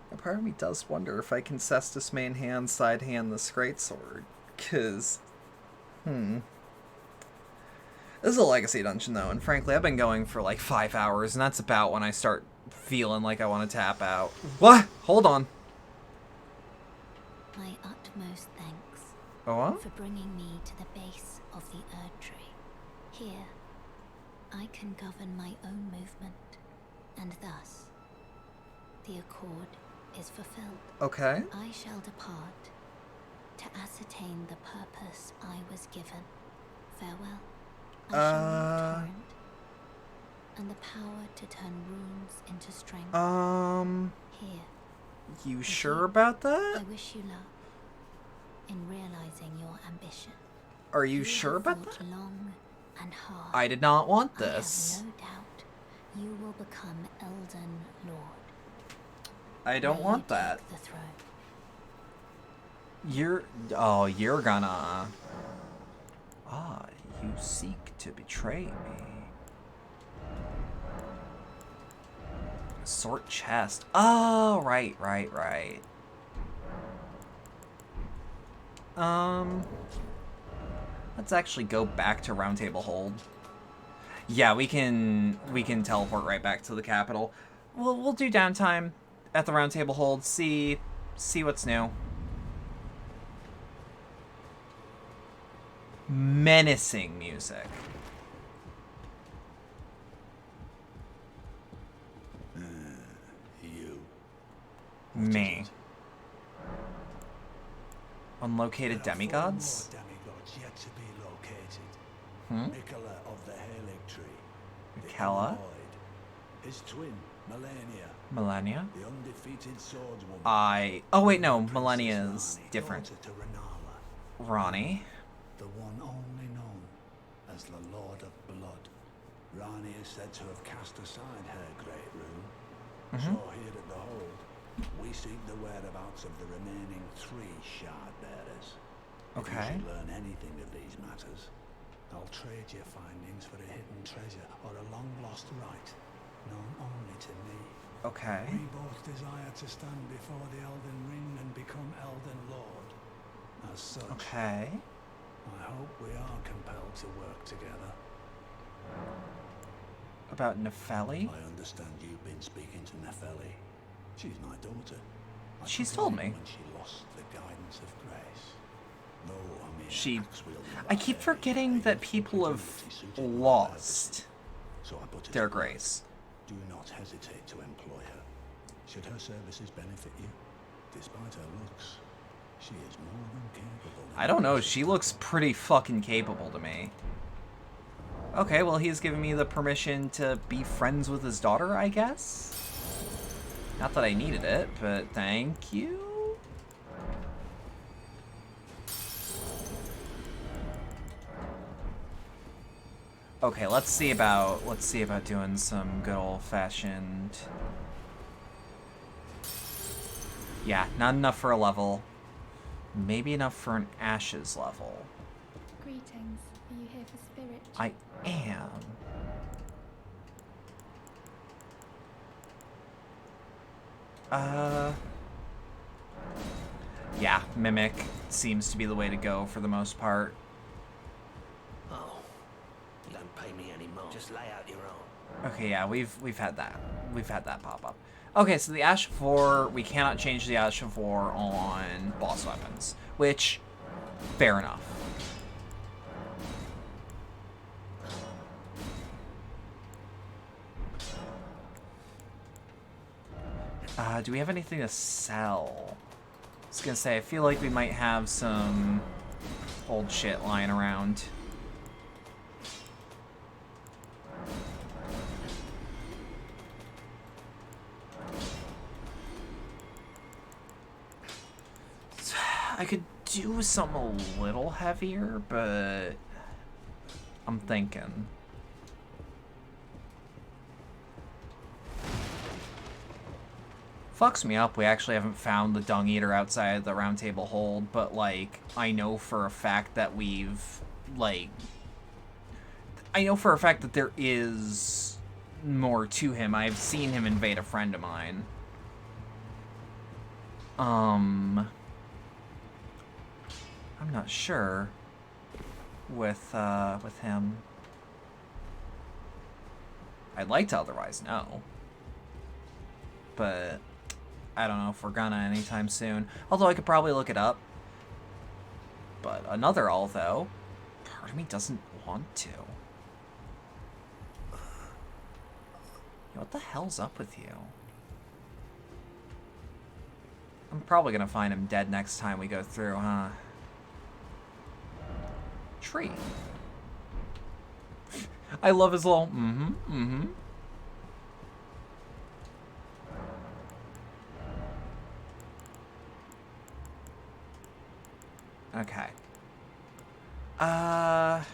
S1: A part of me does wonder if I can Cestus main hand, side hand this greatsword. Because... This is a legacy dungeon, though, and frankly, I've been going for like 5 hours, and that's about when I start feeling like I want to tap out. What? Hold on.
S3: My utmost thanks
S1: Oh,
S3: for bringing me to the base of the Erd Tree. Here, I can govern my own movement, and thus, the accord is fulfilled.
S1: okay.
S3: I shall depart to ascertain the purpose I was given. Farewell. I shall return, and the power to turn runes into strength. Here.
S1: You
S3: with
S1: sure
S3: you,
S1: about that?
S3: I wish you luck in realizing your ambition.
S1: Are you sure
S3: have
S1: about
S3: fought
S1: that?
S3: long and hard.
S1: I did not want
S3: I
S1: this.
S3: have no doubt you will become Elden Lord.
S1: I don't
S3: May
S1: want
S3: you
S1: that.
S3: take the throne.
S1: You're gonna... Ah, you seek to betray me. Sort chest. Oh, right. Let's actually go back to Round Table Hold. Yeah, we can teleport right back to the capital. We'll do downtime at the Round Table Hold. See what's new. Menacing music.
S2: You.
S1: Me. Unlocated demigods?
S4: Four more demigods yet to be located. Mikola of the Halig Tree. the
S1: Mikela?
S4: Humanoid, his twin,
S1: Melania?
S4: the undefeated swordswoman.
S1: Oh wait, no,
S4: Princess
S1: Melania is
S4: Rani,
S1: different.
S4: daughter to Renala,
S1: Ronnie.
S4: the one only known as the Lord of Blood. Rani is said to have cast aside her great rune. So here at the Hold, we seek the whereabouts of the remaining 3 shard bearers. If you
S1: Okay.
S4: should learn anything of these matters, I'll trade your findings for a hidden treasure or a long-lost right, known only to me.
S1: Okay.
S4: We both desire to stand before the Elden Ring and become Elden Lord. As such,
S1: Okay.
S4: I hope we are compelled to work together.
S1: About Nefeli?
S4: I understand you've been speaking to Nefeli. She's my daughter. I
S1: She's
S4: took her
S1: told
S4: in
S1: me.
S4: when she lost the guidance of grace.
S1: She... I keep forgetting that people have lost their grace.
S4: Do not hesitate to employ her. Should her services benefit you, despite her looks, she is more than capable.
S1: I don't know, she looks pretty fucking capable to me. Okay, well, he's giving me the permission to be friends with his daughter, I guess? Not that I needed it, but thank you. Okay, let's see about doing some good old-fashioned... Yeah, not enough for a level. Maybe enough for an Ashes level.
S5: Greetings. Are you here for spirit?
S1: I am. Yeah, Mimic seems to be the way to go for the most part.
S7: Oh, you don't pay me anymore. Just lay out your own.
S1: Okay, yeah, we've had that. We've had that pop up. Okay, so the Ash of War, we cannot change the Ash of War on boss weapons, which, fair enough. Do we have anything to sell? I was gonna say, I feel like we might have some old shit lying around. I could do something a little heavier, but I'm thinking. Fucks me up, we actually haven't found the Dung Eater outside the Round Table Hold, but, like, I know for a fact that we've, like... I know for a fact that there is more to him. I've seen him invade a friend of mine. I'm not sure with him. I'd like to otherwise know. But I don't know if we're gonna anytime soon. Although I could probably look it up. But another although, part of me doesn't want to. What the hell's up with you? I'm probably gonna find him dead next time we go through, huh? Tree. I love his little Okay. Oh,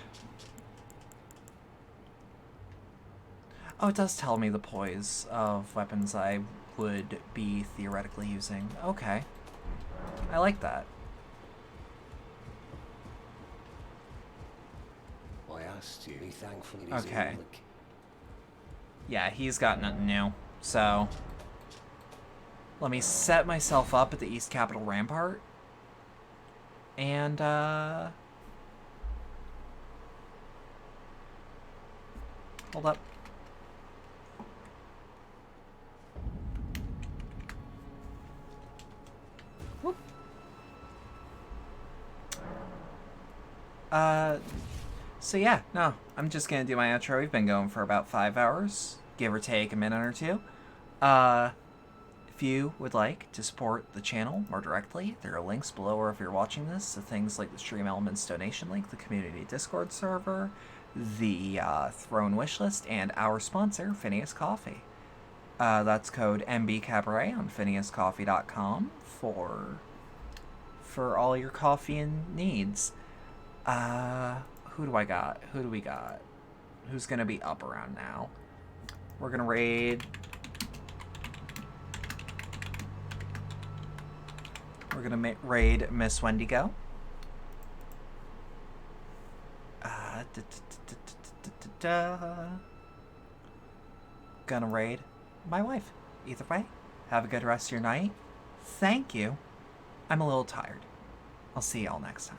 S1: it does tell me the poise of weapons I would be theoretically using. Okay. I like that.
S7: I asked you. Be thankful he's
S1: Okay.
S7: in.
S1: Yeah, he's got nothing new. So, let me set myself up at the East Capitol Rampart. And, hold up. Whoop. So yeah, no, I'm just gonna do my outro. We've been going for about 5 hours, give or take a minute or two. If you would like to support the channel more directly, there are links below, or if you're watching this, to things like the Stream Elements donation link, the community Discord server, the Throne wishlist, and our sponsor, Phineas Coffee. That's code MBCabaret on phineascoffee.com for all your coffee and needs. Who do I got? Who do we got? Who's gonna be up around now? We're gonna raid... We're gonna raid Miss Wendigo. Gonna raid my wife. Either way, have a good rest of your night. Thank you. I'm a little tired. I'll see y'all next time.